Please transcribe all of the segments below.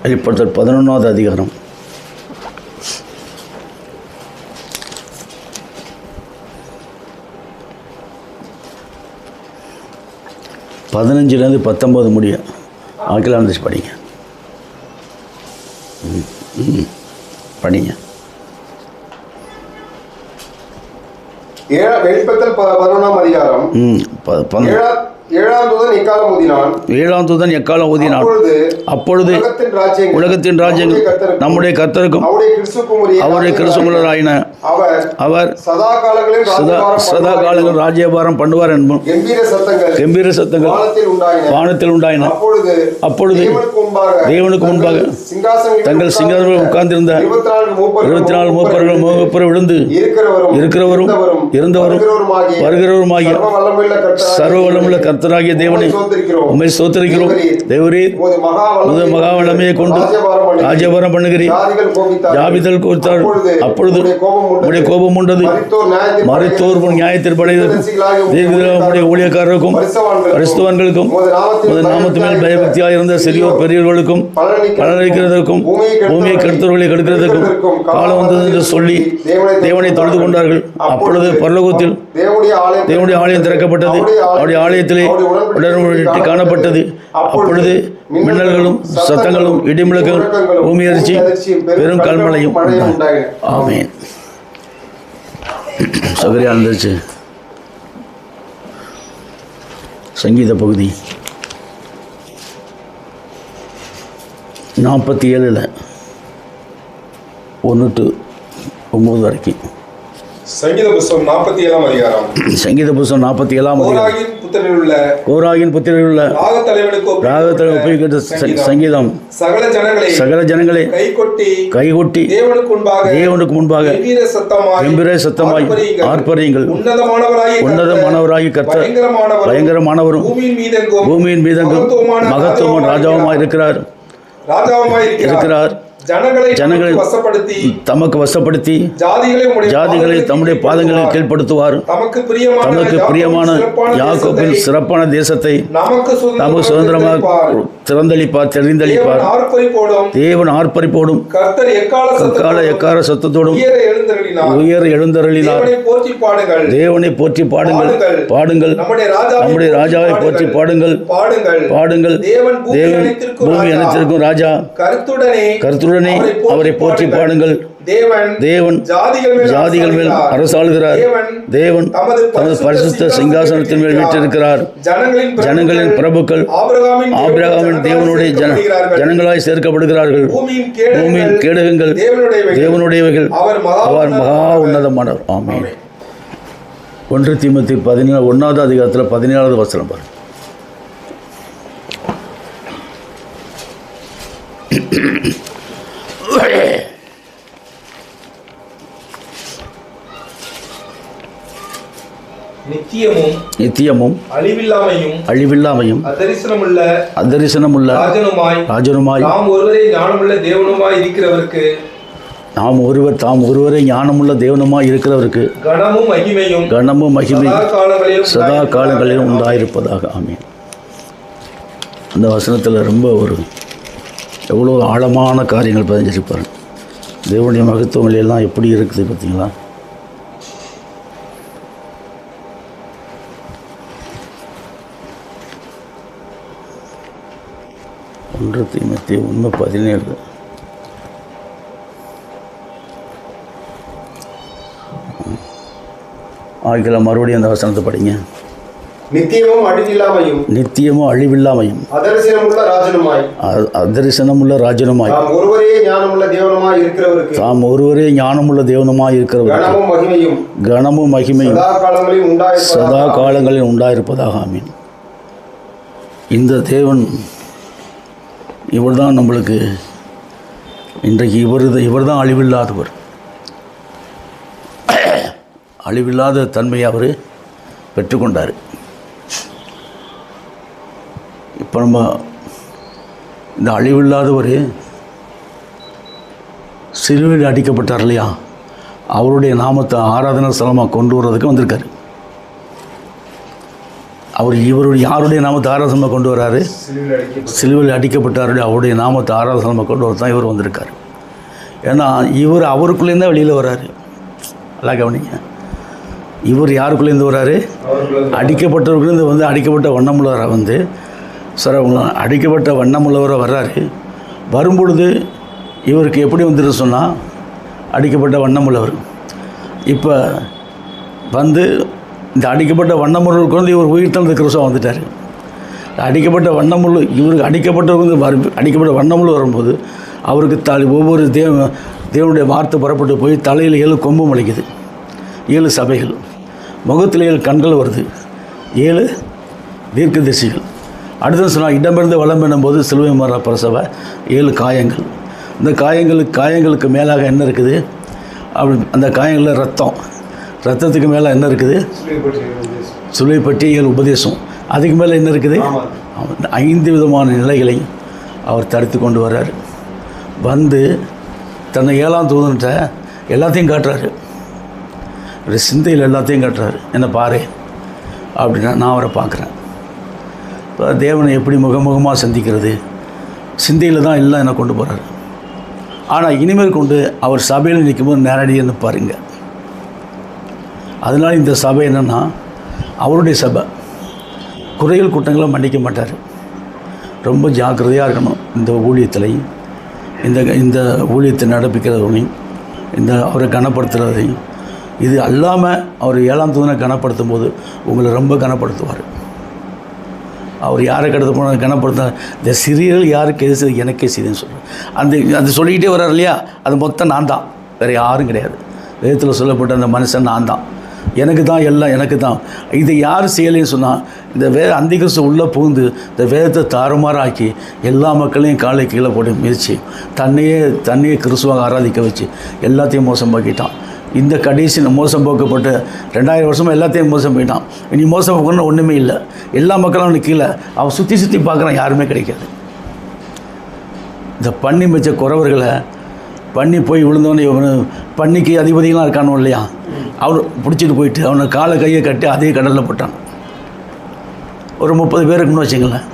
வெளிப்படுத்தல் 11வது அதிகாரம் 15 19 முடிய ஆங்கிலம் படிங்க. படிங்க. வெளிப்படுத்தல் 11ஆம் அதிகாரம் 7ஆம் தூதன் எக்காலம் ஊதினான். அப்பொழுது உலகத்தின் ராஜ்யங்கள் நம்முடைய கர்த்தருக்கும் அவருடைய கிறிஸ்துவராயின. அவர் சதா காலங்களில் ராஜ்யபாரம் பண்ணுவார் என்பதும் கம்பீர சத்தங்கள் வானத்தில் உண்டாயின. அப்பொழுது தேவனுக்கு முன்பாக தங்கள் சிங்காசனத்தில் உட்கார்ந்திருந்த 24 மூப்பர்கள் விழுந்து இருக்கிறவரும் இருந்தவரும் வருகிறவருமாகிய சர்வ வல்லமுள்ள கர்த்தராகிய தேவனை உம்மை ஸ்தோத்திரிக்கிறோம். தேவரீர் மகா வல்லமையை கொண்டு ராஜ்யபாரம் பண்ணுகிறீர். ஜாபிதல் கொடுத்தார். அப்பொழுது உம்முடைய கோபம் உண்டது. மரித்தோர் நியாயத்தில் படைவதற்கும் ஊழியக்காரருக்கும் பரிசுத்தவான்களுக்கும் நாமத்து மேல் பயபக்தியாக இருந்த சிறியோர் பெரியவர்களுக்கும் பலனளிக்கிறதற்கும் பூமியை கெடுத்தவர்களை கெடுக்கிறதற்கும் காலம் வந்தது என்று சொல்லி தேவனை தொழுது கொண்டார்கள். அப்பொழுது பரலோகத்தில் தேவனுடைய ஆலயம் திறக்கப்பட்டது. அவருடைய ஆலயத்திலே உடனடி காணப்பட்டது. அப்பொழுது மின்னல்களும் சத்தங்களும் இடிமுழக்களும் பூமி அதிர்ச்சி பெரும் கல்மழையும் உண்டாயின. ஆமென். சகரியா இருந்துச்சு. சங்கீத பகுதி 47 1 to 9 வரைக்கும். சங்கீத புத்தகம் 47ஆம் அதிகாரம். சங்கீத புத்தகம் 47ஆம் அதிகாரம். கோராகின் புத்திரரில் உள்ள ராகத்தலைவனுக்கு ஒப்புவிக்கிற சங்கீதம். சகல ஜனங்களே கைகொட்டி தேவனுக்கு முன்பாக கம்பீர சத்தமாய் ஆர்ப்பரியுங்கள். உன்னதமானவராகி கர்த்தர் பயங்கரமானவரும் பூமியின் மீதெங்கும் மகத்துவமும் ராஜாவுமாய் இருக்கிறார். ஜனங்களை தமக்கு வசப்படுத்தி ஜாதிகளை தம்முடைய பாதங்களில் கீழ்ப்படுத்துவார். தமக்கு பிரியமான யாக்கோபின் சிறப்பான தேசத்தை நமக்கு சுதந்திரமாக தெரிந்தளிப்பார். தேவன் ஆர்ப்பரிப்போடும் எக்கால சத்தத்தோடும் உயர எழுந்தருளினார். தேவனை போற்றி பாடுங்கள். நம்முடைய ராஜாவை போற்றி பாடுங்கள். தேவன் பூமி அனைத்திற்கும் ராஜா. கருத்துடனே அவரை போற்றி பாடுங்கள். தேவன் ஜாதிகள் மேல் அரசாளுகிறார். தேவன் தமது பரிசுத்த சிங்காசனத்தின் மேல் வீற்றிருக்கிறார். ஜனங்களின் பிரபுக்கள் ஆபிரகாமின் தேவனுடைய ஜனங்களாய் சேர்க்கப்படுகிறார்கள். பூமியின் கேடகங்கள் தேவனுடையவைகள். அவர் மகா உன்னதமானவர். ஆமென். 1 தீமோத்தேயு 1ஆவது அதிகாரத்தில் 17வது வசனம் பாருங்கள். நித்தியமும் அழிவில்லாமையும் அதரிசனமுள்ள ராஜனுமாய் தாம் ஒருவரே ஞானமுள்ள தேவனுமாய் இருக்கிறவருக்கு கனமும் மகிமையும் சதா காலங்களிலும் உண்டாயிருப்பதாக. ஆமென். அந்த வசனத்தில் ரொம்ப எவ்வளோ ஆழமான காரியங்கள் பதிஞ்சிருப்பாரு. தேவனுடைய மகத்துவங்கள் எல்லாம் எப்படி இருக்குது பார்த்தீங்களா? தீமோத்தேயு 1:17. ஆகிக்கலாம் மறுபடியும் அந்த வசனத்தை படிங்க. நித்தியமும் அழிவில்லாமையும் அதரிசனமுள்ள ராஜனுமாய் தாம் ஒருவரே ஞானமுள்ள தேவனுமாய் இருக்கிறவருக்கு கனமும் மகிமையும் சதா காலங்களில் உண்டாயிருப்பதாக. ஆமீன். இந்த தேவன் இவர்தான் நம்மளுக்கு இன்றைக்கு இவர்தான் அழிவில்லாதவர். அழிவில்லாத தன்மையை அவர் பெற்றுக்கொண்டார். இப்போ நம்ம இந்த அழிவில்லாதவர் சிலுவையில் அடிக்கப்பட்டார் இல்லையா, அவருடைய நாமத்தை ஆராதனை ஸ்தலமாக கொண்டு வர்றதுக்கு வந்திருக்காரு. இவருடைய யாருடைய நாமத்தை ஆராதனமாக கொண்டு வராரு? சிலுவையில் அடிக்கப்பட்டாருடைய அவருடைய நாமத்தை ஆராதனமாக கொண்டு வர தான் இவர் வந்திருக்கார். ஏன்னா இவர் அவருக்குள்ளேருந்து தான் வெளியில் வராரு. நல்லா கவனிங்க, இவர் யாருக்குள்ளேருந்து வராரு? அடிக்கப்பட்டவர்களுந்து வந்து அடிக்கப்பட்ட வண்ணமுள்ளவரை வந்து சார் அவங்க அடிக்கப்பட்ட வண்ணமுள்ளவரை வர்றாரு. வரும்பொழுது இவருக்கு எப்படி வந்துட்டு சொன்னால் அடிக்கப்பட்ட வண்ணமுள்ளவர். இப்போ வந்து இந்த அடிக்கப்பட்ட வண்ணமுள்ளவருக்கு வந்து இவர் உயிர் தந்த கிறிஸ்துவ வந்துட்டார். அடிக்கப்பட்ட வண்ணமுள்ள இவருக்கு அடிக்கப்பட்டவங்க வந்து அடிக்கப்பட்ட வண்ணமுள்ள வரும்போது அவருக்கு ஒவ்வொரு தேவனுடைய வார்த்தை புறப்பட்டு போய் தலையில் 7 கொம்பு முளைக்குது, 7 சபைகள், முகத்தில் 7 கண்கள் வருது, 7 தீர்க்கதரிசிகள். அடுத்தது சொன்னால் இடமிருந்து வளம் என்னும்போது சிலுவை மர பிரசவ 7 காயங்கள். இந்த காயங்களுக்கு மேலாக என்ன இருக்குது? அப்படி அந்த காயங்களில் ரத்தத்துக்கு மேலே என்ன இருக்குது? சிலுவை பற்றி 7 உபதேசம். அதுக்கு மேலே என்ன இருக்குது? 5 விதமான நிலைகளை அவர் தடுத்து கொண்டு வர்றார். வந்து தன்னை 7ஆம் தூதன்கிட்ட எல்லாத்தையும் காட்டுறாரு. சிந்தையில் எல்லாத்தையும் காட்டுறாரு. என்ன பாரு அப்படின்னா நான் அவரை பார்க்குறேன். இப்போ தேவனை எப்படி முகமுகமாக சந்திக்கிறது? சிந்தையில் தான் எல்லாம் என்னை கொண்டு போகிறாரு. ஆனால் இனிமேல் கொண்டு அவர் சபையில் நிற்கும்போது நேரடியாக நிற்பாருங்க. அதனால் இந்த சபை என்னென்னா அவருடைய சபை. குறைகள் குற்றங்களை மன்னிக்க மாட்டார். ரொம்ப ஜாக்கிரதையாக இருக்கணும் இந்த ஊழியத்திலையும், இந்த ஊழியத்தை நடப்பிக்கிறதையும், இந்த அவரை கனப்படுத்துகிறதையும். இது அல்லாமல் அவர் 7ஆம் தூதனை கனப்படுத்தும் போது உங்களை ரொம்ப கனப்படுத்துவார். அவர் யாரை கடத்த போனால் கனப்படுத்த இந்த சிறியர்கள் யாருக்கு எது செய்து எனக்கே செய்துன்னு சொல்கிறேன். அது சொல்லிக்கிட்டே வர்றார் இல்லையா? அது மொத்தம் நான் தான், வேறு யாரும் கிடையாது. வேதத்தில் சொல்லப்பட்ட அந்த மனுஷன் நான் தான், எனக்கு தான் எல்லாம், எனக்கு தான். இதை யார் செய்யலைன்னு சொன்னால் இந்த அந்திகிறிஸ்து உள்ளே புகுந்து இந்த வேதத்தை தாறுமாறாக்கி எல்லா மக்களையும் காலை கீழே போட்டு மிதித்து தன்னையே கிறிஸ்துவாக ஆராதிக்க வச்சு எல்லாத்தையும் மோசம் போக்கிட்டான். இந்த கடைசி மோசம் போக்கப்பட்ட 2000 வருஷமாக எல்லாத்தையும் மோசம் போயிட்டான். இனி மோசம் போக்கணும்னு ஒன்றுமே இல்லை. எல்லா மக்களும் அவனுக்கு கீழே அவன் சுற்றி பார்க்குறான், யாருமே கிடைக்காது. இந்த பண்ணி மிச்ச குறவர்களை பண்ணி போய் விழுந்தவனே பண்ணிக்கு அதிபதிகளாக இருக்கானோ இல்லையா, அவர் பிடிச்சிட்டு போயிட்டு அவனை காலை கையை கட்டி அதே கடலில் போட்டான். ஒரு 30 பேருக்குன்னு வச்சுங்களேன்,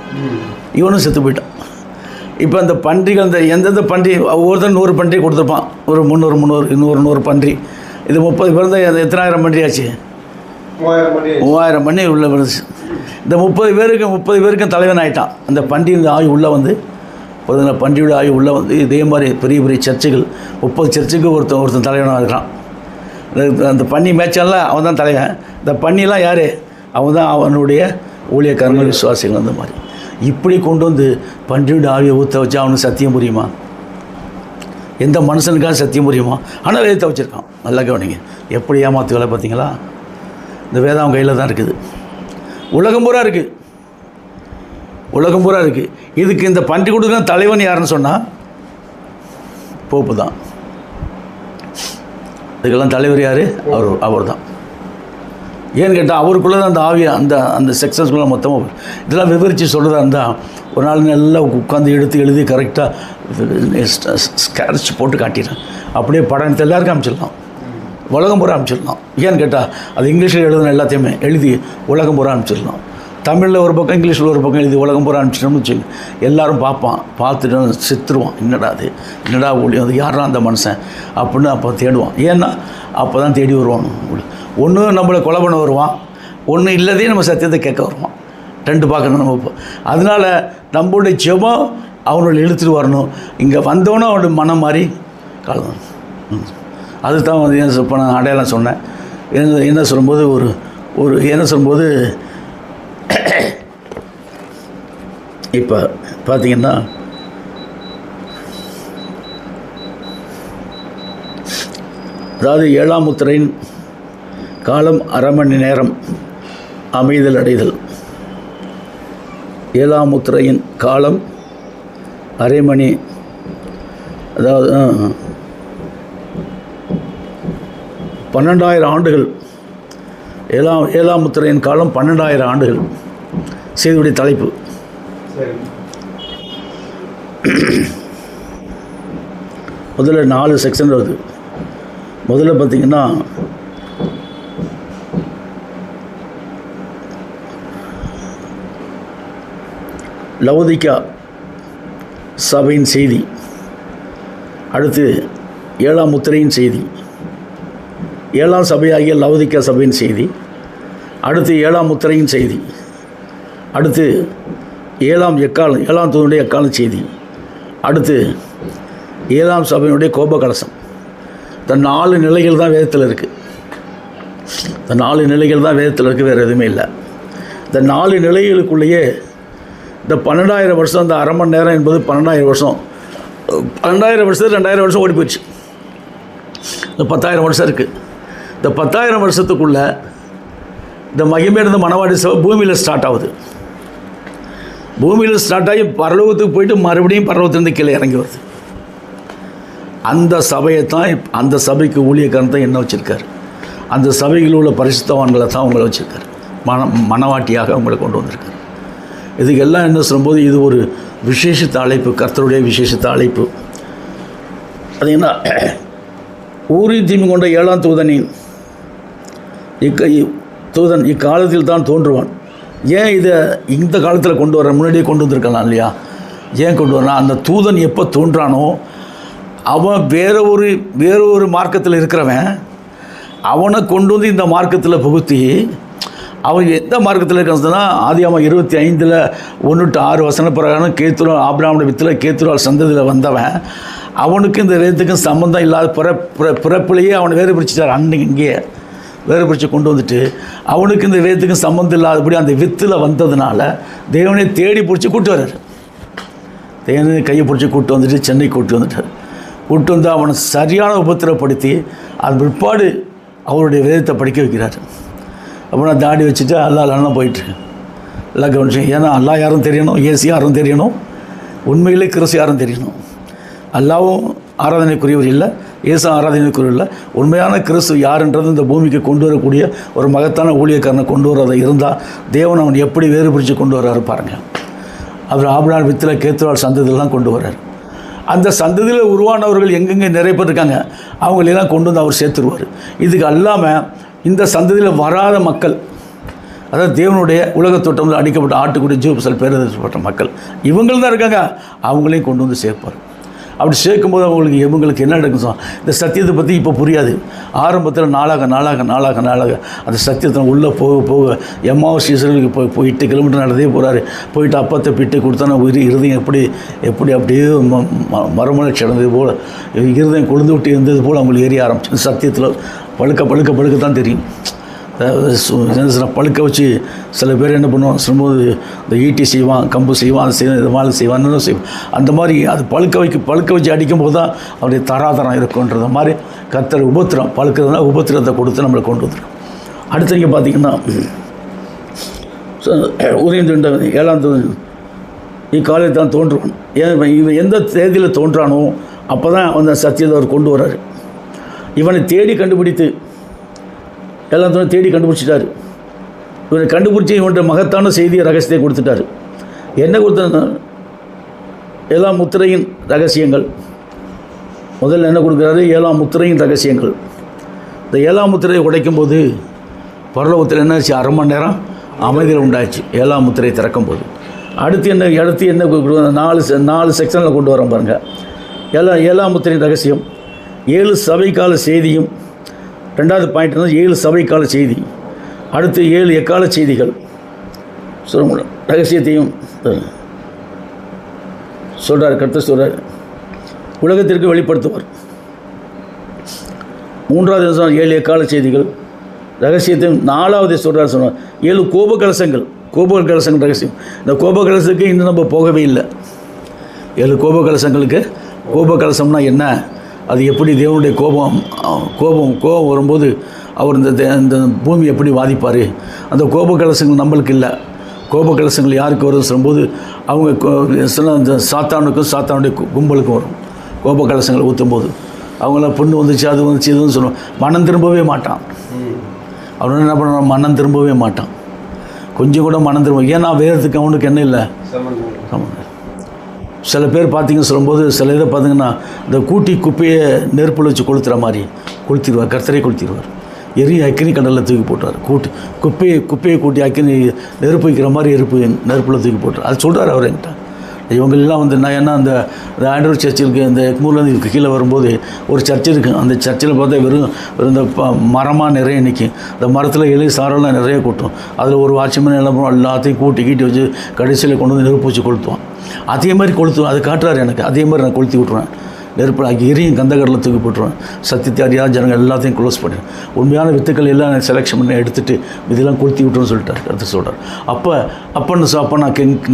இவனும் செத்து போயிட்டான். இப்போ அந்த பன்றிகள் அந்த எந்தெந்த பன்றி ஒவ்வொருத்தரும் 100 பன்றி கொடுத்துருப்பான். ஒரு 300 இன்னொரு 100 பன்றி. இது 30 பேர் தான் எத்தனாயிரம் பன்றி ஆச்சு? 3000 பன்றி உள்ளே வந்துச்சு. இந்த 30 பேருக்கும் தலைவன் ஆகிட்டான். அந்த பன்றியின் ஆய்வு உள்ளே வந்து பன்றியோட ஆய்வு உள்ளே வந்து இதே மாதிரி பெரிய பெரிய சர்ச்சுகள் 30 சர்ச்சுக்கு ஒருத்தன் தலைவனாக இருக்கிறான். அந்த பன்னி மேய்ச்சால அவன் தான் தலைவன். இந்த பன்னிலாம் யார்? அவன் தான் அவனுடைய ஊழியக்காரங்கள், விசுவாசிகள். அந்த மாதிரி இப்படி கொண்டு வந்து பன்றியோட ஆவியை ஊற்ற வச்சா அவனுக்கு சத்தியம் புரியுமா? எந்த மனுஷனுக்காக சத்தியம் புரியுமா? ஆனால் வேதத்தை வச்சுருக்கான். நல்லா கவனிங்க, எப்படி ஏமாத்துகளை பார்த்தீங்களா? இந்த வேதம் அவன் கையில் தான் இருக்குது. உலகம் பூரா இருக்குது. இதுக்கு இந்த பன்றி கொடுக்குற தலைவன் யாருன்னு சொன்னால் போப்பு தான். இதுக்கெல்லாம் தலைவர் யார்? அவர் தான். ஏன்னு கேட்டால் அவருக்குள்ளே தான் அந்த ஆவியை அந்த செக்ஷன்ஸ்குள்ளே மொத்தமாக இதெல்லாம் விவரித்து சொல்கிறதா இருந்தால் ஒரு நாள் நல்லா உட்காந்து எழுதி கரெக்டாக ஸ்கேட்ச் போட்டு காட்டிடுறேன். அப்படியே படம் எல்லாருக்கும் அனுப்பிச்சிடலாம், உலகம் பூரா அனுப்பிச்சிடலாம். ஏன்னு கேட்டால் அது இங்கிலீஷில் எழுதுன எல்லாத்தையுமே எழுதி உலகம் பூரா அனுப்பிச்சிடலாம். தமிழில் ஒரு பக்கம், இங்கிலீஷில் ஒரு பக்கம் எழுதி உலகம் பூரா அனுப்பிச்சிட்டோம்னு வச்சுங்க. எல்லோரும் பார்ப்பான், பார்த்துட்டு செத்துருவான். என்னடா ஊழியம், அது யாரா அந்த மனுஷன் அப்படின்னு அப்போ தேடுவான். ஏன்னா அப்போ தான் தேடி வருவான். ஒன்று நம்மளை கொலை பண்ண வருவான், ஒன்று இல்லதே நம்ம சத்தியத்தை கேட்க வருவான். 2 பார்க்கணும் நம்ம. அதனால் நம்மளுடைய ஜெபம் அவனோட இழுத்துட்டு வரணும். இங்கே வந்தோன்னே அவனுடைய மனம் மாறி கலந்து. அதுதான் வந்து இப்போ நான் அடையாளம் சொன்னேன். என்ன சொல்லும்போது என்ன சொல்லும்போது இப்போ பார்த்தீங்கன்னா அதாவது 7ஆம் முத்திரையின் காலம் 1/2 மணி நேரம் அமைதல் அடைதல். 7ஆம் முத்திரையின் காலம் 1/2 மணி, அதாவது 12,000 ஆண்டுகள். 7ஆம் முத்திரையின் காலம் 12,000 ஆண்டுகள். செய்தியுடைய தலைப்பு. முதல்ல 4 செக்ஷன் வருது. முதல்ல பார்த்திங்கன்னா லவோதிக்கா சபையின் செய்தி, அடுத்து 7ஆம் முத்திரையின் செய்தி, 7ஆம் சபையாகிய லவோதிக்கா சபையின் செய்தி, அடுத்து 7ஆம் முத்திரையின் செய்தி, அடுத்து 7ஆம் தூதனுடைய எக்காலம் செய்தி, அடுத்து 7ஆம் சபையினுடைய கோப கலசம். இந்த 4 நிலைகள் தான் வேதத்தில் இருக்குது. இந்த 4 நிலைகள் தான் வேதத்தில் இருக்குது, வேறு எதுவுமே இல்லை. இந்த 4 நிலைகளுக்குள்ளேயே இந்த 12,000 வருஷம், இந்த அரை மணி நேரம் என்பது 12,000 வருஷம். 12,000 வருஷத்துக்கு 2,000 வருஷம் ஓடி போயிடுச்சு. இந்த 10,000 வருஷம் இருக்குது. இந்த 10,000 வருஷத்துக்குள்ளே இந்த மகிமையிலிருந்து மணவாட்டி சபை பூமியில் ஸ்டார்ட் ஆகுது. பூமியில் ஸ்டார்ட் ஆகி பரலோகத்துக்கு போயிட்டு மறுபடியும் பரலோகத்திலிருந்து கீழே இறங்கி வருது. அந்த சபையை தான், அந்த சபைக்கு ஊழியக்காரன் என்ன வச்சுருக்கார், அந்த சபைகளில் உள்ள பரிசுத்தவான்களை தான் அவங்கள வச்சுருக்கார், மணவாட்டியாக அவங்களை கொண்டு வந்திருக்கார். இதுக்கு எல்லாம் என்ன சொல்லும்போது இது ஒரு விசேஷித்த அழைப்பு, கர்த்தருடைய விசேஷித்த அழைப்பு. அது என்ன, ஊரின் தீமை கொண்ட 7ஆம் தூதன் இக்காலத்தில் தான் தோன்றுவான். ஏன் இதை இந்த காலத்தில் கொண்டு வர, முன்னாடியே கொண்டு வந்திருக்கலாம் இல்லையா? ஏன் கொண்டு வரான்? அந்த தூதன் எப்போ தோன்றானோ அவன் வேற ஒரு மார்க்கத்தில் இருக்கிறவன், அவனை கொண்டு வந்து இந்த மார்க்கத்தில் புகுத்தி, அவன் எந்த மார்க்கத்தில் இருக்கிறதுனா ஆதியாகமம் 25:1-6 பிரகாரம் கேத்துரால் ஆபிரகாமுடைய வித்தில் கேத்துரால் சந்ததியில் வந்தவன், அவனுக்கு இந்த வேதத்துக்கும் சம்பந்தம் இல்லாத பிறப்பிலேயே அவனை வேறு பிரிச்சுட்டார். அன்னைக்கு இங்கேயே வேறு பிரித்து கொண்டு வந்துட்டு அவனுக்கு இந்த வேதத்துக்கும் சம்பந்தம் இல்லாதபடி அந்த வித்தில் வந்ததுனால தேவனை தேடி பிடிச்சி கூட்டு வர்றார். தேவனை கையை பிடிச்சி கூட்டு வந்துட்டு சென்னை கூட்டு வந்துட்டார். கூட்டு வந்து அவனை சரியான உபத்திரப்படுத்தி அது பிற்பாடு அவருடைய வேதத்தை படிக்க வைக்கிறார். அப்புறம் தாடி வச்சுட்டு அல்லாஹ் போயிட்டுருக்கேன். எல்லாம் கவனிச்சு, ஏன்னா அல்லாஹ் யாரும் தெரியணும், ஏசு யாரும் தெரியணும், உண்மையிலே கிறிஸ்து யாரும் தெரியணும். அல்லாவும் ஆராதனைக்குரியவர் இல்லை, ஏசு ஆராதனைக்குரியவர் இல்லை. உண்மையான கிறிஸ்து யாருன்றது இந்த பூமிக்கு கொண்டு வரக்கூடிய ஒரு மகத்தான ஊழியக்காரனை கொண்டு வரதை இருந்தால் தேவன் அவன் எப்படி வேறு பிரித்து கொண்டு வர்றாரு பாருங்கள். அவர் ஆபிரகாம் வித்தில் கேத்துரால் சந்ததியெல்லாம் கொண்டு வர்றார். அந்த சந்ததியில் உருவானவர்கள் எங்கெங்கே நிறைய பேர் இருக்காங்க, அவங்களெல்லாம் கொண்டு வந்து அவர் சேர்த்துருவார். இதுக்கு அல்லாமல் இந்த சந்ததியில் வராத மக்கள், அதாவது தேவனுடைய உலகத்தோட்டத்தில் அடிக்கப்பட்ட ஆட்டுக்குடி ஜீவசல் பேரப்பட்ட மக்கள் இவங்கள் தான் இருக்காங்க, அவங்களையும் கொண்டு வந்து சேர்ப்பார். அப்படி சேர்க்கும்போது இவங்களுக்கு என்ன நடக்கும், இந்த சத்தியத்தை பற்றி இப்போ புரியாது. ஆரம்பத்தில் நாளாக அந்த சத்தியத்தை உள்ளே போக எம்மாவும் சீசர்களுக்கு போய் 8 கிலோமீட்டர் நடந்தே போகிறாரு. போயிட்டு அப்பத்தை பிட்டு கொடுத்தானா இருதயம் எப்படி அப்படியே மரமலர்ச்சி அடைந்தது போல், இருதயம் கொழுந்து விட்டு இருந்தது போல் அவங்களுக்கு ஏறி ஆரம்பிச்சு. சத்தியத்தில் பழுக்க தான் தெரியும். பழுக்க வச்சு சில பேர் என்ன பண்ணுவான் சொல்லும்போது, இந்த ஈட்டி செய்வான், கம்பு செய்வான், அதை செய்வான், இது மாதிரி செய்வான், இன்னும் செய்வான். அந்த மாதிரி அது பழுக்க வச்சு அடிக்கும்போது தான் அவருடைய தராதரம் இருக்குன்றது மாதிரி கர்த்தர் பழுக்கிறதுனா உபத்திரத்தை கொடுத்து நம்மளை கொண்டு வந்துடும். அடுத்து இங்கே பார்த்தீங்கன்னா ஊரின் 7ஆம் தூதன் இக்காலத்தில் தான் தோன்றுவான். இவன் எந்த தேதியில் தோன்றானோ அப்போ தான் அந்த சத்தியத்தை அவர் கொண்டு வர்றார். இவனை தேடி கண்டுபிடித்து எல்லாத்தையும் தேடி கண்டுபிடிச்சிட்டாரு. இவனை கண்டுபிடிச்சி இவன்கிட்ட மகத்தான செய்தியை ரகசியத்தை கொடுத்துட்டாரு. என்ன கொடுத்தா 7ஆம் முத்திரையின் ரகசியங்கள். முதல்ல என்ன கொடுக்குறாரு, 7ஆம் முத்திரையின் ரகசியங்கள். இந்த 7ஆம் முத்திரையை உடைக்கும்போது பரலோகத்தில் என்னாச்சு, அரை மணி நேரம் அமைதியில் உண்டாச்சு 7ஆம் முத்திரையை திறக்கும்போது. அடுத்து என்ன 4 செக்ஷனில் கொண்டு வரோம் பாருங்கள். 7ஆம் முத்திரையின் ரகசியம், 7 சபைக்கால செய்தியும், 2வது பாயிண்ட் 7 சபைக்கால செய்தி, அடுத்து 7 எக்கால செய்திகள் சொல்ல ரகசியத்தையும் சொல்கிறார். கர்த்தர் சொல்கிறார், உலகத்திற்கு வெளிப்படுத்துவார். 3வது 7 எக்கால செய்திகள் ரகசியத்தையும், 4வது சொல்கிறார் 7 கோபகலசங்கள் ரகசியம். இந்த கோபகலசத்துக்கு இன்னும் நம்ம போகவே இல்லை. 7 கோபகலசங்களுக்கு, கோபகலசம்னா என்ன, அது எப்படி தேவனுடைய கோபம் வரும்போது அவர் இந்த பூமி எப்படி வாதிப்பார், அந்த கோபகலசங்கள் நம்மளுக்கு இல்லை. கோபகலசங்கள் யாருக்கு வரும் சொல்லும்போது அவங்க இந்த சாத்தானுடைய கும்பலுக்கும் வரும். கோபகலசங்களை ஊற்றும்போது அவங்களாம் பொண்ணு வந்துச்சு, அது வந்துச்சு, இதுன்னு சொல்லுவோம். மனம் திரும்பவே மாட்டான். அவன் என்ன பண்ணுவான், மனம் திரும்பவே மாட்டான். கொஞ்சம் கூட மனம் திரும்ப, ஏன்னா வேதத்துக்கு அவனுக்கு என்ன இல்லை சம்பந்தம். சில பேர் பார்த்திங்கன்னு சொல்லும்போது சில இதை பார்த்திங்கன்னா இந்த குப்பையை நெருப்பில் வச்சு கொளுத்துற மாதிரி கொளுத்திடுவார், கர்த்தரை கொளுத்திடுவார். அக்கினி கடலில் தூக்கி போட்டார். குப்பையை கூட்டி அக்கினி நெருப்பு வைக்கிற மாதிரி நெருப்பில் தூக்கி போட்டார். அது சொல்கிறார் அவர் என்கிட்ட. இவங்களெல்லாம் வந்து நான் ஏன்னா அந்த ஆண்ட்ரூ சர்ச்சிலுக்கு இந்த எக்மூர்லேருந்து கீழே வரும்போது ஒரு சர்ச் இருக்குது. அந்த சர்ச்சில் பார்த்தா வெறும் இந்த மரமாக நிறைய நிற்கும். அந்த மரத்தில் இலை சாரெல்லாம் நிறைய கொட்டும். அதில் ஒரு வாட்ச்மேன் எல்லாத்தையும் கீட்டி வச்சு கடைசியில் கொண்டு வந்து நெருப்பு வச்சு கொளுத்துவான். அதே மாதிரி கொளுத்துவேன். அது காட்டுறாரு எனக்கு. அதே மாதிரி நான் கொளுத்தி விட்ருவேன். நெருப்பில் எரியும் கந்தகடலில் தூக்கி போட்டுருவேன். சத்தியத்தை அறியாத ஜனங்கள் எல்லாத்தையும் க்ளோஸ் பண்ணிடுவேன். உண்மையான வித்துக்கள் எல்லாம் செலெக்ஷன் பண்ணி எடுத்துகிட்டு இதெல்லாம் கொளுத்தி விட்டுருன்னு சொல்லிட்டார். அடுத்து சொல்கிறார். அப்போ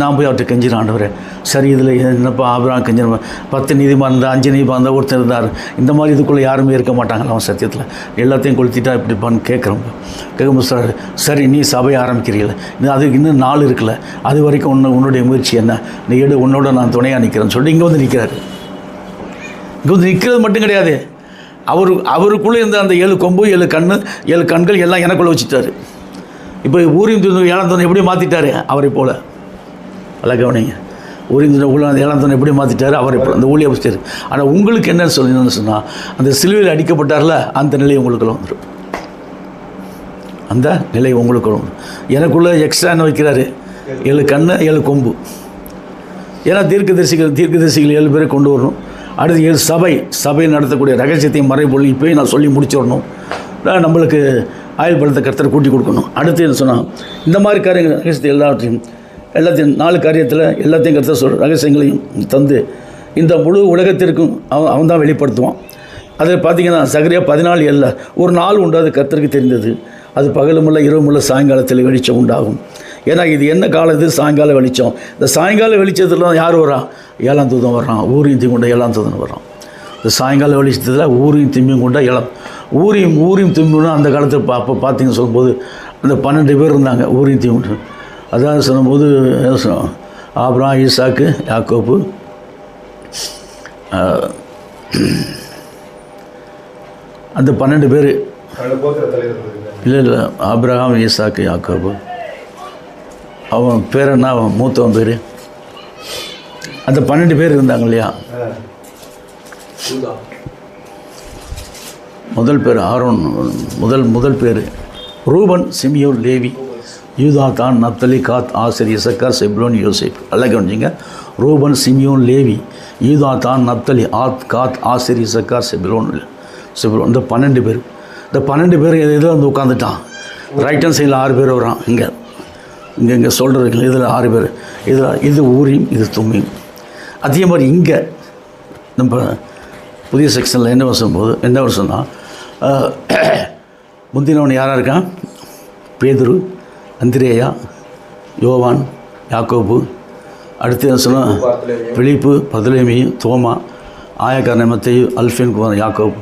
நான் போய் அவர்கிட்ட கெஞ்சினேன், ஆண்டவரே சரி இதில் என்னப்பா ஆபிரகாம் கெஞ்சின 10 நீதிமான் இருந்தால் 5 நீதிமான் இருந்தால் ஒருத்தர் இருந்தார். இந்த மாதிரி இதுக்குள்ளே யாருமே இருக்க மாட்டாங்களா அவன் சத்தியத்தில் எல்லாத்தையும் கொளுத்திட்டா இப்படிப்பான்னு கேட்கும்போது சார் சரி நீ சபையை ஆரம்பிக்கிறீங்கள, அதுக்கு இன்னும் 4 இருக்குல்ல, அது வரைக்கும் உன்னுடைய முயற்சி என்ன, நீ உன்னோட நான் துணையாக நிற்கிறேன்னு சொல்லிட்டு இங்கே வந்து நிற்கிறாரு. இங்கே வந்து நிற்கிறது மட்டும் கிடையாது, அவருக்குள்ளே இருந்த அந்த 7 கொம்பு 7 கண்கள் எல்லாம் எனக்குள்ளே வச்சுட்டாரு. இப்போ ஊரின் 7 எப்படி மாற்றிட்டாரு அவரை போல். நல்லா கவனிங்க. ஊரின் உள்ள அந்த 7 எப்படி மாற்றிட்டாரு அவரை போல் அந்த ஊழிய வச்சுட்டாரு. ஆனால் உங்களுக்கு என்னன்னு சொன்னால் அந்த சிலுவையில் அடிக்கப்பட்டார்ல அந்த நிலை உங்களுக்குள்ள வந்துடும். அந்த நிலை உங்களுக்குள்ள வந்துடும். எனக்குள்ளே எக்ஸ்ட்ரா என்ன வைக்கிறாரு, 7 கண் 7 கொம்பு. ஏன்னா தீர்க்கதரிசிகள் 7 பேரை கொண்டு வரணும். அடுத்து சபை நடத்தக்கூடிய ரகசியத்தையும் மறைபொருள் இப்போயும் நான் சொல்லி முடிச்சிடணும். நம்மளுக்கு ஆயுள் பலத்தை கர்த்தர் கூட்டி கொடுக்கணும். அடுத்து என்ன சொன்னால் இந்த மாதிரி காரியங்கள் ரகசியத்தை எல்லாத்தையும் 4 காரியத்தில் எல்லாத்தையும் கர்த்தர் ரகசியங்களையும் தந்து இந்த முழு உலகத்திற்கும் அவன் தான் வெளிப்படுத்துவான். அதில் பார்த்திங்கன்னா சகரியா 14:7 ஒரு நாள் உண்டு, அது கர்த்தருக்கு தெரிந்தது, அது பகலுமுள்ள இரவுமுள்ள சாயங்காலத்தில் வெளிச்சம் உண்டாகும். ஏன்னா இது என்ன காலம், இது சாயங்கால வெளிச்சம். இந்த சாயங்கால வெளிச்சத்தில் தான் யார் வரான், 7ஆம் தூதன் வர்றான். ஊரையும் தீம் கொண்ட 7ஆம் தூதன் வர்றான். இந்த சாயங்கால வெளிச்சத்தில் ஊரையும் திம்மியும் கொண்ட ஊரையும் திம்மியும்னா அந்த காலத்தில் அப்போ பார்த்தீங்கன்னு சொல்லும்போது அந்த 12 பேர் இருந்தாங்க ஊரையும் தீம். அதான் சொல்லும்போது ஆபிரகாம், ஈசாக்கு, யாக்கோபு, அந்த 12 பேர் இல்லை ஆபிரகாம், ஈசாக்கு, யாக்கோபு, அவன் பேர் என்ன, அவன் மூத்தவன் பேர், அந்த 12 பேர் இருந்தாங்க இல்லையா. முதல் பேர் ஆரோன், முதல் பேர் ரூபன், சிமியோன், லேவி, யூதா, தான், நப்தலி, காத், ஆசேர், இசக்கார், செப்லோன், யோசேப். நல்லா கவனிச்சிங்க. ரூபன், சிமியோன், லேவி, யூதா, தான், நப்தலி, காத், ஆசேர், இசக்கார், செப்லோன். இந்த 12 பேர். இந்த 12 பேர் இதில் வந்து உட்காந்துட்டான். ரைட் ஹேண்ட் சைடில் 6 பேர் வரான். இங்கே சொல்கிறதுக்கு இதில் 6 பேர். இது ஊரியும், இது தும்மியும். அதே மாதிரி இங்கே நம்ம புதிய செக்ஷனில் என்ன வருஷம்னா முந்தினவன் யாராக இருக்கான், பேதுரு, அந்திரேயா, யோவான், யாக்கோபு, அடுத்து என்ன சொன்னால் பிலிப்பு, பர்தலோமேயு, தோமா, ஆயக்காரன் மத்தேயு, அல்ஃபேன் குமாரன் யாக்கோபு,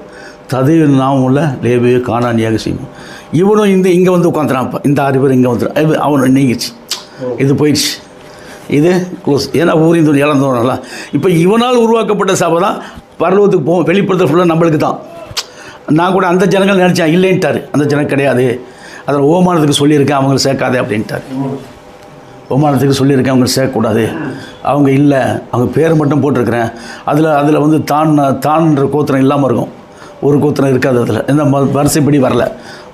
ததேயுவின் நாமம் உள்ள லேவியு, கானானியாக செய்யும். இவனும் இங்கே வந்து உட்காந்துறான். இப்போ இந்த 6 பேர் இங்கே வந்துடும். அவனு நீங்கிச்சு, இது போயிடுச்சு, இது க்ளோஸ். ஏன்னா ஊரின் துணி இழந்தோம்ல. இப்போ இவனால் உருவாக்கப்பட்ட சபை தான் பரலோகத்துக்கு போகும். வெளிப்படுத்த ஃபுல்லாக நம்மளுக்கு தான். நான் கூட அந்த ஜனங்கள் நினச்சேன், இல்லைன்ட்டார். அந்த ஜனம் கிடையாது, அதில் ஓமானத்துக்கு சொல்லியிருக்கேன், அவங்களை சேர்க்காதே அப்படின்ட்டார். ஓமானத்துக்கு சொல்லியிருக்கேன், அவங்களை சேர்க்கக்கூடாது, அவங்க இல்லை, அவங்க பேர் மட்டும் போட்டிருக்கிறேன். அதில் வந்து தான்ன்ற கோத்திரம் இல்லாமல் இருக்கும், ஒரு கோத்திரம் இருக்காது. அதில் எந்த வரிசைப்படி வரல,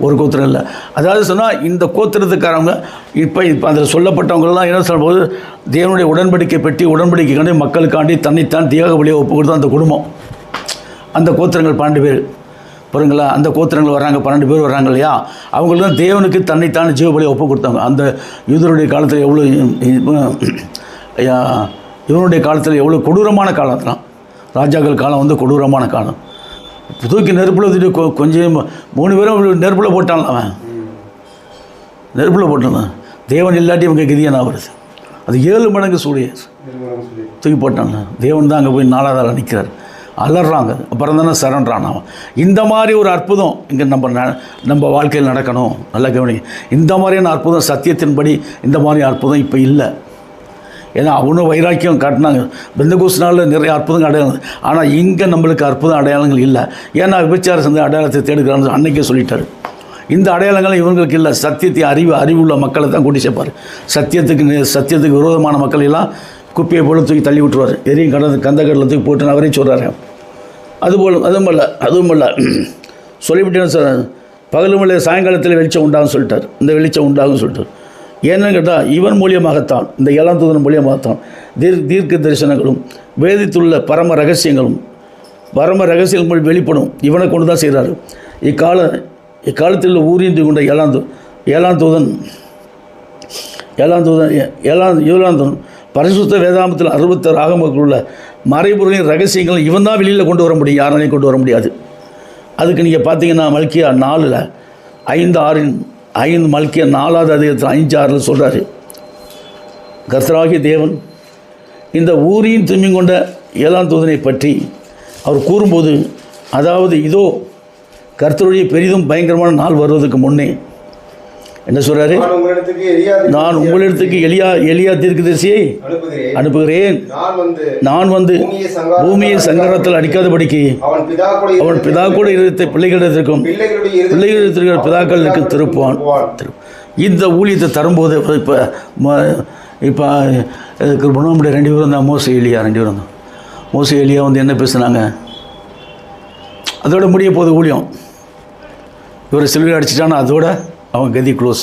ஒரு கோத்திரம் இல்லை. அதாவது சொன்னால் இந்த கோத்திரத்துக்காரவங்க இப்போ அதில் சொல்லப்பட்டவங்களாம் என்ன சொல்லும்போது தேவனுடைய உடன்படிக்கை பெட்டி, உடன்படிக்கைக்காண்டி மக்களுக்காண்டி தன்னைத்தான் தியாக வழியை ஒப்பு கொடுத்தா அந்த குடும்பம், அந்த கோத்திரங்கள் 12 பேர் பாருங்களா. அந்த கோத்திரங்கள் வர்றாங்க, 12 பேர் வர்றாங்க இல்லையா. அவங்களுக்கு தான் தேவனுக்கு தன்னைத்தான் ஜீவ வழியை ஒப்பு கொடுத்தாங்க. அந்த யூதருடைய காலத்தில் இவனுடைய காலத்தில் எவ்வளோ கொடூரமான காலம் தான். ராஜாக்கள் காலம் வந்து கொடூரமான காலம். தூக்கி நெருப்பில் ஊற்றிட்டு கொஞ்சம் 3 பேரும் நெருப்பில் போட்டான். அவன் நெருப்பில் போட்டான். தேவன் இல்லாட்டி இவங்க கதியான வருது. அது 7 மடங்கு சூழிய தூக்கி போட்டாங்க. தேவன் தான் அங்கே போய் 4ஆவது ஆளாக நிற்கிறார். அலறாங்க. அப்புறம் தானே சரண்றான் அவன். இந்த மாதிரி ஒரு அற்புதம் இங்கே நம்ம வாழ்க்கையில் நடக்கணும். நல்லா கவனிங்க. இந்த மாதிரியான அற்புதம் சத்தியத்தின்படி இந்த மாதிரி அற்புதம் இப்போ இல்லை. ஏன்னா அவனும் வைராக்கியம் காட்டினாங்க. பெந்தகோஸ்து நாளில் நிறைய அற்புதங்கள் அடையாளம். ஆனால் இங்கே நம்மளுக்கு அற்புதம் அடையாளங்கள் இல்லை. ஏன்னா விபச்சார சந்தை அடையாளத்தை தேடுகிறான்னு அன்றைக்கே சொல்லிட்டார். இந்த அடையாளங்கள் இவங்களுக்கு இல்லை. சத்தியத்தை அறிவுள்ள மக்களை தான் கூட்டி சேர்ப்பார். சத்தியத்துக்கு விரோதமான மக்கள் எல்லாம் குப்பையை போல தூக்கி தள்ளி விட்டுருவார். எரியும் கந்தக்கடலில் தூக்கி போட்டு அவரையும் சொல்கிறாரு. அதுவும் இல்லை சொல்லிவிட்டேன்னு சார். பகலும் இல்லை சாயங்காலத்தில் வெளிச்சம் உண்டாகும் சொல்லிட்டார். இந்த வெளிச்சம் உண்டாகும் சொல்லிட்டார். ஏன்னு கேட்டால் இவன் மூலியமாகத்தான், இந்த 7ஆம் தூதன் மூலியமாகத்தான் தீர்க்க தரிசனங்களும் வேதித்துள்ள பரம ரகசியங்கள் வெளிப்படும். இவனை கொண்டு தான் செய்கிறாரு. இக்காலத்தில் ஊரின்றி கொண்ட 7ஆம் தூதன் பரிசுத்த வேதாமத்தில் 66 ஆகமங்கள் உள்ள மறைபொருளின் ரகசியங்கள் இவன் தான் வெளியில் கொண்டு வர முடியும், யாராலையும் கொண்டு வர முடியாது. அதுக்கு நீங்கள் பார்த்தீங்கன்னா மல்கியா 4 5:6 மல்கியா 4ஆவது அதிகாரத்தில் 5:6 சொல்கிறாரு, கர்த்தராகிய தேவன் இந்த ஊரின் தும்மி கொண்ட 7ஆம் தூதனை பற்றி அவர் கூறும்போது, அதாவது இதோ கர்த்தருடைய பெரிதும் பயங்கரமான நாள் வருவதற்கு முன்னே என்ன சொல்கிறாரு, நான் உங்களிடத்துக்கு எலியா தீர்க்கதரிசியை அனுப்புகிறேன். நான் வந்து பூமியை சங்கரத்தில் அடிக்காதபடிக்கு அவன் பிதா கூட இருந்த பிள்ளைகளிடத்திற்கும் பிள்ளைகளிடத்திற்கு பிதாக்களுக்கு திருப்புவான். இந்த ஊழியத்தை தரும்போது இப்போ நம்முடைய 2 பேரும் தான், மோசே எலியா 2 பேரும் தான். மோசே எலியா வந்து என்ன பேசுனாங்க, அதோட முடிய போகுது ஊழியம். இவர் சிலுவை அடிச்சிட்டான்னா அதோட அவன் கதி க்ளோஸ்.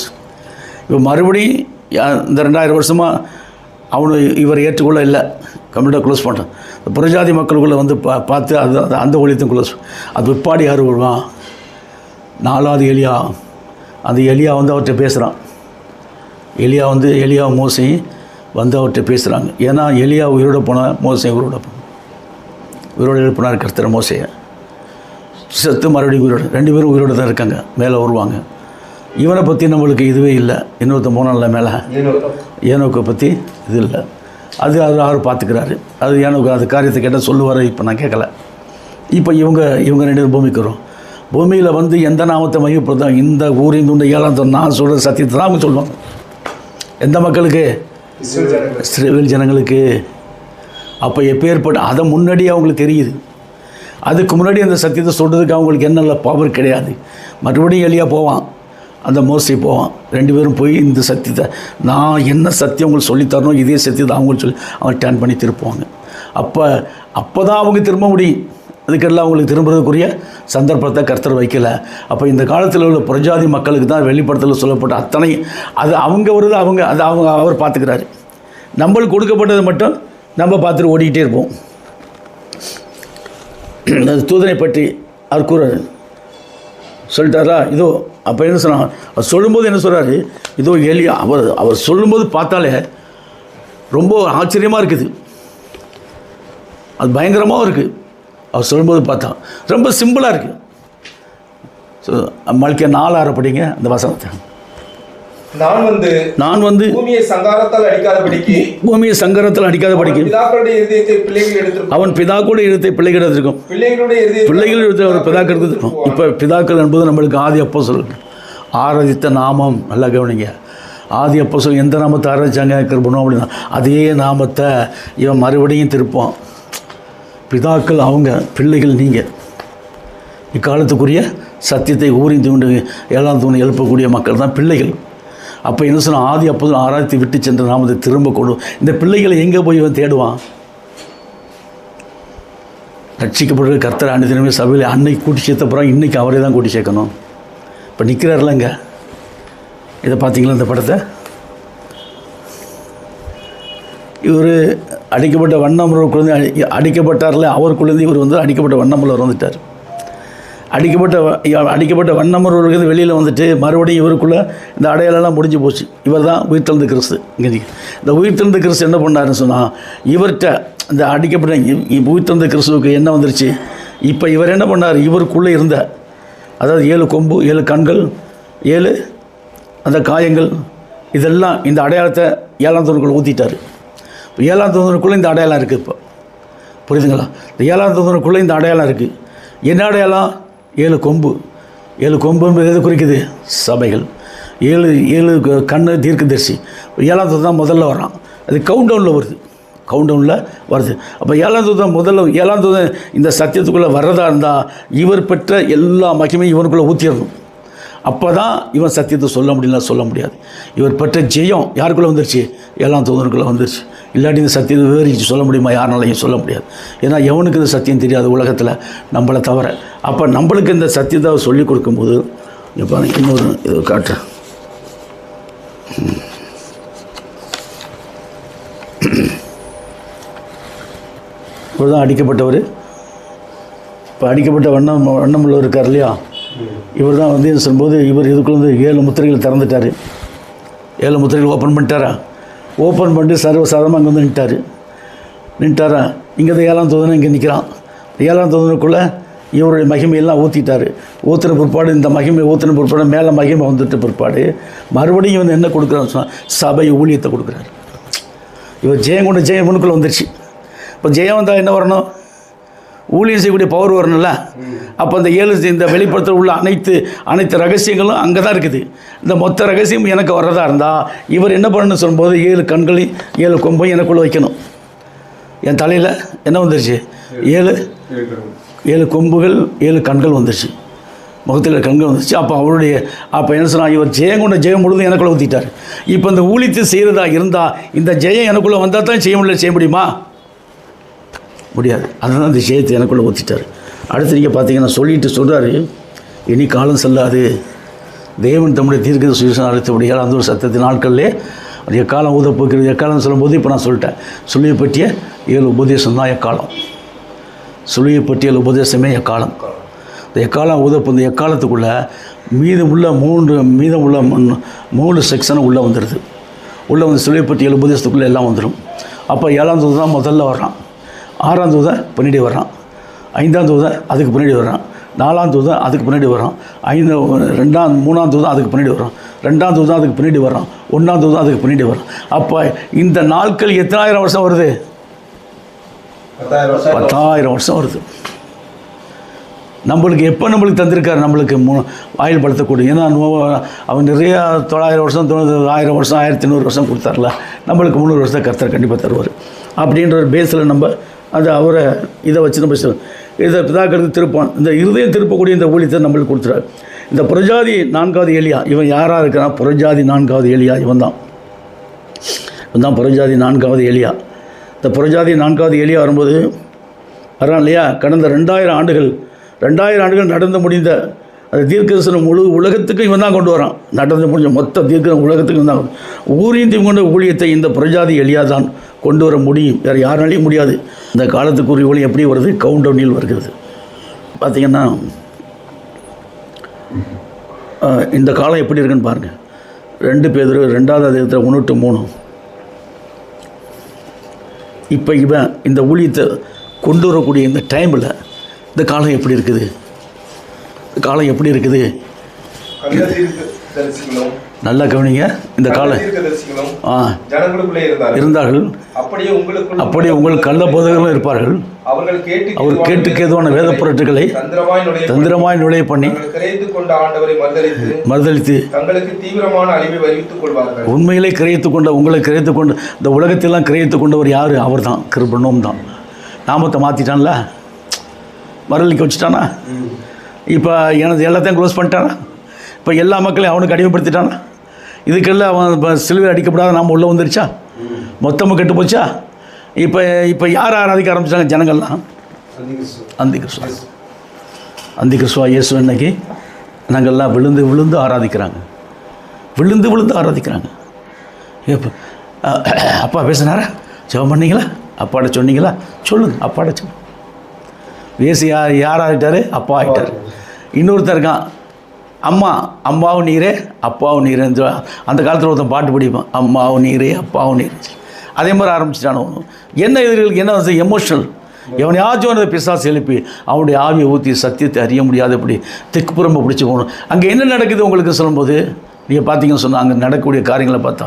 இப்போ மறுபடியும் இந்த 2000 வருஷமாக அவனு இவர் ஏற்றுக்கொள்ள இல்லை, கம்ப்ளீட்டாக க்ளோஸ் பண்ணிட்டான். புறஜாதி மக்களுக்குள்ளே வந்து பார்த்து அந்த ஊழியத்தையும் க்ளோஸ். அது பிற்பாடு யார் வருவான், 4ஆவது எலியா. அந்த எலியா வந்து அவர்கிட்ட பேசுகிறான். எலியா மோசை வந்து அவர்கிட்ட பேசுகிறாங்க. ஏன்னா எலியா உயிரோட போனால் மோசை உயிரோடு எழுப்பினார் கர்த்தர் மோசையை. செத்து மறுபடியும் உயிரோடு 2 பேரும் உயிரோடு தான் இருக்காங்க, மேலே வருவாங்க. இவனை பற்றி நம்மளுக்கு இதுவே இல்லை. இன்னொருத்த போனால மேலே ஏனோக்கை பற்றி இது இல்லை. அது அவர் பார்த்துக்கிறாரு. அது ஏனோக்கு அது காரியத்தை கேட்டால் சொல்லுவார். இப்போ நான் கேட்கல. இப்போ இவங்க 2 பேரும் பூமிக்கு வரும். பூமியில் வந்து எந்த நாமத்தை மையப்படுத்தும், இந்த ஊரின் துண்ட 7ஆம் தூதன் நான் சொல்கிற சத்தியத்தை தான் அவங்க சொல்லுவாங்க. எந்த மக்களுக்கு, இஸ்ரவேல் ஜனங்களுக்கு. அப்போ எப்பேற்பட்ட அதை முன்னாடியே அவங்களுக்கு தெரியுது. அதுக்கு முன்னாடி அந்த சத்தியத்தை சொல்கிறதுக்கு அவங்களுக்கு என்னென்ன பவர் கிடையாது. மறுபடியும் எலியா போவான், அந்த மோசை போவான். 2 பேரும் போய் இந்த சத்தியத்தை நான் என்ன சத்தியம் உங்களுக்கு சொல்லித்தரணும், இதே சத்தியத்தை அவங்களுக்கு சொல்லி அவங்க டேர்ன் பண்ணி திருப்புவாங்க. அப்போ தான் அவங்க திரும்ப முடியும். அதுக்கெல்லாம் அவங்களுக்கு திரும்புறதுக்குரிய சந்தர்ப்பத்தை கர்த்தர் வைக்கலை. அப்போ இந்த காலத்தில் உள்ள புறஜாதி மக்களுக்கு தான் வெளிப்படுத்தல சொல்லப்பட்ட அத்தனை அது அவங்க வருது, அவர் பார்த்துக்கிறாரு. நம்மளுக்கு கொடுக்கப்பட்டதை மட்டும் நம்ம பார்த்துட்டு ஓடிக்கிட்டே இருப்போம். அந்த தூதனை பற்றி அவர் கூறாரு சொல்லிட்டாரா. இதோ அப்போ என்ன சொன்னாங்க, அவர் சொல்லும்போது என்ன சொல்கிறாரு, இதோ எலியா. அவர் சொல்லும்போது பார்த்தாலே ரொம்ப ஆச்சரியமாக இருக்குது, அது பயங்கரமாகவும் இருக்குது. அவர் சொல்லும்போது பார்த்தா ரொம்ப சிம்பிளாக இருக்குது. ஸோ மல்கியா 4:6 படிங்க அந்த வசனத்தை. நான் வந்து பூமியை சங்காரத்தால் அடிக்காதபடிக்கு அவன் பிதாக்களுடைய இருதயத்தை பிள்ளைகளிடம் இருக்கும், பிள்ளைகளுடைய ஒரு பிதாக்கள் இருக்கும். இப்போ பிதாக்கள் என்பது நம்மளுக்கு ஆதி அப்போஸ்தலர் ஆராதித்த நாமம். நல்லா கவனிங்க. ஆதி அப்போஸ்தலர் எந்த நாமத்தை ஆராதிச்சாங்க, கிருபணம் அப்படின்னா அதே நாமத்தை இவன் மறுபடியும் திருப்பான். பிதாக்கள் அவங்க, பிள்ளைகள் நீங்கள். இக்காலத்துக்குரிய சத்தியத்தை ஊறிந்து கொண்டு 7ஆம் தூணை எழுப்பக்கூடிய மக்கள் தான் பிள்ளைகள். அப்போ என்ன சொன்னால், ஆதி அப்போதும் ஆராய்ச்சி விட்டு சென்ற நாமத்தை திரும்ப கொடு. இந்த பிள்ளைகளை எங்கே போய் இவன் தேடுவான்? ரட்சிக்கப்படுற கர்த்தர் அன்னைக்கு சபையில் அன்னைக்கு கூட்டி சேர்த்தப்புறம் இன்றைக்கி அவரே தான் கூட்டி சேர்க்கணும். இப்போ நிற்கிறார்லங்க, இதை பார்த்தீங்களா இந்த படத்தை? இவர் அடிக்கப்பட்ட வண்ணமுள்ளவருக்குள்ளேருந்து அடிக்கப்பட்டார்ல, அவருக்குள்ளேருந்து இவர் வந்து அடிக்கப்பட்ட வண்ணமுள்ளவர் வந்துட்டார். அடிக்கப்பட்ட வண்ணமுள்ளவர்களுக்கு வெளியில் வந்துட்டு மறுபடியும் இவருக்குள்ளே இந்த அடையாளெல்லாம் முடிஞ்சு போச்சு. இவர் தான் உயிர்த்தெழுந்த கிறிஸ்து. இந்த உயிர்த்தெழுந்த கிறிஸ்து என்ன பண்ணாருன்னு சொன்னால், இவர்கிட்ட இந்த அடிக்கப்பட்ட உயிர்த்தெழுந்த கிறிஸ்துவுக்கு என்ன வந்துருச்சு, இப்போ இவர் என்ன பண்ணார், இவருக்குள்ளே இருந்த அதாவது 7 கொம்பு, 7 கண்கள், 7 அந்த காயங்கள், இதெல்லாம் இந்த அடையாளத்தை 7ஆம் தூதனுக்குள்ளே ஊற்றிட்டார். 7ஆம் தூதனுக்குள்ளே இந்த அடையாளம் இருக்குது. இப்போ புரியுதுங்களா? இந்த 7ஆம் தூதனுக்குள்ளே இந்த அடையாளம் இருக்குது. என்ன அடையாளம்? 7 கொம்பு. 7 கொம்பு என்பது எது குறிக்குது? சபைகள். 7 கண்ணு தீர்க்கதரிசி. 7ஆம் தூதன் தான் முதல்ல வரான். அது கவுண்டவுனில் வருது. அப்போ 7ஆம் தூதன் இந்த சத்தியத்துக்குள்ளே வர்றதா இருந்தால் இவர் பெற்ற எல்லா மகிமையும் இவனுக்குள்ளே ஊற்றிடணும். அப்போ தான் இவன் சத்தியத்தை சொல்ல முடியாது. இவர் பெற்ற ஜெயம் யாருக்குள்ளே வந்துருச்சு? 7ஆம் தூதனுக்குள்ளே வந்துருச்சு. இல்லாட்டி இந்த சத்தியத்தை விவரித்து சொல்ல முடியுமா? யாருனாலையும் சொல்ல முடியாது. ஏன்னா எவனுக்கு இந்த சத்தியம் தெரியாது உலகத்தில், நம்மளை தவிர. அப்போ நம்மளுக்கு இந்த சத்தியத்தை சொல்லிக் கொடுக்கும்போது இங்கே பாருங்க, இன்னொரு இது காட்டுறேன். இவர் தான் அடிக்கப்பட்டவர். இப்போ அடிக்கப்பட்ட வண்ணமுள்ளவர் இருக்கார் இல்லையா, இவர் தான் வந்து சொல்லும்போது இவர் இதுக்குள்ள 7 முத்திரைகள் திறந்துட்டார். 7 முத்திரைகள் ஓப்பன் பண்ணிட்டாரா? ஓப்பன் பண்ணிட்டு சர்வசாதாரணமாக அங்கே வந்து நின்ட்டாரா? இங்கே தான் 7ஆம் தூதனை இங்கே நிற்கிறான். 7ஆம் தூதனுக்குள்ளே இவருடைய மகிமையெல்லாம் ஊற்றிட்டார். ஊற்றுற பிற்பாடு இந்த மகிமை ஊற்றின பிற்பாடு மேலே மகிமை வந்துட்ட பிற்பாடு மறுபடியும் வந்து என்ன கொடுக்குறான்னு சொன்னால் சபை ஊழியத்தை கொடுக்குறாரு. இவர் ஜெயம் கொண்ட ஜெயம் முன்னுக்குள்ளே வந்துருச்சு. இப்போ ஜெயம் வந்தால் என்ன வரணும்? ஊழியம் செய்யக்கூடிய பவர் வரணும்ல. அப்போ அந்த 7 இந்த வெளிப்படுத்த உள்ள அனைத்து ரகசியங்களும் அங்கே தான் இருக்குது. இந்த மொத்த ரகசியம் எனக்கு வர்றதா இருந்தால் இவர் என்ன பண்ணணும்னு சொல்லும்போது 7 கண்களையும் 7 கொம்பையும் எனக்குள்ளே வைக்கணும். என் தலையில் என்ன வந்துருச்சு? 7 கொம்புகள் 7 கண்கள் வந்துருச்சு. முகத்தில் கண்கள் வந்துருச்சு. அப்போ என்ன சொன்னால் இவர் ஜெயம் கொண்ட ஜெயம் முழுதும் எனக்குள்ளே ஊற்றிட்டார். இப்போ இந்த ஊழியத்தை செய்கிறதா இருந்தால் இந்த ஜெயம் எனக்குள்ளே வந்தால் தான் செய்ய முடியுமா? முடியாது. அதனால் இந்த ஜெயத்தை எனக்குள்ளே ஊற்றிட்டார். அடுத்து நீங்கள் பார்த்தீங்கன்னா சொல்கிறாரு, இனி காலம் செல்லாது, தேவன் தம்முடைய தீர்க்க சுவிசேஷம் அழைத்தபடி 7ஆம் சத்தத்தின் நாட்களிலே அது எக்காலம் ஊத போக்கிறது. எக்காலம் சொல்லும்போது இப்போ நான் சொல்லிட்டேன், சுழியை பற்றிய 7 உபதேசம் தான் எக்காலம். சுழியை பற்றிய உபதேசமே எக்காலம். இந்த எக்காலம் ஊதப்பு இந்த எக்காலத்துக்குள்ளே மீதமுள்ள 3 செக்ஷனும் உள்ளே வந்துடுது. உள்ளே வந்து சுழியை பற்றிய 7 உபதேசத்துக்குள்ளே எல்லாம் வந்துடும். அப்போ 7ஆம் தூதன் தான் முதல்ல வர்றான், 6ஆம் தூதன் பின்னாடி வர்றான், 5ஆம் தூதன் அதுக்கு பின்னாடி வர்றான், 4ஆம் தூதன் அதுக்கு பின்னாடி வர்றான், 3ஆம் தூதன் அதுக்கு பின்னாடி வர்றான், 2ஆம் தூதன் அதுக்கு பின்னாடி வர்றான், 1ஆம் தூதன் அதுக்கு பின்னாடி வர்றான். அப்போ இந்த நாட்கள் எத்தனாயிரம் வருஷம் வருது? 10,000 வருஷம் வருது. நம்மளுக்கு தந்திருக்காரு, நம்மளுக்கு ஆயுள் படுத்தக்கூடிய. ஏன்னா அவன் நிறையா 900 வருஷம் 1000 வருஷம் 1100 வருஷம் கொடுத்தார்ல, நம்மளுக்கு 300 வருஷத்தை கர்த்தர் கண்டிப்பாக தருவார். அப்படின்ற ஒரு பேஸில் நம்ம அதை அவரை இதை வச்சு நம்ம இதை பிதாக்கிறது திருப்பான். இந்த இருதயம் திருப்பக்கூடிய இந்த ஊழியத்தை நம்மளுக்கு கொடுத்துறாரு. இந்த புறஜாதி 4வது ஏலியா, இவன் யாராக இருக்கிறான்? புறஜாதி 4வது ஏலியா இவன் தான் புறஜாதி 4வது ஏலியா. இந்த புறஜாதி 4வது ஏலியா வரும்போது வரான் இல்லையா? கடந்த 2000 ஆண்டுகள் நடந்து முடிந்த அந்த தீர்க்கதரிசனம் முழு உலகத்துக்கும் இவன் தான் கொண்டு வரான். நடந்து முடிஞ்ச மொத்த தீர்க்க உலகத்துக்கு இவன் தான். ஊரீந்தியம் கொண்ட ஊழியத்தை இந்த புறஜாதி எலியா தான் கொண்டு வர முடியும், வேறு யாராலையும் முடியாது. இந்த காலத்துக்குரிய ஒளி எப்படி வருது? கவுண்டவுனில் வருகிறது. பார்த்திங்கன்னா இந்த காலம் எப்படி இருக்குன்னு பாருங்கள். 2 பேதுரு 2வது அதிகாரத்தில் 1-3. இப்போ இவன் இந்த ஊழியத்தை கொண்டு வரக்கூடிய இந்த டைமில் இந்த காலம் எப்படி இருக்குது? நல்லா கவனிங்க. இந்த காலம் இருந்தார்கள், அப்படியே உங்களுக்கு கள்ள போதகர்களும் இருப்பார்கள். அவர் கேட்டுக்கு ஏதுவான வேத பொருட்களை தந்திரமாய் நுழைய பண்ணி மறுதளித்து உண்மையிலே உங்களை கிரகித்து கொண்டு இந்த உலகத்திலாம் கிரகித்து கொண்டவர் யார்? அவர் தான், கிருபனும் தான். நாமத்தை மாற்றிட்டான்ல, மறுதளிக்க வச்சுட்டானா? இப்போ எனது எல்லாத்தையும் க்ளோஸ் பண்ணிட்டானா? இப்போ எல்லா மக்களையும் அவனுக்கு அடிமைப்படுத்திட்டானா? இதுக்கெல்லாம் அவன் இப்போ சிலுவை அடிக்கப்படாத நாம் உள்ளே வந்துருச்சா? மொத்தமாக கெட்டு போச்சா? இப்போ யார் ஆராதிக்க ஆரம்பிச்சிட்டாங்க? ஜனங்கள்லாம் அந்தி கிறிஸ்துவா இயேசு அன்னைக்கு நாங்கள்லாம் விழுந்து ஆராதிக்கிறாங்க. இப்போ அப்பா பேசினாரா? ஜெபம் பண்ணீங்களா? அப்பாட்ட சொன்னீங்களா? சொல்லுங்கள். அப்பாட்ட சொல்லு. இயேசு யார் ஆகிட்டார்? அப்பா ஆகிட்டார். இன்னொருத்தர் இருக்கான், அம்மாவும் நீரே அப்பாவும் நீரே. அந்த காலத்தில் ஒருத்தன் பாட்டு பிடிப்பான், அம்மாவும் நீரே அப்பாவும் நீரே. அதே மாதிரி ஆரம்பிச்சிட்டான ஒன்று. என்ன எதிரிகளுக்கு என்ன வந்து எமோஷனல்? எவனையாச்சும் அந்த பிசாசு எழுப்பி அவனுடைய ஆவியை ஊற்றி சத்தியத்தை அறிய முடியாதபடி திக்குப்புறம்பை பிடிச்சி போகணும். அங்கே என்ன நடக்குது உங்களுக்கு சொல்லும்போது நீங்கள் பார்த்தீங்கன்னு சொன்னால் அங்கே நடக்கக்கூடிய காரியங்களை பார்த்தா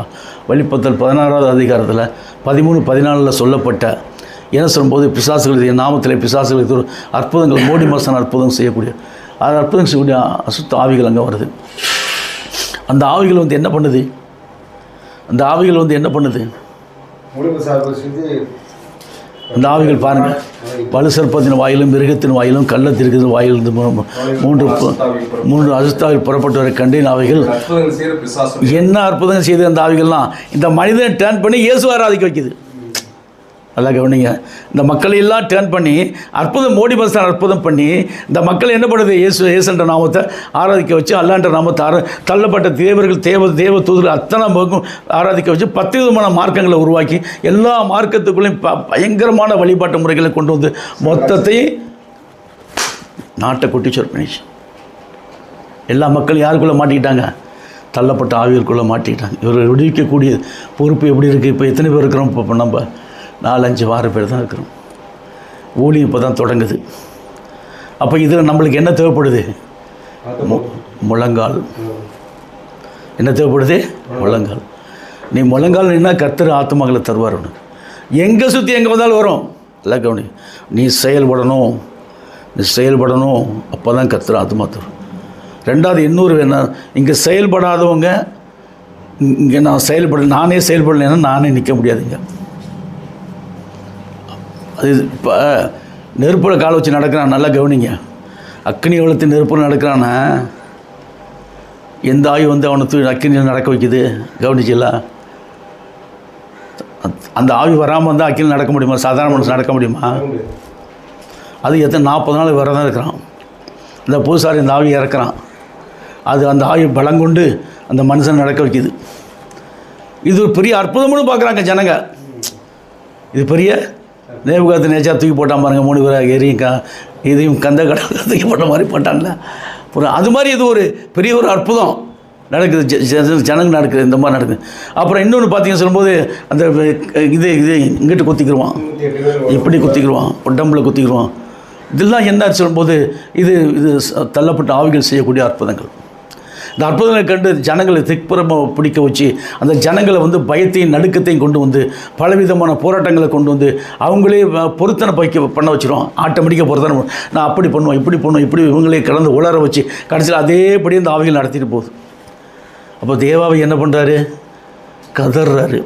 வெளிப்படுத்தல் 16வது அதிகாரத்தில் 13-14 சொல்லப்பட்ட என்ன சொல்லும்போது பிசாசுகளுடைய நாமத்தில் பிசாசுகளுக்கு ஒரு அற்புதங்கள், மோடி மாசன அற்புதம் செய்யக்கூடிய அற்புதம் செய்யக்கூடிய அசுத்த ஆவிகள் அங்கே வருது. அந்த ஆவிகள் வந்து என்ன பண்ணுது? அந்த ஆவிகள் பாருங்கள், வலு சர்ப்பத்தின் வாயிலும் மிருகத்தின் வாயிலும் கள்ளத்திற்கு வாயிலிருந்து 3 அசுத்தாவில் புறப்பட்டவரை கண்டேன். ஆவிகள் என்ன அற்புதங்கள் செய்து அந்த ஆவிகள்லாம் இந்த மனிதனை டேர்ன் பண்ணி இயேசு ஆராதிக்க வைக்குது. நல்லா கவனிங்க. இந்த மக்களை எல்லாம் டேர்ன் பண்ணி அற்புதம், மோடி பஸ்தான் அற்புதம் பண்ணி இந்த மக்கள் என்ன பண்ணுது, இயேசுன்ற நாமத்தை ஆராதிக்க வச்சு, அல்லான்ற நாமத்தை தள்ளப்பட்ட தேவர்கள் தேவ தூதர்கள் அத்தனை பக்கம் ஆராதிக்க வச்சு 10 விதமான மார்க்கங்களை உருவாக்கி எல்லா மார்க்கத்துக்குள்ளேயும் பயங்கரமான வழிபாட்டு முறைகளை கொண்டு வந்து மொத்தத்தையும் நாட்டை குட்டிச்சோர் பண்ணிச்சு. எல்லா மக்களும் யாருக்குள்ளே மாட்டிக்கிட்டாங்க, தள்ளப்பட்ட ஆவியருக்குள்ளே மாட்டிக்கிட்டாங்க. இவரை விடுவிக்கக்கூடிய பொறுப்பு எப்படி இருக்குது? இப்போ எத்தனை பேர் இருக்கிறோம்? இப்போ நம்ம 4-5 பேர் தான் இருக்கிறோம். ஊழியம் இப்போ தான் தொடங்குது. அப்போ இதில் நம்மளுக்கு என்ன தேவைப்படுது? முழங்கால். என்ன தேவைப்படுது? முழங்கால். நீ முழங்கால் நின்னா கர்த்தர் ஆத்துமகளை தருவார் உனக்கு. எங்கே சுற்றி எங்கே வந்தாலும் வரும். இல்லை கவனி, நீ செயல்படணும். அப்போ தான் கர்த்தர் ஆத்துமா தரும். ரெண்டாவது இன்னொரு என்ன, இங்கே செயல்படாதவங்க, இங்கே நானே செயல்படலைன்னா நானே நிற்க முடியாதுங்க. அது இப்போ நெருப்பில் காலை வச்சு நடக்கிறான். நல்லா கவனிங்க. அக்னி வளர்த்து நெருப்பில் நடக்கிறான்னா எந்த ஆய்வு வந்து அவனை அக்கினியில் நடக்க வைக்குது? கவனிச்சில்ல? அந்த ஆய்வு வராமல் வந்தால் அக்கினியில் நடக்க முடியுமா? சாதாரண மனுஷன் நடக்க முடியுமா? அது எத்தனை 40 நாள் வர தான் இருக்கிறான். இந்த பூசாரி இந்த ஆவி இறக்குறான். அது அந்த ஆவி பலங்கொண்டு அந்த மனுஷன் நடக்க வைக்குது. இது ஒரு பெரிய அற்புதம்னு பார்க்குறாங்க ஜனங்க. இது பெரிய நேபுகாத்து நேச்சா தூக்கி போட்டான் பாருங்க, 3 பேர் எரியும் இதையும் கந்த கடவுள் தூக்கி போட்ட மாதிரி போட்டான்ல. அது மாதிரி இது ஒரு பெரிய ஒரு அற்புதம் நடக்குது, ஜனங்க நடக்குது, இந்த மாதிரி நடக்குது. அப்புறம் இன்னொன்று பார்த்தீங்கன்னு சொல்லும்போது அந்த இது இங்கிட்டு குத்திக்கிடுவான், இப்படி குத்திக்கிடுவான், உடம்புல குத்திக்கிடுவான். இதெல்லாம் என்ன சொல்லும்போது இது தள்ளப்பட்ட ஆவிகள் செய்யக்கூடிய அற்புதங்கள். இந்த அற்புதங்களை கண்டு ஜனங்களை திக்புறமாக பிடிக்க வச்சு அந்த ஜனங்களை வந்து பயத்தையும் நடுக்கத்தையும் கொண்டு வந்து பலவிதமான போராட்டங்களை கொண்டு வந்து அவங்களே பொருத்தனை பண்ண வச்சிடும். ஆட்டோமேட்டிக்காக பொருத்தனை நான் அப்படி பண்ணுவேன், இப்படி பண்ணுவேன், இப்படி இவங்களே கலந்து உளர வச்சு கடைசியில் அதேபடி அந்த ஆவிகள் நடத்திட்டு போகுது. அப்போ தேவாவை என்ன பண்ணுறாரு? கதறாரு.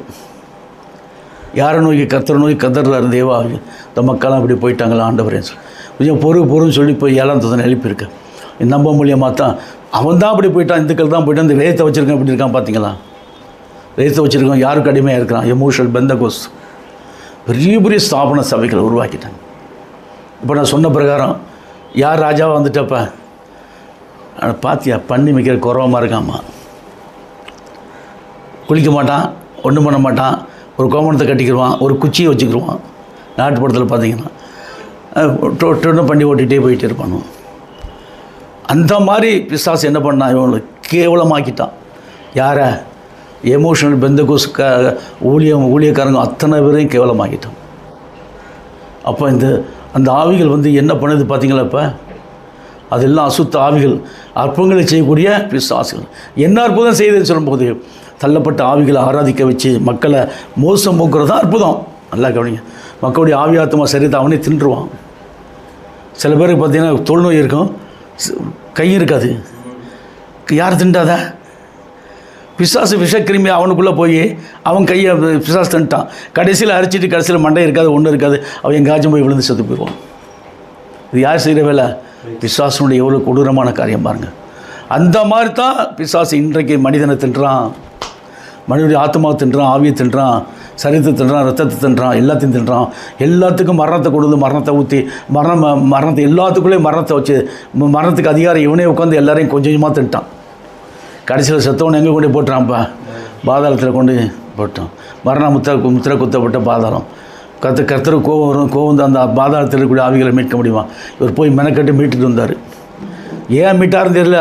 யாரை நோக்கி? கர்த்தரை நோக்கி கதறாரு தேவாவி. இந்த மக்கள்லாம் அப்படி போயிட்டாங்களா ஆண்டவரேன்னு சொல்லி கொஞ்சம் பொறுன்னு சொல்லி போய் 7ஆம் தூதனை எழுப்பியிருக்கேன். நம்ப மூலியமாக தான் அவன் தான் அப்படி போயிட்டான், இந்துக்கள் தான் போயிட்டான். இந்த வேதத்தை வச்சுருக்கேன் அப்படி இருக்கான். பார்த்தீங்களா? வேதத்தை வச்சுருக்கோம். யாருக்கு அடிமையாக இருக்கிறான்? எமோஷனல் பெந்தகோஸ் பெரிய ஸ்தாபன சபைகளை உருவாக்கிட்டாங்க. இப்போ நான் சொன்ன பிரகாரம் யார் ராஜாவாக வந்துட்டப்ப பாத்தியா பண்ணி வைக்கிற குறவமாக இருக்காம்மா. குளிக்க மாட்டான், ஒன்றும் பண்ண மாட்டான், ஒரு கோமணத்தை கட்டிக்கிடுவான், ஒரு குச்சியை வச்சுக்கிடுவான். நாட்டுப்படத்தில் பார்த்தீங்கன்னா டொன்னு பண்ணி ஓட்டிகிட்டே போயிட்டே இருப்பானு. அந்த மாதிரி பிசாசு என்ன பண்ணான்? இவங்களை கேவலமாக்கிட்டான். யாரை? எமோஷனல் பெந்தகோஸ் ஊழியக்காரங்க அத்தனை பேரையும் கேவலமாக்கிட்டான். அப்போ அந்த ஆவிகள் வந்து என்ன பண்ணுது பார்த்தீங்களா? இப்போ அதெல்லாம் அசுத்த ஆவிகள், அற்புதங்களை செய்யக்கூடிய பிசாசுகள். என்ன அற்புதம் செய்யுதுன்னு சொல்லும்போது தள்ளப்பட்ட ஆவிகளை ஆராதிக்க வச்சு மக்களை மோசம் போக்குறது தான் அற்புதம். நல்லா கவனிங்க. மக்களுடைய ஆவியாத்மா சரிதான் அவனே தின்றுவான். சில பேருக்கு பார்த்தீங்கன்னா தொழுநோய் இருக்கும், கை இருக்காது. யார் திண்டாத? பிசாசு விஷக்கிருமி அவனுக்குள்ளே போய் அவன் கையை பிசாசு தின்ட்டான். கடைசியில் அரிச்சிட்டு கடைசியில் மண்டை இருக்காது, ஒன்றும் இருக்காது. அவன் எங்காச்சும் போய் விழுந்து செத்து போயிடுவான். இது யார் செய்கிற வேலை? பிசாசுனுடைய எவ்வளோ கொடூரமான காரியம் பாருங்கள். அந்த மாதிரி தான் பிசாசு இன்றைக்கு மனிதனை தின்றான், மனிதனுடைய ஆத்மாவை தின்றான், ஆவியை தின்றான், சரீரத்தை தின்றான், ரத்தத்தை தின்றான், எல்லாத்தையும் தின்றான். எல்லாத்துக்கும் மரணத்தை கொடுத்து மரணத்தை ஊற்றி மரணத்தை எல்லாத்துக்குள்ளேயும் மரணத்தை வச்சு மரணத்துக்கு அதிகாரம் இவனே உட்காந்து எல்லாரையும் கொஞ்சம் கொஞ்சமாக தின்ட்டான். கடைசியில் செத்தவனை எங்கே கொண்டு போட்டுறான்ப்பா? பாதாளத்தில் கொண்டு போட்டான். மரண முத்திரை குத்தப்பட்ட பாதாளம். கர்த்தர் கோவம் வரும். கோவம் அந்த பாதாளத்தில் இருக்கக்கூடிய ஆவிகளை மீட்க முடியுமா? இவர் போய் மெனக்கட்டு மீட்டுட்டு வந்தார். ஏன் மீட்டாருன்னு தெரியல.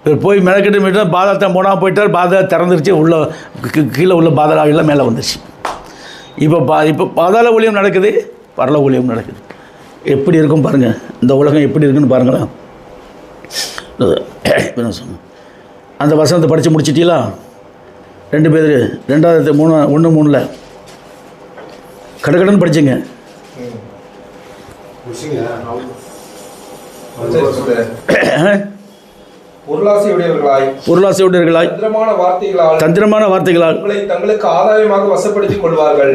இவர் போய் மெனக்கட்டு மீட்டார். பாதாளத்தை போனால் போயிட்டார். பாதாளம் திறந்துருச்சு. உள்ள கீழே உள்ள பாதாள ஆவியெல்லாம் மேலே வந்துருச்சு. இப்போ பாதாள ஊழியம் நடக்குது, பரல ஊழியம் நடக்குது. எப்படி இருக்கும் பாருங்கள். இந்த உலகம் எப்படி இருக்குன்னு பாருங்களேன். அந்த வசனத்தை படித்து முடிச்சிட்டீங்களா? 2 பேர் 2வது 1:3 கடகடன்னு படிச்சுங்க. பொருளாசையுடையவர்களாய் தந்திரமான வார்த்தைகளால் தங்களுக்கு ஆதாயமாக வசப்படுத்திக் கொள்வார்கள்.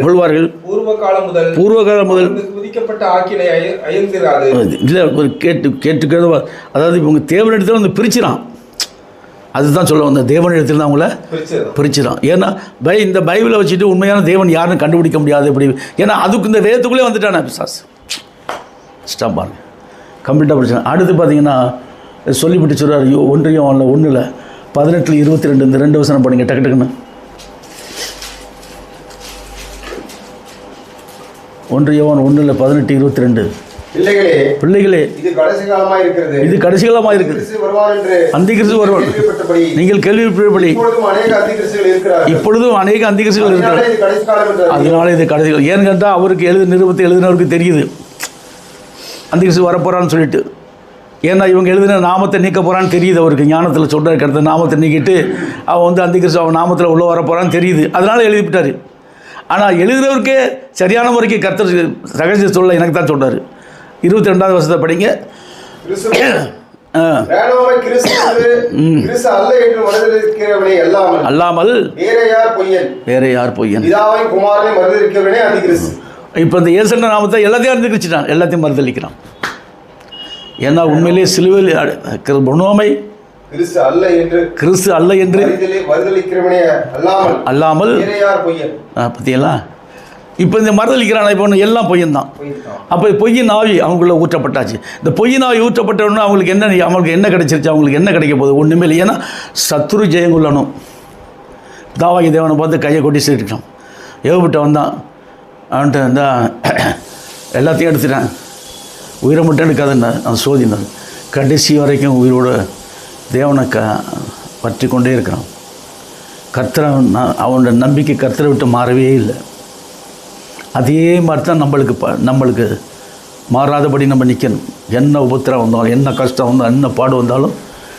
பூர்வ காலம் முதல் விதிக்கப்பட்ட ஆக்கினை அயர்ந்திராது. இல்லை, ஒரு கேட்டுக்கிறது. அதாவது இவங்க தேவனிடத்தில் வந்து பிரிச்சிடான். அதுதான் சொல்ல வந்த தேவனிடத்தில் தான் அவங்கள பிரிச்சுதான். ஏன்னா இந்த பைபிளை வச்சுட்டு உண்மையான தேவன் யாருன்னு கண்டுபிடிக்க முடியாது. இப்படி ஏன்னா அதுக்கு இந்த வேதத்துக்குள்ளே வந்துட்டானே பிசாசு. ஸ்டாப்பாங்க கம்ப்ளீட்டாக பிரச்சனை. அடுத்து பார்த்தீங்கன்னா சொல்லிவிட்டு சொல்கிறார் 1 யோவானில் 1 18-22 இந்த 2 வசனம் படிங்க டக்கு டக்குன்னு. 1 யோவான் 1 18-22. பிள்ளைகளே இது கடைசி காலமாக இருக்கிறது. அந்திகிறிஸ்து வருவான். நீங்கள் கேள்விப்பட்டபடி இப்பொழுதும் அநேக அந்திகிறிஸ்துகள் இருக்கிறார். அதனால இது கடைசி காலம். ஏன்னு கேட்டால் அவருக்கு நிருபத்தை எழுதினவருக்கு தெரியுது அந்திகிறிஸ்து வரப்போறான்னு சொல்லிட்டு. ஏன்னா இவங்க எழுதின நாமத்தை நீக்க போகிறான்னு தெரியுது அவருக்கு. ஞானத்தில் சொல்கிற கிடத்த நாமத்தை நீக்கிட்டு அவன் அந்திகிறிஸ்து அவன் நாமத்தில் உள்ளே வரப்போகிறான்னு தெரியுது. அதனால் எழுதிவிட்டார். ஆனால் எழுதுகிறவருக்கே சரியான முறைக்கு கர்த்தர் ரகசிய சொல்ல எனக்கு தான் சொல்கிறார். 22வது வசனத்தை படிங்க. அல்லாமல் வேற யார் பொய்யன்? இப்போ இந்த இயேசுவின் நாமத்தை எல்லாத்தையும் அறிந்துக்கிட்டான், எல்லாத்தையும் மறுதளிக்கிறான். ஏன்னா உண்மையிலே சிலுவையில் பொன்னோமை கிறிஸ்து அல்ல என்று அல்லாமல் பற்றியெல்லாம் இப்போ இந்த மறுதளிக்கிறான். இப்போ ஒன்று எல்லாம் பொய்யன் தான். அப்போ பொய்யின் ஆவி அவங்களுக்குள்ள ஊற்றப்பட்டாச்சு. இந்த பொய்யின் ஆவி ஊற்றப்பட்டவொன்னு அவங்களுக்கு என்ன கிடைச்சிருச்சு? அவங்களுக்கு என்ன கிடைக்க போகுது? ஒன்றுமே இல்லை. ஏன்னா சத்துரு ஜெயம் கொள்ளணும். தாவாகி தேவனை பார்த்து கையை கொட்டி சேர்த்துட்டான். ஏவப்பட்ட வந்தான். அவன்கிட்ட இருந்தால் எல்லாத்தையும் எடுத்துட்டான். உயிரை மட்டும் எடுக்காதுன்னா அவன் சோதினான். கடைசி வரைக்கும் உயிரோட தேவனை பற்றி கொண்டே இருக்கிறான். கர்த்தரை அவனோட நம்பிக்கை கர்த்தரை விட்டு மாறவே இல்லை. அதே மாதிரி தான் நம்மளுக்கு மாறாதபடி நம்ம நிற்கணும். என்ன உபத்திரம் வந்தாலும், என்ன கஷ்டம் வந்தாலும், என்ன பாடு வந்தாலும்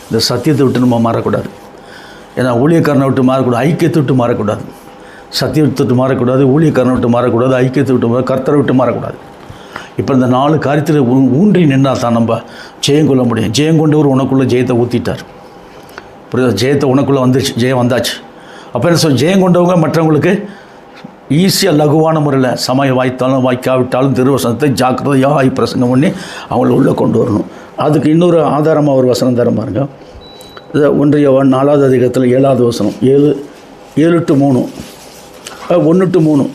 இந்த சத்தியத்தை விட்டு நம்ம மாறக்கூடாது. ஏன்னா ஊழியக்காரனை விட்டு மாறக்கூடாது, ஐக்கியத்தை விட்டு மாறக்கூடாது. சத்தியத்தை விட்டு மாறக்கூடாது, ஊழியக்காரனை விட்டு மாறக்கூடாது, ஐக்கியத்தை விட்டு கர்த்தரை விட்டு மாறக்கூடாது. இப்போ இந்த 4 காரியத்தில் ஊன்றி நின்றால் தான் நம்ம ஜெயம் கொள்ள முடியும். ஜெயம் கொண்டவர் உனக்குள்ளே ஜெயத்தை ஊற்றிட்டார். ஜெயத்தை உனக்குள்ளே வந்துச்சு, ஜெயம் வந்தாச்சு. அப்போ என்ன சொல், ஜெயம் கொண்டவங்க மற்றவங்களுக்கு ஈஸியாக லகுவான முறையில் சமயம் வாய்த்தாலும் வாய்க்காவிட்டாலும் திருவசனத்தை ஜாக்கிரதையாக பிரசங்கம் பண்ணி அவங்கள உள்ளே கொண்டு வரணும். அதுக்கு இன்னொரு ஆதாரமாக ஒரு வசனம் தர பாருங்க. 1 யோவான் 4வது அதிகாரத்தில் 7வது வசனம் 7-3 1-3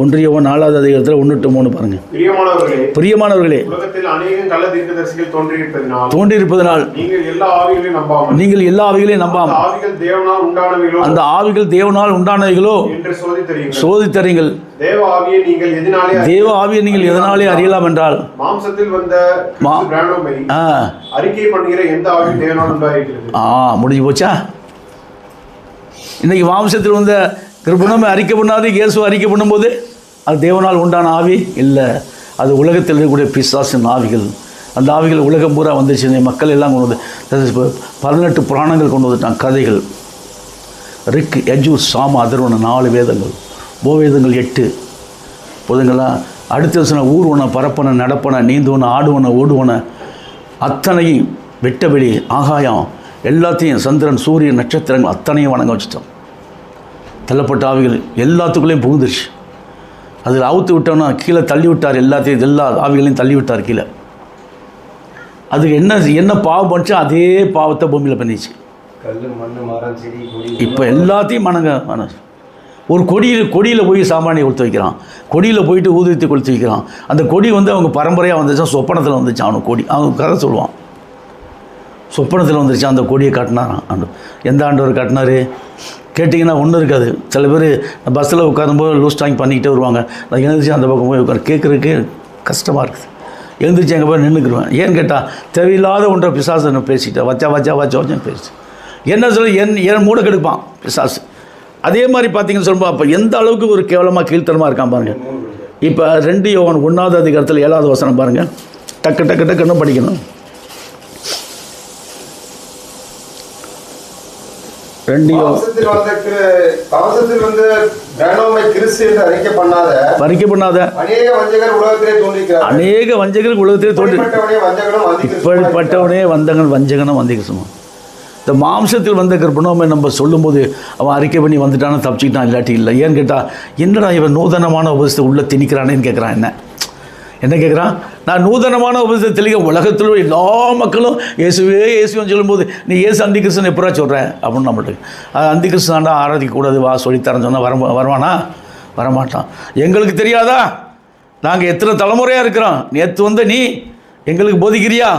1 யோவான் 4வது அதிகாரத்தில் 1-3 பாருங்க. பிரியமானவர்களே, தோன்றியிருப்பதனால் நீங்கள் எல்லா ஆவிகளையும் நம்பாமல் அந்த ஆவிகள் தேவனால் உண்டானவைகளோ சோதித்தறிங்கள். தேவ ஆவியை நீங்கள் எதனாலே அறியலாம் என்றால் மாம்சத்தில் வந்த அறிக்கை பண்ணுகிற எந்த ஆவி தேவனால் உண்டாயிருக்கிறது. முடிஞ்சு போச்சா? இன்னைக்கு மாம்சத்தில் வந்த கிருபணமே அறிக்கை பண்ணாது. இயேசு அறிக்கை பண்ணும்போது அது தேவனால் உண்டான ஆவி இல்லை, அது உலகத்தில் இருக்கக்கூடிய பிசாசின் ஆவிகள். அந்த ஆவிகள் உலகம் பூரா வந்துச்சு. மக்கள் எல்லாம் கொண்டு வந்து 18 புராணங்கள் கொண்டு வந்துட்டாங்க. கதைகள் ரிக், யஜூர், சாம, அதர்வன 4 வேதங்கள், போவேதங்கள் 8 போதுங்களா. அடுத்த வருஷம் ஊர்வன, பரப்பன, நடப்பன, நீந்துவன, ஆடுவன, ஓடுவன அத்தனையும் வெட்டவெளி, ஆகாயம் எல்லாத்தையும், சந்திரன், சூரியன், நட்சத்திரங்கள் அத்தனையும் வணங்க வச்சுட்டோம். தள்ளப்பட்ட ஆவிகள் எல்லாத்துக்குள்ளேயும் புகுந்துருச்சு. அதில் அவுத்து விட்டோன்னா கீழே தள்ளி விட்டார். எல்லா ஆவிகளையும் தள்ளி விட்டார் கீழே. அதுக்கு என்ன பாவம் பண்ணிச்சோ அதே பாவத்தை பூமியில் பண்ணிச்சு. இப்போ எல்லாத்தையும் ஒரு கொடியில் போய் சாமானியை கொளுத்து வைக்கிறான். கொடியில் போயிட்டு ஊதுவத்தி கொளுத்து வைக்கிறான். அந்த கொடி அவங்க பரம்பரையாக வந்துச்சான். சொப்பனத்தில் வந்துச்சு அவனுக்கு கொடி. அவன் கதை சொல்லுவான். சொப்பனத்தில் வந்துருச்சு. அந்த கொடியை காட்டினாரான். எந்த ஆண்டவர் காட்டினார் கேட்டிங்கன்னா ஒன்றும் இருக்காது. சில பேர் பஸ்ஸில் உட்காரும்போது லூஸ் டாங் பண்ணிக்கிட்டே வருவாங்க. நான் எழுந்திரிச்சு அந்த பக்கம் போய் உட்கார கேட்குறதுக்கு கஷ்டமாக இருக்குது. எழுந்திரிச்சு எங்கே போய் நின்றுக்குருவேன். ஏன்னு கேட்டால் தேவையில்லாத ஒன்றை பிசாசு நான் பேசிட்டேன். வச்சான்னு பேசி என்ன சொல்லி என் மூட கெடுப்பான் பிசாசு. அதே மாதிரி பார்த்தீங்கன்னு சொல்லும்போது அப்போ எந்த அளவுக்கு ஒரு கேவலமாக கீழ்த்தனமாக இருக்கான் பாருங்கள். இப்போ 2 யோவான் 1வது அதிகாரத்தில் 7வது வசனம் பாருங்கள். டக்குன்னு படிக்கணும். 2 அநேக வஞ்சகர் உலகத்திலே தோன்றி இப்படிப்பட்டவனே வஞ்சகனும் வந்திகசுமா. இந்த மாம்சத்தில் வந்த கர்ப்பணோமை நம்ம சொல்லும்போது அவன் அறிக்கை பண்ணி வந்துட்டான்னு தப்பிச்சுக்கிட்டான், இல்லாட்டி இல்லை. ஏன்னு கேட்டால் என்னடா இவன் நூதனமான உபதேசத்தை உள்ளே திணிக்கிறானேன்னு கேட்குறான். என்ன என்ன கேட்குறான்? நான் நூதனமான உபதேசத்தை தெளிக்க உலகத்தில் உள்ள எல்லா மக்களும் இயேசுவே இயேசுன்னு சொல்லும்போது நீ இயேசு அந்தி கிறிஸ்தன் எப்படா சொல்கிறேன் அப்படின்னு நம்மளுக்கு அது அந்தி கிறிஸ்தாண்டா ஆராதிக்கக்கூடாது வா சொல்லித்தரேன்னு சொன்னால் வருவானா? வரமாட்டான். எங்களுக்கு தெரியாதா? நாங்கள் எத்தனை தலைமுறையாக இருக்கிறோம், நேற்று வந்த நீ எங்களுக்கு போதிக்கிறியா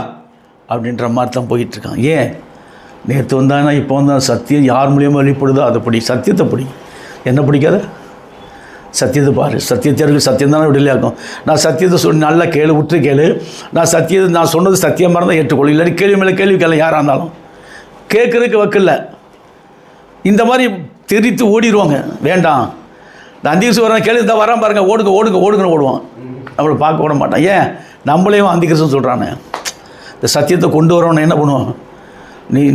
அப்படின்ற மாதிரி தான் போயிட்டுருக்கான். ஏன்? நேற்று வந்தானா இப்போ வந்தால் சத்தியம் யார் மூலியமாக வெளிப்படுதோ அதை படி, சத்தியத்தை படி. என்ன பிடிக்காத? சத்தியத்தை பாரு. சத்தியத்தை இருக்கு, சத்தியம் தானே விடலையாக்கும். நான் சத்தியத்தை சொல்லி நல்லா கேளு, விட்டு கேளு. நான் சொன்னது சத்தியமாக இருந்தால் ஏற்றுக்கொள்ள, இல்லாட்டி கேள்வி மேலே கேள்வி கேள்வி யாராக இருந்தாலும் கேட்குறதுக்கு வக்கில்ல. இந்த மாதிரி தெரித்து ஓடிடுவாங்க. வேண்டாம், நான் அந்திகிறிஸ்து வரேன் கேள்வி தான் வரான் பாருங்கள், ஓடுங்க ஓடுங்க ஓடுங்கன்னு ஓடுவான். நம்மளை பார்க்க விட மாட்டான். ஏன்? நம்மளையும் அந்திகிறிஸ்துன்னு சொல்கிறானே. இந்த சத்தியத்தை கொண்டு வரவன என்ன பண்ணுவான்?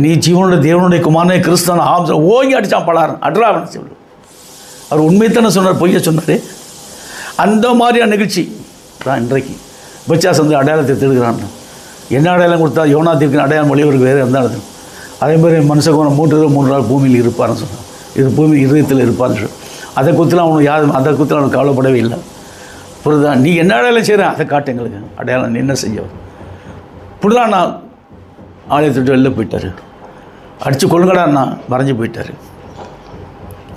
நீ ஜீவனுடைய தேவனுடைய குமாரனே கிறிஸ்தவன் ஆம் ஓங்கி அடித்தான் பலாரன் அட்ராவன் சொல்லு. அவர் உண்மைத்தானே சொன்னார், பொய்ய சொன்னார். அந்த மாதிரியான நிகழ்ச்சி தான் இன்றைக்கு பிசாசு வந்து அடையாளத்தை திருடுகிறான். என்ன அடையாளம் கொடுத்தா? யோனாத்திற்கு அடையாளம் வழிவருக்கு வேறு எந்த இடத்துல. அதே மாதிரி மனுஷன் 3 நாள் பூமியில் இருப்பார்னு சொன்னான். இது பூமி இதயத்தில் இருப்பார்னு சொல்லி அதை குத்துலாம் அவனுக்கு யாரும் அதை குத்துலாம் அவனுக்கு கவலைப்படவே இல்லை. புரியுதா? நீ என்ன அடையாளம் செய்கிறேன் அதை காட்டு எங்களுக்கு அடையாளம், நீ என்ன செஞ்ச இப்படிதான். நான் ஆலயத்துட்டு வெளில போயிட்டார், அடித்து கொள்ளுங்கடான்னா மறைஞ்சு போயிட்டார்.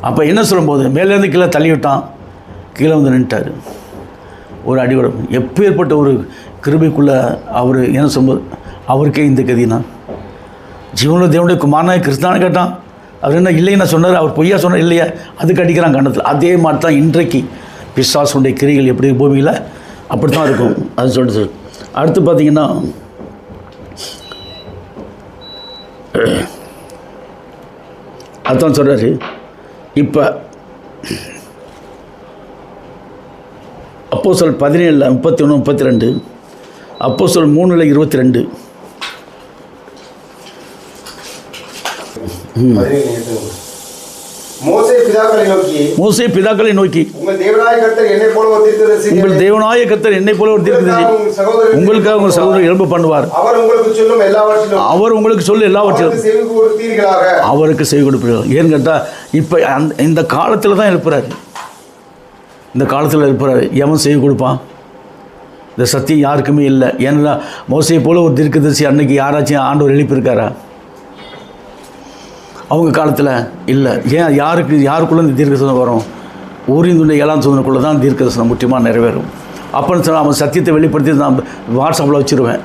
அப்போ என்ன சொல்லும்போது மேலேருந்து கீழே தள்ளி விட்டான், கீழே வந்து நின்ட்டார். ஒரு அடியோட எப்பேற்பட்ட ஒரு கிருபைக்குள்ளே அவர் என்ன சொல்லும்போது அவருக்கே இந்த கதினா ஜீவனுடைய தேவனுடைய குமாரனாய் கிறிஸ்தானு கேட்டான். அவர் என்ன இல்லைன்னு சொன்னார், அவர் பொய்யா சொன்னார் இல்லையா, அதுக்கு அடிக்கிறான் கண்ணத்தில். அதே மாதிரி தான் இன்றைக்கு பிசாசுடைய கிரிகள் எப்படி பூமியில் அப்படி தான் இருக்கும். அது சொல்லிட்டு அடுத்து பார்த்திங்கன்னா அதுதான் சொல்கிறாரு. இப்போ அப்போஸ்தலர் 17:31-32, அப்போஸ்தலர் 3:22. மோசே பிதாக்களை நோக்கி உங்கள் தேவனாய கர்த்தர் என்னைப் போல ஒரு தீர்க்கதரிசி உங்களுக்காக உங்கள் சகோதரர் எழும்ப பண்ணுவார். அவர் உங்களுக்கு சொல்லும் எல்லாவற்றிலும் அவருக்கு செவி கொடுப்பீர்கள். ஏன்னு கேட்டால் இப்போ இந்த காலத்தில் தான் எழுப்புறாரு. இந்த காலத்தில் எழுப்புறாரு. எவன் செவி கொடுப்பான்? இந்த சத்தியம் யாருக்குமே இல்லை. ஏன்னா மோசையை போல ஒரு தீர்க்கதரிசி அன்னைக்கு யாராச்சும் ஆண்டவர் எழுப்பியிருக்காரா? அவங்க காலத்தில் இல்லை. ஏன்? யாருக்குள்ளே இந்த தீர்க்கதரிசனம் வரும்? ஊரினுடைய 7ஆம் சோதனைக்குள்ளே தான் தீர்க்கதரிசனம் முக்கியமாக நிறைவேறும். அப்போன்னு சொன்னால் அவன் சத்தியத்தை வெளிப்படுத்தி நான் வாட்ஸ்அப்பில் வச்சுருவேன்.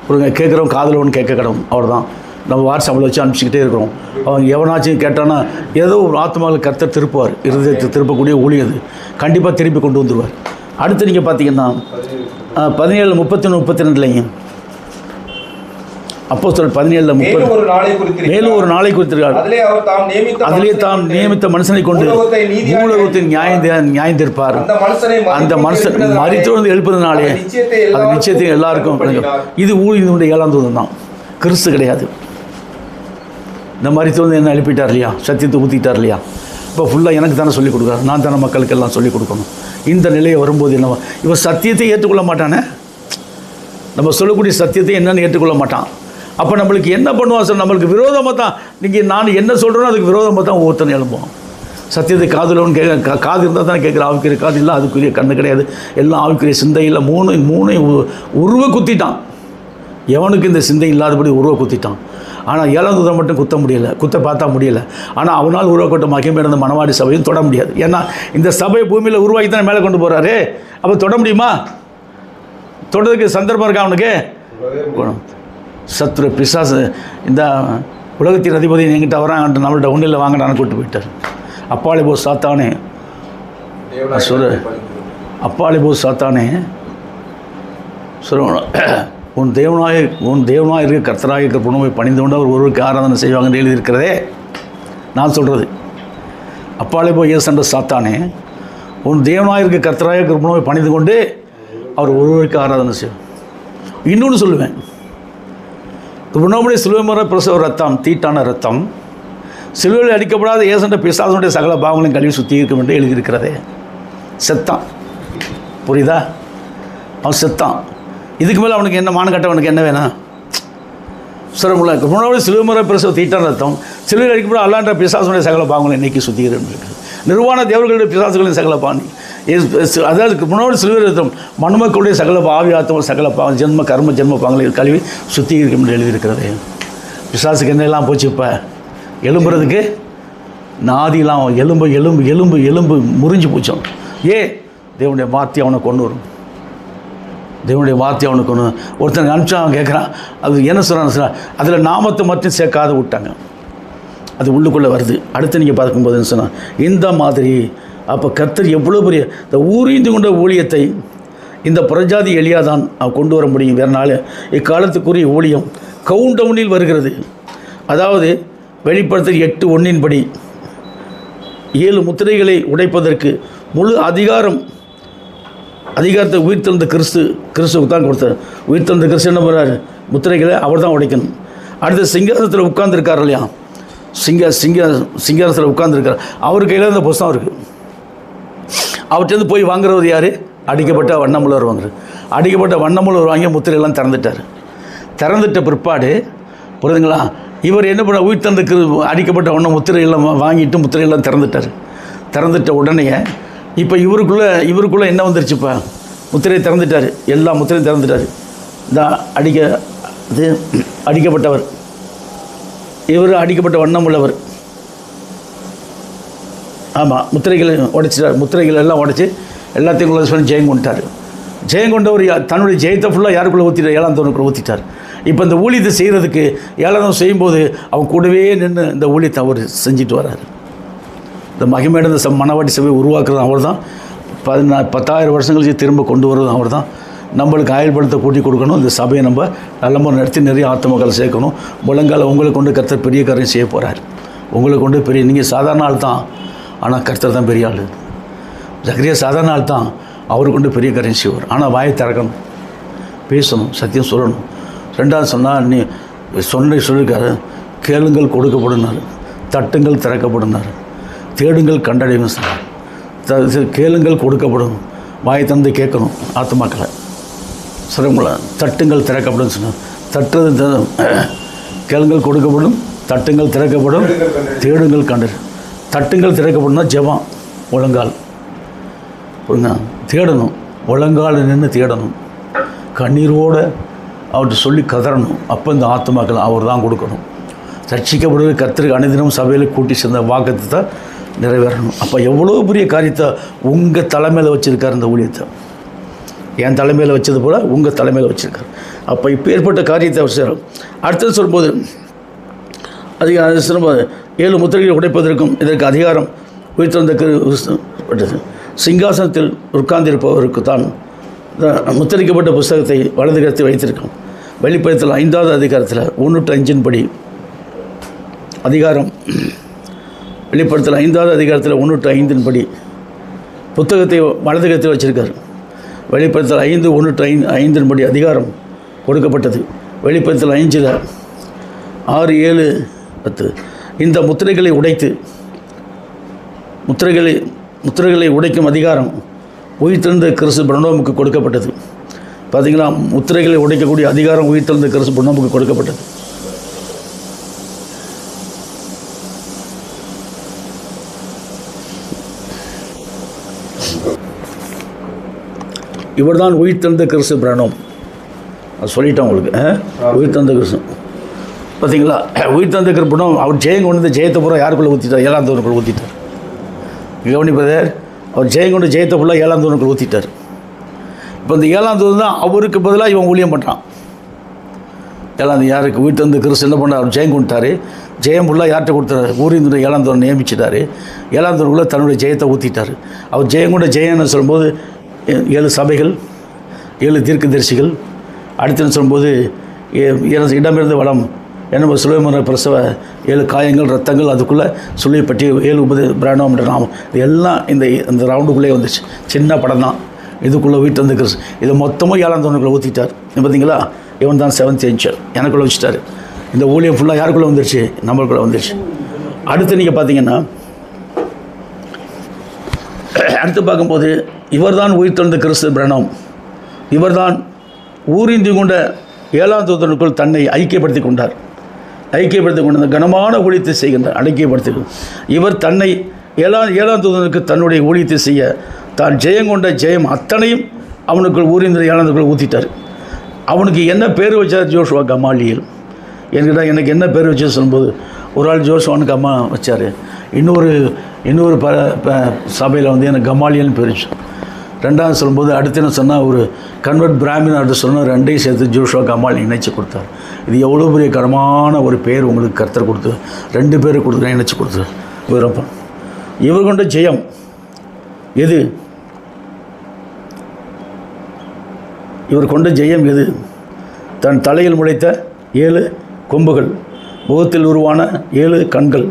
ஒரு கேட்குறவன் காதில் ஒன்று கேட்க கிடவும் அவ்வளோதான். நம்ம வாட்ஸ்அப்பில் வச்சு அனுப்பிச்சிக்கிட்டே இருக்கிறோம். அவங்க எவனாச்சும் கேட்டானா ஏதோ ஒரு ஆத்மாவில் கர்த்தர் திருப்புவார். இருதயத்தை திருப்பக்கூடிய ஊழியது கண்டிப்பாக திருப்பி கொண்டு வந்துடுவார். அடுத்து நீங்கள் பார்த்தீங்கன்னா 17:31-32 அப்போஸ்தலர் 17:30 மேலும் ஒரு நாளை குறித்திருக்கார். அதிலே தாம் நியமித்த மனுஷனை கொண்டு பூலோகத்தின் நியாயம் தீர்ப்பார். அந்த மனுஷன் மரித்தோடு எழுப்பதுனாலே அது நிச்சயத்தை எல்லாருக்கும் இது ஊழியனுடைய 7ஆம் தூதன் தான், கிறிஸ்து கிடையாது. இந்த மரித்தோடு என்ன எழுப்பிட்டார் இல்லையா, சத்தியத்தை ஊற்றிட்டார் இல்லையா. இப்போ ஃபுல்லாக எனக்கு தானே சொல்லிக் கொடுக்குறாரு, நான் தானே மக்களுக்கு எல்லாம் சொல்லிக் கொடுக்கணும். இந்த நிலையை வரும்போது என்னவா இவன் சத்தியத்தை ஏற்றுக்கொள்ள மாட்டானே, நம்ம சொல்லக்கூடிய சத்தியத்தை என்னன்னு ஏற்றுக்கொள்ள மாட்டான். அப்போ நம்மளுக்கு என்ன பண்ணுவான் சார்? நம்மளுக்கு விரோதமாக தான் நீங்கள் நான் என்ன சொல்கிறேனோ அதுக்கு விரோதமாக தான் ஒவ்வொருத்தனை எழும்புவோம். சத்தியத்தை காதுலன்னு காது இருந்தால் தானே கேட்குற. ஆவிக்குரிய காது இல்லை, அதுக்குரிய கண்ணு கிடையாது. எல்லாம் ஆவிக்குரிய சிந்தை இல்லை. மூணையும் உருவ குத்திட்டான். எவனுக்கு இந்த சிந்தை இல்லாதபடி உருவ குத்திட்டான். ஆனால் 7ஆம் தூதன் மட்டும் குத்த முடியலை, குத்த பார்த்தா முடியலை. ஆனால் அவனால் உருவாக்கட்டும் மகிமை இருந்த மணவாடி சபையும் தொட முடியாது. ஏன்னா இந்த சபை பூமியில் உருவாக்கி தான் மேலே கொண்டு போகிறாரு. அப்போ தொட முடியுமா? தொடறதுக்கு சந்தர்ப்பம் இருக்கா அவனுக்கு? சத்துரு பிசாசு இந்த உலகத்தின் அதிபதி என்கிட்ட வரான்ட்டு நம்மள்ட்ட ஒன்றில் வாங்கினான்னு கூப்பிட்டு போயிட்டார். அப்பாலே போ சாத்தானே சொல்ல, அப்பாலே போ சாத்தானே சொல்ல, உன் தேவனாக இருக்க கர்த்தராக இருக்கிற புனவை பணிந்து கொண்டு அவர் ஒருவருக்கு ஆராதனை செய்வாங்கன்னு எழுதியிருக்கிறதே நான் சொல்கிறது. அப்பாலே போய் ஏசன்ற சாத்தானே, உன் தேவனாக இருக்க கர்த்தராக இருக்கிற புனவை பணிந்து கொண்டு அவர் ஒருவருக்கு ஆராதனை செய்வார். இன்னொன்று சொல்லுவேன், புனவுடைய சிலுவை முறை பிரசவ ரத்தம் தீட்டான ரத்தம் சிலுவையில் அடிக்கப்படாத ஏசன்ற பிசாசனுடைய சகல பாவங்களையும் கழுவி சுற்றி இருக்கும் என்று எழுதியிருக்கிறதே. செத்தான். புரியுதா? அவன் செத்தான். இதுக்கு மேலே அவனுக்கு என்ன மானம் கட்டவனுக்கு என்ன வேணும்? சிறமுள்ள முன்னாடி சிலுவை முறை பிரசவ தீட்டான ரத்தம் சிலுவையில் அடிக்கப்பட அல்லான்ற பிசாசனுடைய சகல பாவங்களை இன்னைக்கு சுத்திக்கிறேன் இருக்குது. நிர்வாண தேவர்களுடைய பிசாசுகளின் சகல பாணி அதாவது முன்னோடு சிலுவையில் மனுமக்களுடைய சகல ஆவி ஆத்தம் சகல பாவம் ஜென்ம கர்ம ஜென்ம பாவங்களை கழுவி சுத்திகரிக்கும் என்று எழுதியிருக்கிறது. பிசாசுக்கு என்னெல்லாம் போச்சு? இப்போ எலும்புறதுக்கு நாதிலாம் எலும்பு எலும்பு எலும்பு எலும்பு முறிஞ்சு போச்சோம். தேவனுடைய வார்த்தை அவனை கொண்டு வரும். தேவனுடைய வார்த்தை அவனுக்கு ஒன்று ஒருத்தன் அனுப்பிச்சா அவன் கேட்குறான். அது என்ன சொல்கிறான்? அதில் நாமத்தை மட்டும் சேர்க்காத விட்டாங்க. அது உள்ளுக்குள்ளே வருது. அடுத்து நீங்கள் பார்க்கும்போதுன்னு சொன்னால் இந்த மாதிரி அப்போ கர்த்தர் எவ்வளோ பெரிய இந்த ஊரீந்து கொண்ட ஊழியத்தை இந்த புறஜாதி எளியாதான் கொண்டு வர முடியும். வேறு நாள் இக்காலத்துக்குரிய ஊழியம் கவுண்டவுனில் வருகிறது. அதாவது வெளிப்படுத்தல் 8:1 படி 7 முத்திரைகளை உடைப்பதற்கு முழு அதிகாரத்தை உயிர்த்தெழுந்த கிறிஸ்துவுக்கு தான் கொடுத்தார். உயிர்த்தெழுந்த கிறிஸ்து என்ன பண்ணுறாரு? முத்திரைகளை அவர் தான் உடைக்கணும். அடுத்த சிங்காசனத்தில் உட்கார்ந்துருக்கார் இல்லையா? சிங்காசனத்தில் உட்கார்ந்துருக்கார். அவர் கையில் இந்த புஸ்தகம் இருக்குது. அவர்கிட்ட போய் வாங்குறவர் யார்? அடிக்கப்பட்ட வண்ணமுள்ளவர் வாங்குறாரு. அடிக்கப்பட்ட வண்ணமுள்ளவர் வாங்கி முத்திரையெல்லாம் திறந்துட்ட பிற்பாடு புரியுதுங்களா? இவர் என்ன பண்ண? உயிர்த்தெழுந்த அடிக்கப்பட்ட வண்ண முத்திரையெல்லாம் வாங்கிட்டு முத்திரையெல்லாம் திறந்துட்ட உடனே இப்போ இவருக்குள்ளே என்ன வந்துருச்சு? இப்போ முத்திரையை திறந்துட்டார். எல்லா முத்திரையும் திறந்துட்டார். இந்த அடிக்கப்பட்டவர் இவர் அடிக்கப்பட்ட வண்ணம் உள்ளவர். ஆமாம், முத்திரைகளை உடைச்சிட்டார். முத்திரைகள் எல்லாம் உடைச்சி எல்லாத்தையும் சொல்லி ஜெயம் கொண்டுட்டார். ஜெயம் கொண்டவர் தன்னுடைய ஜெயத்தை ஃபுல்லாக யாருக்குள்ளே ஊற்றிட்டார்? 7ஆம் தூதனுக்குள்ளே ஊற்றிட்டார். இப்போ இந்த ஊழியத்தை செய்கிறதுக்கு 7ஆம் செய்யும்போது அவன் கூடவே நின்று இந்த ஊழியத்தை அவர் செஞ்சுட்டு வர்றார். இந்த மகிமையோட இந்த மனவாட்டி சபையை உருவாக்குறது அவர் தான். 10,000 வருஷம் கழிச்சு திரும்ப கொண்டு வர்றதும் அவர் தான். நம்மளுக்கு ஆயுள்பலத்தை கூட்டி கொடுக்கணும். இந்த சபையை நம்ம நல்ல முறை நடத்தி நிறைய ஆத்மக்களை சேர்க்கணும். முழங்கால உங்களை கொண்டு கர்த்தர் பெரிய காரியம் செய்ய போகிறார். உங்களை கொண்டு பெரிய, நீங்கள் சாதாரண ஆள் தான், ஆனால் கர்த்தர் தான் பெரிய ஆள். ஜக்கரியா சாதாரண ஆள் தான், அவரு கொண்டு பெரிய காரியம் செய்வார். ஆனால் வாயை திறக்கணும், பேசணும், சத்தியம் சொல்லணும். 2வது சொன்னால் நீ சொல்லியிருக்காரு, கேளுங்கள் கொடுக்கப்படுனார், தட்டுங்கள் திறக்கப்படுனார், தேடுங்கள் கண்டடையும் சொன்னார். கேளுங்கள் கொடுக்கப்படும், வாயை தந்து கேட்கணும் ஆத்மாக்களை. சிரமங்கள தட்டுங்கள் திறக்கப்படும் சொன்னார். தட்டுறது கேளுங்கள் கொடுக்கப்படும், தட்டுங்கள் திறக்கப்படும், தேடுங்கள் கண்டு. தட்டுங்கள் திறக்கப்படும்னா ஜெபம், முழங்கால் புரியுங்க, தேடணும், முழங்கால் நின்று தேடணும், கண்ணீரோடு அவர்கிட்ட சொல்லி கதறணும். அப்போ இந்த ஆத்மாக்கள் அவர் தான் கொடுக்கணும். ரட்சிக்கப்படுவது கர்த்தருக்கு அனுதினம் சபையில் கூட்டி சேர்ந்த வாக்கத்தை தான் நிறைவேறணும். அப்போ எவ்வளோ பெரிய காரியத்தை உங்கள் தலைமையில் வச்சுருக்கார். இந்த ஊழியத்தை என் தலைமையில் வச்சது போல் உங்கள் தலைமையில் வச்சுருக்கார். அப்போ இப்போ ஏற்பட்ட காரியத்தை அவர் செய்கிறோம். அடுத்தது சொல்லும்போது அது சொல்லும்போது 7 முத்திரைகளை உடைப்பதற்கும் இதற்கு அதிகாரம் உயிர்த்தெழுந்த சிங்காசனத்தில் உட்கார்ந்திருப்பவருக்கு தான் முத்திரிக்கப்பட்ட புஸ்தகத்தை வலது கரத்தில் வைத்திருக்கோம். வெளிப்படுத்தல் 5வது அதிகாரத்தில் 1:5 படி அதிகாரம், வெளிப்படுத்தல் 5வது அதிகாரத்தில் 1:5 படி புத்தகத்தை வலது கரத்தில் வச்சுருக்கார். வெளிப்படுத்தல் 5:1-5 படி அதிகாரம் கொடுக்கப்பட்டது. வெளிப்படுத்தல் 5 6, 7, 10 இந்த முத்திரைகளை உடைத்து முத்திரைகளை உடைக்கும் அதிகாரம் உயிர்த்தெழுந்த கிறிஸ்து பிரணோமுக்கு கொடுக்கப்பட்டது. பார்த்தீங்களா, முத்திரைகளை உடைக்கக்கூடிய அதிகாரம் உயிர்த்தெழுந்த கிறிஸ்து பிரணோமுக்கு கொடுக்கப்பட்டது. இவர் தான் உயிர்த்தெழுந்த கிறிஸ்து பிரணோம். அது சொல்லிட்டேன் உங்களுக்கு. உயிர்த்தெழுந்த கிறிஸ்து பார்த்தீங்களா, உயிர்த்தெழுந்த கிறிஸ்து பிரணோம். அவர் ஜெயம் கொண்டு ஜெயத்தை பூரா யாருக்குள்ளே ஊற்றிட்டார்? 7ஆம் தூதனுக்குள்ளே ஊற்றிட்டார். கவனிப்பதர், அவர் ஜெயம் கொண்டு ஜெயத்தை ஃபுல்லாக 7ஆம் தூதனுக்குள்ளே ஊற்றிட்டார். இப்போ இந்த 7ஆம் தூதன் தான் அவருக்கு பதிலாக இவன் ஊழியம் பண்ணுறான். 7ஆம் யாருக்கு உயிர்த்தெழுந்த கிறிஸ்து என்ன பண்ணார்? அவர் ஜெயம் கொண்டுட்டார். ஜெயம் ஃபுல்லாக யார்கிட்ட கொடுத்தாரு? ஊரின் 7ஆம் தூதன் நியமிச்சிட்டார். 7ஆம் தூதனுக்குள்ளே தன்னுடைய ஜெயத்தை ஊற்றிட்டார். அவர் ஜெயம் கொண்ட ஜெயம்னு சொல்லும்போது 7 சபைகள், 7 தீர்க்கதரிசிகள். அடுத்துன்னு சொல்லும்போது இடமிருந்து வளம் என்ன சுலைமான பிரசவ 7 காயங்கள், ரத்தங்கள், அதுக்குள்ளே சுழியை பற்றி 7 பிராணம் என்ற நாமம். இது எல்லாம் இந்த ரவுண்டுக்குள்ளே வந்துச்சு. சின்ன படம் தான் இதுக்குள்ளே வீட்டு வந்து கிறிஸ்து. இது மொத்தமும் 7ஆம் தூதனுக்குள்ளே ஊற்றிட்டார். பார்த்தீங்களா, இவன் தான் 7th ஏஞ்சல் எனக்குள்ளே வச்சுட்டார். இந்த ஊழியம் ஃபுல்லாக யாருக்குள்ளே வந்துருச்சு? நம்மளுக்குள்ளே வந்துருச்சு. அடுத்து நீங்கள் பார்த்தீங்கன்னா, அடுத்து பார்க்கும்போது இவர் தான் உயிர்த்தெழுந்த கிறிஸ்து பிரணம். இவர் தான் ஊரிந்து கொண்ட 7ஆம் தூதனுக்குள் தன்னை ஐக்கியப்படுத்தி கொண்டார். அந்த கனமான ஊழியத்தை செய்கின்றார். ஐக்கியப்படுத்தி இவர் தன்னை 7ஆம் தூதனுக்கு தன்னுடைய ஊழியத்தை செய்ய தான் ஜெயம் கொண்ட ஜெயம் அத்தனையும் அவனுக்குள் ஊரிந்த ஏழாந்தருக்குள் ஊற்றிட்டார். அவனுக்கு என்ன பேர் வச்சார்? ஜோஷுவா கமாலியல். என்கிட்ட எனக்கு என்ன பேர் வச்சு சொல்லும்போது ஒரு ஆள் ஜோஷுவானுக்கு அம்மா வச்சார், இன்னொரு சபையில் வந்து எனக்கு கமாலியல்னு பேர் வச்சு. ரெண்டாவது சொல்லும்போது அடுத்து என்ன சொன்னால் ஒரு கன்வெர்ட் பிராமின் அடுத்து சொன்னால் ரெண்டையும் சேர்த்து ஜோஷுவா கமால் இணைச்சி கொடுத்தார். இது எவ்வளோ பெரிய கடமான ஒரு பேர் உங்களுக்கு கர்த்தர் கொடுத்து, 2 பேரை கொடுத்து இணைச்சி கொடுத்தார். விருப்பம் இவர் கொண்ட ஜெயம் எது? இவர் கொண்ட ஜெயம் எது? தன் தலையில் முளைத்த 7 கொம்புகள், முகத்தில் உருவான 7 கண்கள்,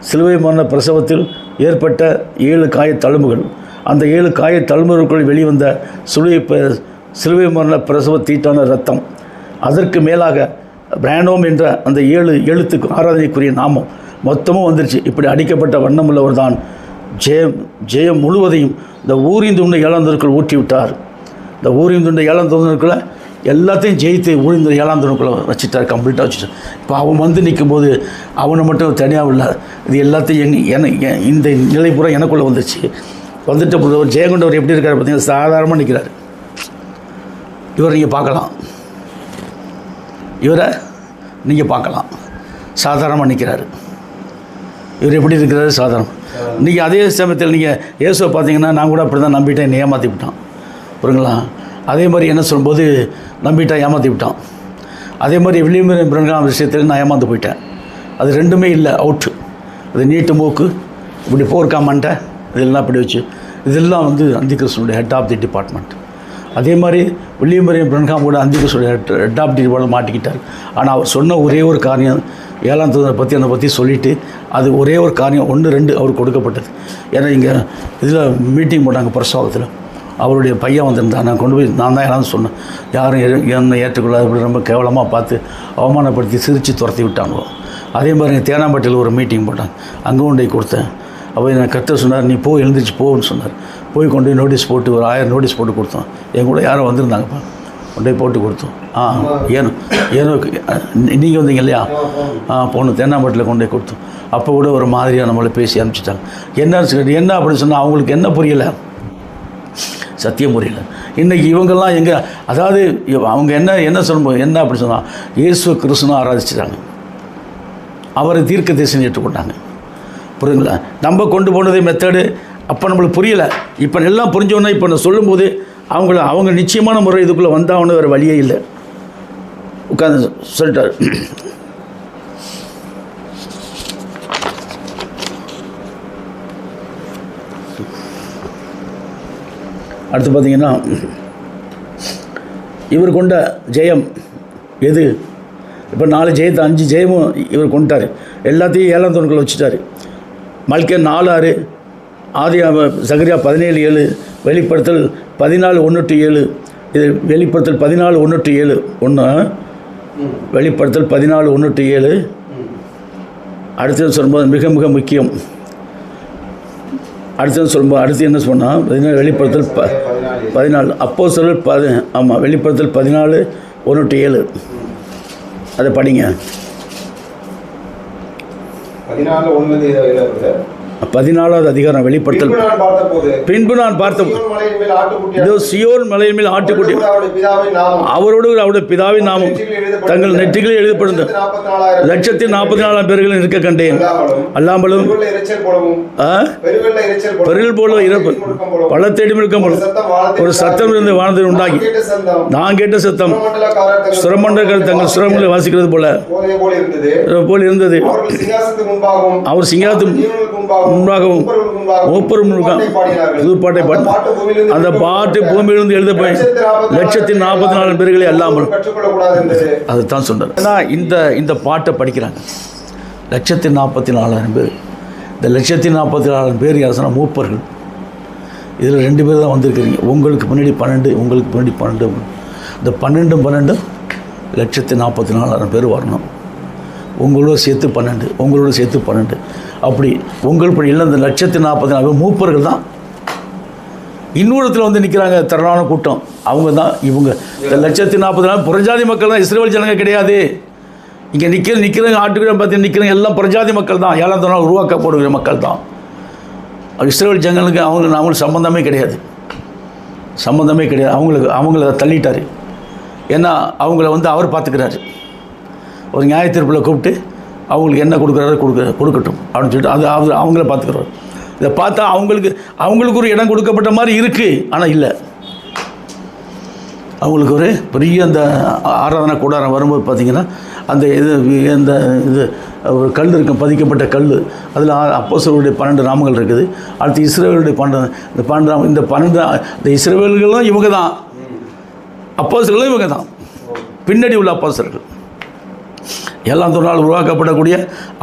சிலுவை மரண பிரசவத்தில் ஏற்பட்ட 7 காயத் தழும்புகள், அந்த 7 காயத் தழும்புகளுக்குள் வெளிவந்த சிலுவை மரண பிரசவ தீட்டான ரத்தம், அதற்கு மேலாக பிராண்டோம் என்ற அந்த 7 எழுத்துக்கு ஆராதனைக்குரிய நாமம் மொத்தமும் வந்துருச்சு. இப்படி அடிக்கப்பட்ட வண்ணமுள்ளவர் தான் ஜெயம் முழுவதையும் இந்த ஊரின் துண்டை 7ஆம் தூதனுக்குள் ஊற்றி விட்டார். இந்த ஊரின் துண்டை 7ஆம் தூதனுக்குள்ள எல்லாத்தையும் ஜெயித்து ஊரின் 7ஆம் தூதனுக்குள்ள வச்சுட்டார், கம்ப்ளீட்டாக வச்சுட்டார். இப்போ அவன் வந்து நிற்கும்போது அவனை மட்டும் தனியாக இல்லை, இது எல்லாத்தையும் இந்த நிலை பூரா எனக்குள்ளே வந்துச்சு. வந்துட்ட ஒரு ஜெயம் கொண்டவர் எப்படி இருக்கார் பார்த்தீங்கன்னா, சாதாரணமாக நிற்கிறார். இவரை நீங்கள் பார்க்கலாம், இவரை நீங்கள் பார்க்கலாம், சாதாரணமாக நிற்கிறாரு. இவர் எப்படி இருக்கிறாரு? சாதாரணம். நீங்கள் அதே சமயத்தில் நீங்கள் இயேசுவை பார்த்தீங்கன்னா, நான் கூட அப்படி தான் நம்பிட்டேன், என்னை ஏமாற்றி விட்டான். புரியுங்களா? அதே மாதிரி என்ன சொல்லும்போது நம்பிட்டா ஏமாற்றி விட்டான். அதே மாதிரி வில்லியம் பிரன்ஹாம் விஷயத்தில் நான் ஏமாந்து போயிட்டேன். அது ரெண்டுமே இல்லை, அவுட்டு. அது நீட்டு மூக்கு, இப்படி போர்க்கா மண்டை, இதெல்லாம் இப்படி வச்சு, இதெல்லாம் வந்து அந்திகிறிஸ்துவோட ஹெட் ஆஃப் தி டிபார்ட்மெண்ட். அதே மாதிரி வில்லியம் பிரன்ஹாம் கூட அந்திகிறிஸ்துவோட ஹெட் ஆஃப் தி டிபார்ட்மெண்ட் மாட்டிக்கிட்டார். ஆனால் அவர் சொன்ன ஒரே ஒரு காரியம், 7ஆம் தூதனை பற்றி என்னை பற்றி சொல்லிவிட்டு, அது ஒரே ஒரு காரியம் 1, 2 அவர் கொடுக்கப்பட்டது. ஏன்னா இங்கே இதில் மீட்டிங் போட்டாங்க பிரசவத்தில், அவருடைய பையன் வந்திருந்தான். நான் கொண்டு போய் நான் தான் யாராவது சொன்னேன், யாரும் என்னை ஏற்றுக்கொள்ளாது, இப்படி ரொம்ப கேவலமாக பார்த்து அவமானப்படுத்தி சிரித்து துரத்தி விட்டாங்க. அதே மாதிரி தேனாம்பட்டியில் ஒரு மீட்டிங் போட்டாங்க, அங்கே கொண்டு போய் கொடுத்தேன். அப்போ நான் கர்த்தர் சொன்னார், நீ போ, எழுந்திரிச்சு போன்னு சொன்னார். போய் கொண்டு போய் நோட்டீஸ் போட்டு ஒரு 1000 நோட்டீஸ் போட்டு கொடுத்தோம். என் கூட யாரும் வந்திருந்தாங்கப்பா, கொண்டு போய் போட்டு கொடுத்தோம். ஏனோ நீங்கள் வந்தீங்க இல்லையா? போகணும், தேனாம்பட்டில் கொண்டு போய் கொடுத்தோம். அப்போ கூட ஒரு மாதிரியாக நம்மளை பேசி அனுப்பிச்சிட்டாங்க. என்ன அப்படின்னு சொன்னால் அவங்களுக்கு என்ன புரியலை, சத்தியம் புரியல. இன்றைக்கி இவங்கெல்லாம் எங்கே, அதாவது அவங்க என்ன சொல்லும்போது என்ன அப்படி சொன்னால், இயேசு கிறிஸ்துவை ஆராதிச்சிட்டாங்க, அவரை தீர்க்க தரிசனம் ஏற்றுக்கொண்டாங்க. புரியுதுங்களா? நம்ம கொண்டு போனதே மெத்தடு அப்போ நம்மளுக்கு புரியலை. இப்போ எல்லாம் புரிஞ்சோன்னா இப்போ நான் சொல்லும்போது அவங்க நிச்சயமான முறை இதுக்குள்ளே வந்தாங்கன்னு வேறு வழியே இல்லை. உட்காந்து சொல்லிட்டார். அடுத்து பார்த்தீங்கன்னா, இவர் கொண்ட ஜெயம் எது? இப்போ 4 ஜெயத்தை 5 ஜெயமும் இவர் கொண்டார். எல்லாத்தையும் 7ஆம் தூதனுக்குள்ள வச்சுட்டார். மல்கியா 4:6, ஆதி சகரியா 17:7, வெளிப்படுத்தல் 14:1-7. இது வெளிப்படுத்தல் 14:1-7 1, வெளிப்படுத்தல் 14:1-7. அடுத்தது சொல்லும்போது மிக மிக முக்கியம். அடுத்தது சொல்லும்போது அடுத்து என்ன சொன்னால் வெளிப்படுத்தல் 14, அப்போஸ்தலர் ஆமாம், வெளிப்படுத்தல் 14:1-7. அதை படிங்க. 14வது அதிகாரம் வெளிப்படுத்தல். பின்பு நான் பார்த்தபோது இதோ சியோன் மலையின் மேல் ஆட்டுக்குட்டி, அவரோடு அவருடைய பிதாவின் நாமம் தங்கள் நெற்றிகளில் எழுதப்பட்டிருந்த 144,000 பேர்கள் இருக்க கண்டேன். அல்லாமலும் பெருகள் போல இறப்பு பல தேடி இருக்க ஒரு சத்தம் இருந்து வாழ்ந்து உண்டாகி, நான் கேட்ட சத்தம் சுரமண்டர்கள் தங்கள் சுரமண்டலை வாசிக்கிறது போல இருந்தது. அவர் சிங்காசனத்துக்கு முன்பாகவும் மூப்பரும் புதுப்பாட்டை பாடி, அந்த பாட்டு பூமியிலிருந்து எழுதப்போய் 144,000 பேர்களை அல்லாமல், அதுதான் சொன்னார். ஏன்னா இந்த பாட்டை படிக்கிறாங்க 144,000 பேர். இந்த 144,000 பேர் யாருன்னா மூப்பர்கள். இதில் 2 பேர் தான் வந்திருக்கிறீங்க. உங்களுக்கு முன்னாடி 12, உங்களுக்கு முன்னாடி 12. இந்த 12 144,000 பேர் வரணும். உங்களோட சேர்த்து 12, உங்களோட சேர்த்து 12. அப்படி உங்களுக்கு இல்லை. இந்த 144,000 மூப்பர்கள் தான் இன்னொருத்தில் வந்து நிற்கிறாங்க, திரளான கூட்டம். அவங்க தான் இவங்க. இந்த 144,000 புறஜாதி மக்கள் தான், இஸ்ரேல் ஜனங்க கிடையாது. இங்கே நிற்கிறவங்க ஆட்டுக்கிட்ட பார்த்து நிற்கிறவங்க எல்லாம் புறஜாதி மக்கள் தான், 7ஆம் நாள் உருவாக்கப்படுகிற மக்கள் தான். இஸ்ரேல் ஜனங்களுக்கு அவங்களுக்கு சம்பந்தமே கிடையாது. சம்மந்தமே கிடையாது. அவங்கள தள்ளிட்டார். ஏன்னா அவங்கள வந்து அவர் பார்த்துக்கிறாரு. ஒரு நியாய தீர்ப்பில் கூப்பிட்டு அவங்களுக்கு என்ன கொடுக்குறாரு கொடுக்கட்டும் அப்படின்னு சொல்லிட்டு அது அவங்கள பார்த்துக்கிறாரு. இதை பார்த்தா அவங்களுக்கு ஒரு இடம் கொடுக்கப்பட்ட மாதிரி இருக்குது. ஆனால் இல்லை, அவங்களுக்கு ஒரு பெரிய அந்த ஆராதனை கூடாரம் வரும்போது பார்த்திங்கன்னா அந்த இது ஒரு கல் இருக்கும், பதிக்கப்பட்ட கல். அதில் அப்போஸ்தலருடைய 12 நாமங்கள் இருக்குது. அடுத்து இஸ்ரவேலுடைய 12 இந்த இஸ்ரவேல்களும் இவங்க தான், அப்போஸ்தலர்களும் இவங்க தான், பின்னாடி உள்ள அப்போஸ்தலர்கள். 7ஆம் நூற்றாண்டில் உருவாக்கப்படக்கூடிய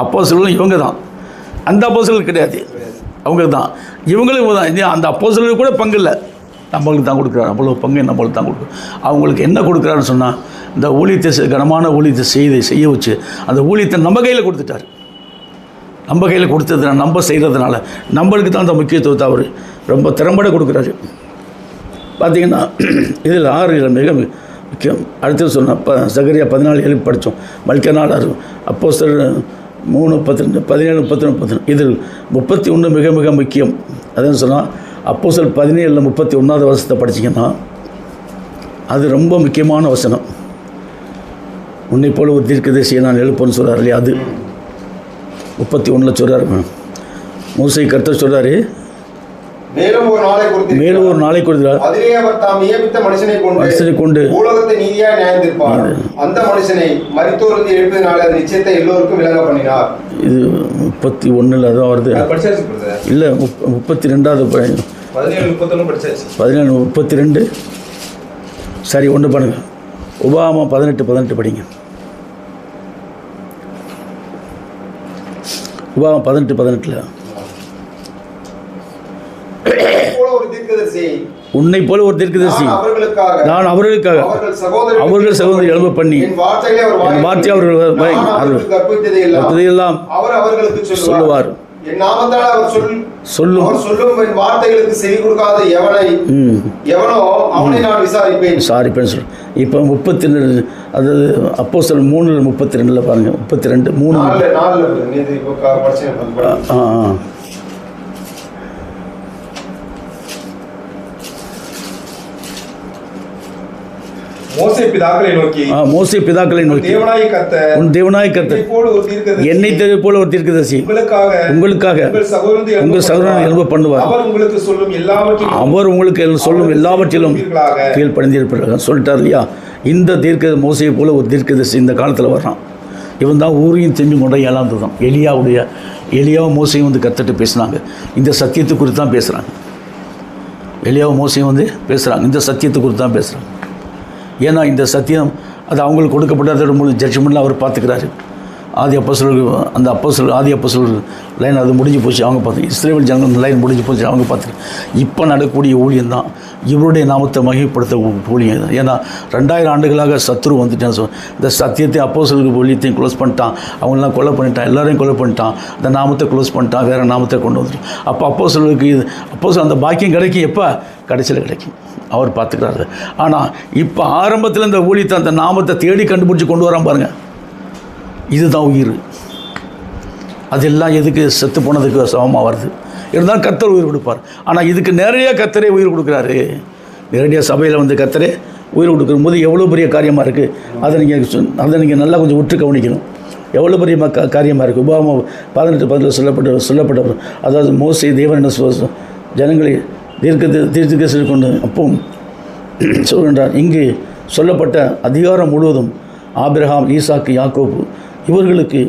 அப்போஸ்தலர்களும் இவங்க தான். அந்த அப்போஸ்தலர்கள் கிடையாது, அவங்க தான். இவங்களும் இவங்க தான். அந்த அப்போஸ்தலர்களுக்கு கூட பங்கு இல்லை, நம்மளுக்கு தான் கொடுக்குறாரு. அவ்வளோ பங்கு நம்மளுக்கு தான் கொடுக்குறோம். அவங்களுக்கு என்ன கொடுக்குறாருன்னு சொன்னால், இந்த ஊழியத்தை கனமான ஊழியத்தை செய்ய வச்சு அந்த ஊழியத்தை நம்ம கையில் கொடுத்துட்டார். நம்ம கையில் கொடுத்ததுனால, நம்ம செய்கிறதுனால நம்மளுக்கு தான் அந்த முக்கியத்துவத்தை அவர் ரொம்ப திறம்பட கொடுக்குறாரு. பார்த்திங்கன்னா இதில் 6 மிக முக்கியம். அடுத்து சொன்ன சகரியா 14:7 படித்தோம். மல்கியா அப்போஸ்தலர் 3:12 17 30 இதில் 31 மிக மிக முக்கியம். அதுன்னு சொன்னால் அப்போஸ்தலர் 17 31வது வசனத்தை படிச்சிங்கன்னா அது ரொம்ப முக்கியமான வசனம். உன்னை போல ஒரு தீர்க்கதரிசியை நான் எழுப்பேன்னு சொல்கிறார் இல்லையா, அது 31 சொல்கிறார். மோசே கர்த்தர் சொல்கிறாரு, மேலும் ஒரு நாளை கொடுத்தார், அதிலே அவர் தாம் நியமித்த மனுஷனை கொண்டு உலகத்தை நீதியாய் நியாயந்தீர்ப்பார். அந்த மனுஷனை மரித்தோரிலிருந்து எழுப்பினாலே அந்த நிச்சயத்தை எல்லோருக்கும் விளங்க பண்ணினார். இது 31 அதான் வருது. இல்லை, 32வது 17:32 சரி, ஒன்று பண்ணுங்க. உபாகமா 18:18 படிங்க. உபாகமா 18:18 உன்னை போல ஒரு தீர்க்கதரிசி நான் அவர்களுக்காக அவர்கள் சகோதரி எழுப்ப பண்ணி என் வார்த்தை அவர்கள் எல்லாம் சொல்லுவார். சொல்லும் வார்த்தைகளுக்கு செவி கொடுக்காத எவனோ அவனை நான் விசாரிப்பேன் சொல்றேன். இப்போ 32 அதாவது அப்போஸ்தலர் 3:32 பாருங்க. 32 3 மோசே பிதாக்களை நோக்கி உன் தேவனாய் கர்த்தர் என்னை தெரிந்து போல ஒரு தீர்க்கதரிசி உங்களுக்காக உங்கள் சகோதரனை எழுப்ப பண்ணுவார். அவர் உங்களுக்கு சொல்லும் எல்லாவற்றிலும் கீழ்ப்படிந்திருப்பார்கள் சொல்லிட்டார் இல்லையா. இந்த மோசையை போல ஒரு தீர்க்கதரிசி இந்த காலத்தில் வர்றான். இவன் தான் ஊரையும் தெரிஞ்சு கொண்ட 7ஆம் தூதன். எலியாவும் மோசையும் வந்து கர்த்தர்ட்ட பேசினாங்க. இந்த சத்தியத்தை குறித்து தான் பேசுகிறாங்க. எலியாவும் மோசையும் வந்து பேசுகிறாங்க, இந்த சத்தியத்தை குறித்து தான் பேசுகிறாங்க. ஏன்னா இந்த சத்தியம் அது அவங்களுக்கு கொடுக்கப்பட்ட முழு ஜட்ஜ்மெண்ட்டில் அவர் பார்த்துக்கிறாரு. ஆதி அப்போஸ்தலர் லைன் அது முடிஞ்சு போச்சு, அவங்க பார்த்து இஸ்ரவேல் ஜனங்கள் லைன் முடிஞ்சு போச்சு, அவங்க பார்த்துட்டு இப்போ நடக்கக்கூடிய ஊழியம் தான் இவருடைய நாமத்தை மகிமைப்படுத்த ஊழியம். ஏன்னா 2000 ஆண்டுகளாக சத்துரு வந்துட்டான்னு இந்த சத்தியத்தை அப்போஸ்தலருக்கு ஊழியத்தையும் க்ளோஸ் பண்ணிட்டான். அவங்களெலாம் கொலை பண்ணிட்டான், எல்லோரையும் கொலை பண்ணிட்டான். அந்த நாமத்தை க்ளோஸ் பண்ணிட்டான், வேறு நாமத்தை கொண்டு வந்துட்டான். அப்போ அப்போஸ்தலருக்கு அந்த பாக்கியம் கிடைக்கும். எப்போ கடைசியில் கிடைக்கும், அவர் பார்த்துக்கிறாரு. ஆனால் இப்போ ஆரம்பத்தில் இந்த ஊழியத்தை அந்த நாமத்தை தேடி கண்டுபிடிச்சி கொண்டு வரான் பாருங்கள். இதுதான் உயிர். அதெல்லாம் எதுக்கு செத்து போனதுக்கு சமமாக வருது. இருந்தாலும் கர்த்தர் உயிர் கொடுப்பார். ஆனால் இதுக்கு நிறைய கர்த்தரே உயிர் கொடுக்குறாரு. நேரடியாக சபையில் வந்து கர்த்தரே உயிர் கொடுக்கும் போது எவ்வளோ பெரிய காரியமாக இருக்குது. அதை நீங்கள் நல்லா கொஞ்சம் உற்று கவனிக்கணும். எவ்வளோ பெரிய காரியமாக இருக்குது. உபாகமா 18:10 சொல்லப்பட்ட அதாவது மோசே தேவன் என்ன ஜனங்களை தீர்க்கதரிசி கொண்டு அப்பவும் சொல்கின்றார். இங்கு சொல்லப்பட்ட அதிகாரம் முழுவதும் ஆபிரகாம், ஈசாக்கு, யாக்கோபு இவர்களுக்கு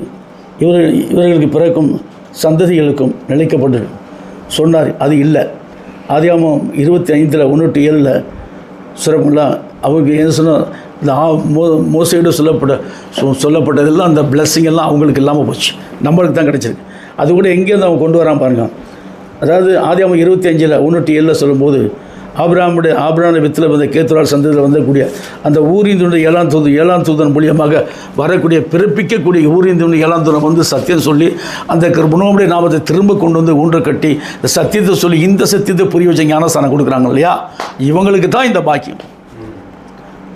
பிறக்கும் சந்ததிகளுக்கும் நிலைக்கப்பட்டு சொன்னார். அது இல்லை. ஆதியாகமம் 25:1-7 சொல்லப்படலாம். அவங்க என்ன சொன்னால் இந்த மோசையோடு சொல்லப்பட்டதெல்லாம் அந்த பிளஸ்ஸிங் எல்லாம் அவங்களுக்கு இல்லாமல் போச்சு, நம்மளுக்கு தான் கிடச்சிருக்கு. அது கூட எங்கேருந்து அவங்க கொண்டு வரான் பாருங்க. அதாவது ஆதியாகமம் 25:1-7 சொல்லும்போது ஆபிரகாமுடைய வித்தில் வந்த கேத்துரால் சந்ததியில் வந்தக்கூடிய அந்த ஊரிந்துடைய 7ஆம் தூதன் மூலியமாக வரக்கூடிய பிறப்பிக்கக்கூடிய ஊரிந்துடைய 7ஆம் தூதன் வந்து சத்தியம் சொல்லி அந்த கிருபனுடைய நாமத்தை திரும்ப கொண்டு வந்து ஊன்ற கட்டி இந்த சத்தியத்தை சொல்லி இந்த சத்தியத்தை புரிய வச்ச ஞானஸ்தானம் கொடுக்குறாங்க இல்லையா. இவங்களுக்கு தான் இந்த பாக்கியம்.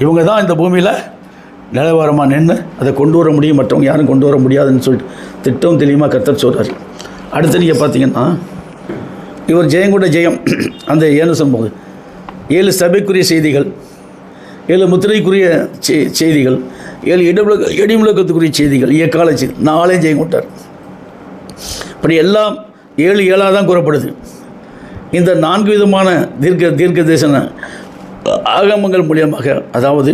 இவங்க தான் இந்த பூமியில் நிலவரமாக நின்று அதை கொண்டு வர முடியும், மற்றவங்க யாரும் கொண்டு வர முடியாதுன்னு சொல்லிட்டு திட்டம் தெளிவாக கர்த்தர் சொல்கிறார். அடுத்து நீங்கள் பார்த்தீங்கன்னா இவர் ஜெயம் கூட ஜெயம் அந்த ஏன்னு சொல்லும்போது 7 சபைக்குரிய செய்திகள், 7 முத்திரைக்குரிய செய்திகள், 7 இடிமுழக்கத்துக்குரிய செய்திகள், எக்கால செய்தி, 4 ஜெயம் கொண்டார். இப்படி எல்லாம் 7 தான் கூறப்படுது. இந்த 4 விதமான தீர்க்க தரிசன ஆகமங்கள் மூலியமாக, அதாவது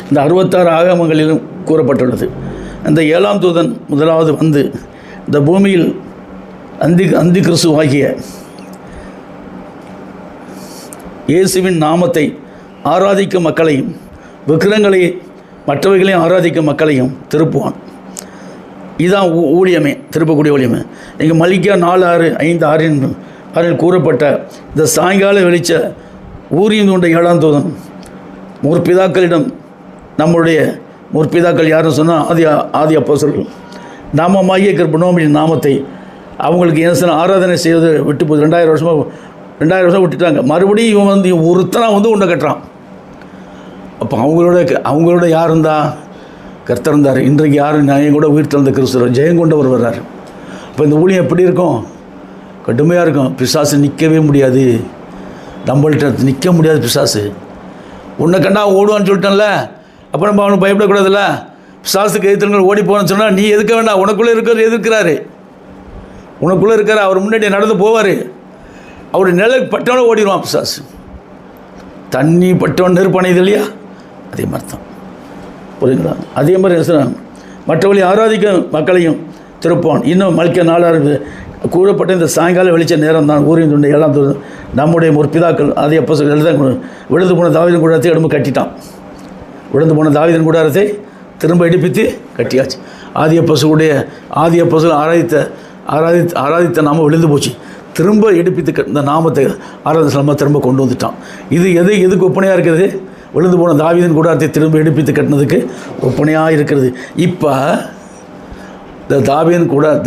இந்த 66 ஆகமங்களிலும் கூறப்பட்டுள்ளது. இந்த 7ஆம் தூதன் முதலாவது வந்து இந்த பூமியில் அந்தி கிறிஸ்துவாகிய இயேசுவின் நாமத்தை ஆராதிக்கும் மக்களையும், விக்கிரங்களை மற்றவைகளையும் ஆராதிக்கும் மக்களையும் திருப்புவான். இதுதான் ஊழியமே, திருப்பக்கூடிய ஊழியமே. இங்கே மல்கியா 4:5-6 கூறப்பட்ட இந்த சாயங்கால வெளிச்ச ஊரியம் கொண்ட 7ஆம் தூதன் முற்பிதாக்களிடம், நம்முடைய முற்பிதாக்கள் யாருன்னு சொன்னால் ஆதி அப்போஸ்தலர்கள், நாமமாகிய கிருபனோமின் நாமத்தை அவங்களுக்கு என்ன ஆராதனை செய்வது விட்டு போகுது. 2000 வருஷம் விட்டுட்டாங்க. மறுபடியும் இவன் வந்து ஒருத்தனா வந்து உண்டை கட்டுறான். அப்போ அவங்களோட யார் இருந்தா? கர்த்தர் இருந்தார். இன்றைக்கு யாரும் நான் கூட உயிர் தந்த கிறிஸ்துவர் ஜெயம் கொண்டவர் வர்றார். இப்போ இந்த ஊழியம் எப்படி இருக்கும்? கடுமையாக இருக்கும். பிசாசு நிற்கவே முடியாது, நம்மள்கிட்ட நிற்க முடியாது. பிசாசு உன்னை கண்டா ஓடுவான்னு சொல்லிட்டேன்ல, அப்போ நம்ம அவனுக்கு பயப்படக்கூடாதுல்ல. பிசாசுக்கு எதிர்த்து ஓடி போகணும்னு சொன்னால் நீ எதுக்க வேண்டாம். உனக்குள்ளே இருக்கிற எதிர்க்கிறாரு, உனக்குள்ளே இருக்கார். அவர் முன்னாடி நடந்து போவார். அவருடைய நிழல் பட்டவனை ஓடிடுவான் பிசாசு. தண்ணி பட்டவன் நெருப்பானது இல்லையா? அதே மாதிரி தான், புரியுங்களா? அதே மாதிரி என்ன மற்றவர்களை ஆராதிக்கும் மக்களையும் திருப்பான். இன்னும் மல்கியா 4 கூறப்பட்ட இந்த சாயங்கால வெளிச்ச நேரம் தான் ஊரின் துண்டை 7ஆம் தூதன் நம்முடைய முற்பிதாக்கள் ஆதி அப்போஸ்தலர்கள் எழுத விழுந்து போன தாவீதின் கூடாரத்தை எடுத்து கட்டிட்டான். விழுந்து போன தாவீதின் கூடாரத்தை திரும்ப எடுப்பித்து கட்டியாச்சு. ஆதி அப்போஸ்தலர் ஆராதித்த நாம விழுந்து போச்சு. திரும்ப எடுப்பித்து இந்த நாமத்தை ஆராதனை திரும்ப கொண்டு வந்துட்டான். இது எதுக்கு ஒப்பனையாக இருக்கிறது? விழுந்து போன தாவீதின் கூடாரத்தை திரும்ப எடுப்பித்து கட்டினதுக்கு ஒப்பனையாக இருக்கிறது. இப்போ இந்த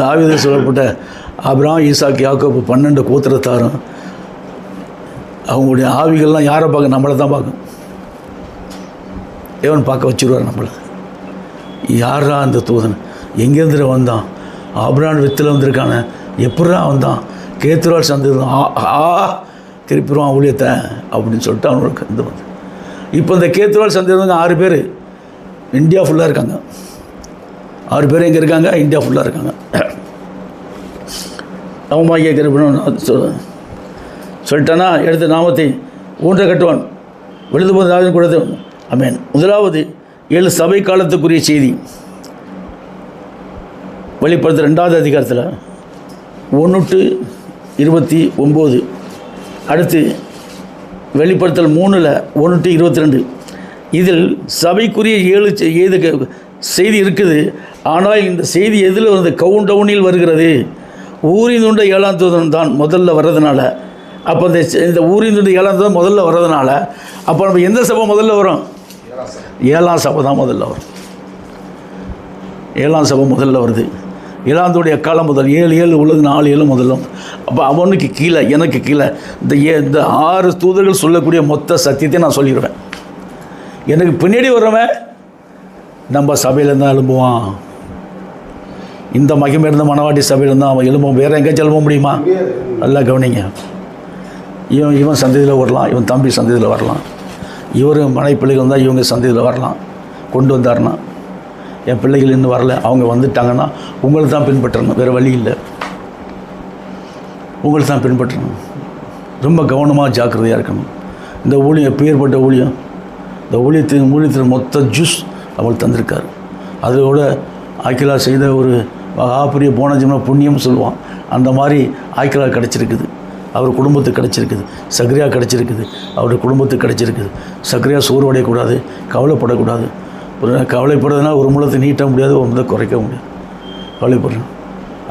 தாவீது சொல்லப்பட்ட ஆபிரகாம், ஈசாக்கு, யாக்கோபு 12 கோத்திரத்தாரும் அவங்களுடைய ஆவிகள்லாம் யாரை பார்க்க? நம்மளை தான் பார்க்கும். தேவன் பார்க்க வச்சுருவார் நம்மளை. யாரா அந்த தூதன்? எங்கேருந்து வந்தான்? ஆபிரகாம் வித்தில் வந்திருக்கான, எப்படா வந்தான்? கேத்துரால் சந்தேகம் திருப்பிடுவான் ஊழியத்தை அப்படின்னு சொல்லிட்டு அவங்களுக்கு இது வந்து. இப்போ இந்த கேத்துரால் சந்தேகம் 6 பேர் இந்தியா ஃபுல்லாக இருக்காங்க. 6 பேர் எங்கே இருக்காங்க? இந்தியா ஃபுல்லாக இருக்காங்க. அவமாகிய கிருபைன்னு சொல்லிட்டானா, எடுத்த நாமத்தை ஊன்ற கட்டுவான். விழுந்து போது தாவீதின் கூடாரத்தை. ஆமென். முதலாவது 7 சபை காலத்துக்குரிய செய்தி வெளிப்படுத்த 2வது அதிகாரத்தில் 1:29. அடுத்து வெளிப்படுத்தல் 3:1-22. இதில் சபைக்குரிய 7 செய்தி இருக்குது. ஆனால் இந்த செய்தி எதில் வந்து கவுண்டவுனில் வருகிறது. ஊரிந்துண்ட 7ஆம் தூதன் தான் முதல்ல வர்றதுனால, அப்போ இந்த ஊரிந்துண்ட 7ஆம் தூதன் முதல்ல வர்றதுனால, அப்போ நம்ம எந்த சபை முதல்ல வரும்? 7ஆம் சபை தான் முதல்ல வரும். 7ஆம் சபை முதல்ல வருது. 7ஆம் தூடைய காலம் முதல் 7 உள்ளது, 4 முதலும். அப்போ அவனுக்கு கீழே, எனக்கு கீழே இந்த 6 தூதர்கள் சொல்லக்கூடிய மொத்த சத்தியத்தை நான் சொல்லிடுவேன். எனக்கு பின்னாடி வர்றவன் நம்ம சபையில் தான் எழும்புவான். இந்த மகிமை இருந்த மணவாட்டி சபையில் இருந்தால் அவன் எழும்பும். வேறு எங்கேயாச்சும் எழும்ப முடியுமா? நல்லா கவனிங்க. இவன் சந்ததியில் வரலாம், இவன் தம்பி சந்ததியில் வரலாம், இவர் மனை பிள்ளைகள் இருந்தால் இவங்க சந்ததியில் வரலாம். கொண்டு வந்தாருன்னா, என் பிள்ளைகள் இன்னும் வரல, அவங்க வந்துட்டாங்கன்னா உங்களை தான் பின்பற்றணும், வேறு வழி இல்லை. உங்களை தான் பின்பற்றணும். ரொம்ப கவனமாக ஜாக்கிரதையாக இருக்கணும். இந்த ஊழியம் எப்பேற்பட்ட ஊழியம்! இந்த ஊழியத்தின் மொத்த ஜூஸ் அவள் தந்திருக்கார். அதோட ஆக்கிலா செய்த ஒரு பெரிய போன ஜென்ம புண்ணியம் சொல்லுவான். அந்த மாதிரி ஆக்கிலா கிடச்சிருக்குது, அவர் குடும்பத்துக்கு கிடச்சிருக்குது. சக்ரியா கிடச்சிருக்குது, அவருடைய குடும்பத்துக்கு கிடச்சிருக்குது. சக்ரியா சோர்வடையக்கூடாது, கவலைப்படக்கூடாது. கவலைப்படுறதுனா ஒரு முழத்தை நீட்ட முடியாது, ஒரு முழத்தை குறைக்க முடியாது. கவலைப்படுறேன்.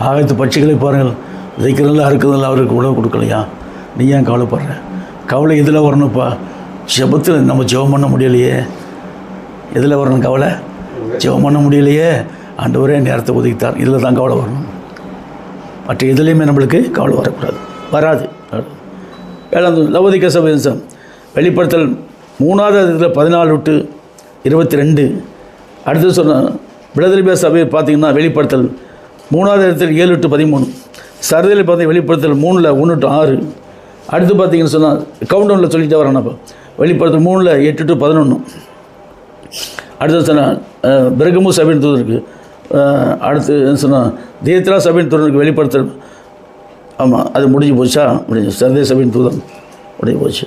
ஆகாயத்து பட்சிகளை பாருங்கள், விதைக்கிறதில்ல அறுக்கிறதில்ல, அவருக்கு உணவு கொடுக்கலையா? நீ ஏன் கவலைப்படுற? கவலை எதில் வரணும்ப்பா? ஜெபத்தில் நம்ம ஜெபம் பண்ண முடியலையே. எதில் வரணும் கவலை? ஜெபம் பண்ண முடியலையே, ஆண்டவரே நேரத்தை ஒதுக்கித்தார். இதில் தான் கவலை வரணும். மற்ற எதுலேயுமே நம்மளுக்கு கவலை வரக்கூடாது, வராது. 7ஆம் லவோதிக்க சபை வெளிப்படுத்தல் 3வது அதில் 14-22. அடுத்து சொன்ன பிலதெல்பியா சபை பார்த்திங்கன்னா வெளிப்படுத்தல் 3வது இடத்தில் 7-13. சர்தையில் பார்த்தீங்கன்னா வெளிப்படுத்தல் 3:1-6. அடுத்து பார்த்தீங்கன்னு சொன்னால் கவுண்டவுனில் சொல்லிட்டு வரேன் இப்போ வெளிப்படுத்தல் 3 8 to 11. அடுத்து சொன்னால் பெர்கமு சபையின் தூதருக்கு, அடுத்து என்ன சொன்னால் தியத்ரா சபையின் தூதருக்கு வெளிப்படுத்தல், ஆமாம் அது முடிஞ்சு போச்சா, முடிஞ்சு சர்தே சபையின் தூதன் முடிஞ்சு போச்சு.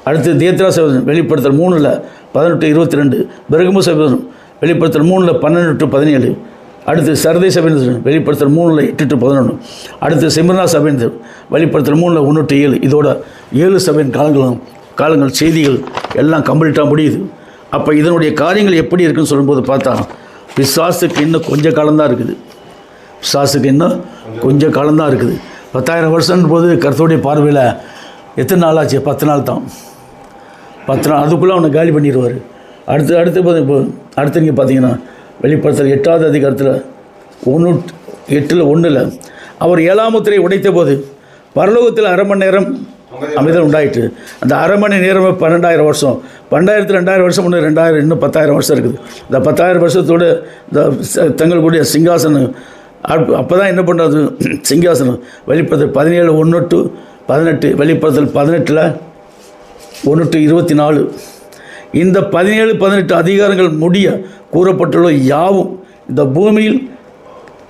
அடுத்து தியத்ரா சபை வெளிப்படுத்தல் 3 18 22, பெர்கமு சபை வெளிப்படுத்தல் 3 12 to 17, அடுத்து சர்தை சபையின் வெளிப்படுத்தல் 3 8 to 11, அடுத்து சிம்ரனா சபையின் வெளிப்படுத்தல் 3 1 to 7. இதோட 7 சபையின் காலங்கள் செய்திகள் எல்லாம் கம்ப்ளீட்டாக முடியுது. அப்போ இதனுடைய காரியங்கள் எப்படி இருக்குன்னு சொல்லும்போது பார்த்தா பிசாசுக்கு இன்னும் கொஞ்சம் காலம்தான் இருக்குது. பிசாசுக்கு இன்னும் கொஞ்சம் காலம்தான் இருக்குது. 10,000 வருஷம் போது கர்த்தருடைய பார்வையில் எத்தனை நாள் ஆச்சு? 10 நாள் தான். 10 நாள் அதுக்குள்ளே அவனை காலி பண்ணிடுவார். அடுத்து நீங்கள் பார்த்தீங்கன்னா வெளிப்படுத்தல் 8வது அதிகாரத்தில் 8:1 அவர் 7ஆம் முத்திரையை உடைத்த போது பரலோகத்தில் 1/2 மணி நேரம் அமைதல் உண்டாயிற்று. அந்த 1/2 மணி நேரம் 12,000 வருஷம். 12,000 2,000 வருஷம் ஒன்று 2,000 இன்னும் 10,000 வருஷம் இருக்குது. இந்த 10,000 வருஷத்தோடு இந்த தங்களுடைய சிங்காசனம் அப்போ தான் என்ன பண்ணுறது? சிங்காசனம் வெளிப்படுத்தல் 17 1 to 18, வெளிப்படுத்தல் 18 1 to 24. இந்த 17 18 அதிகாரங்கள் முடிய கூறப்பட்டுள்ள யாவும் இந்த பூமியில்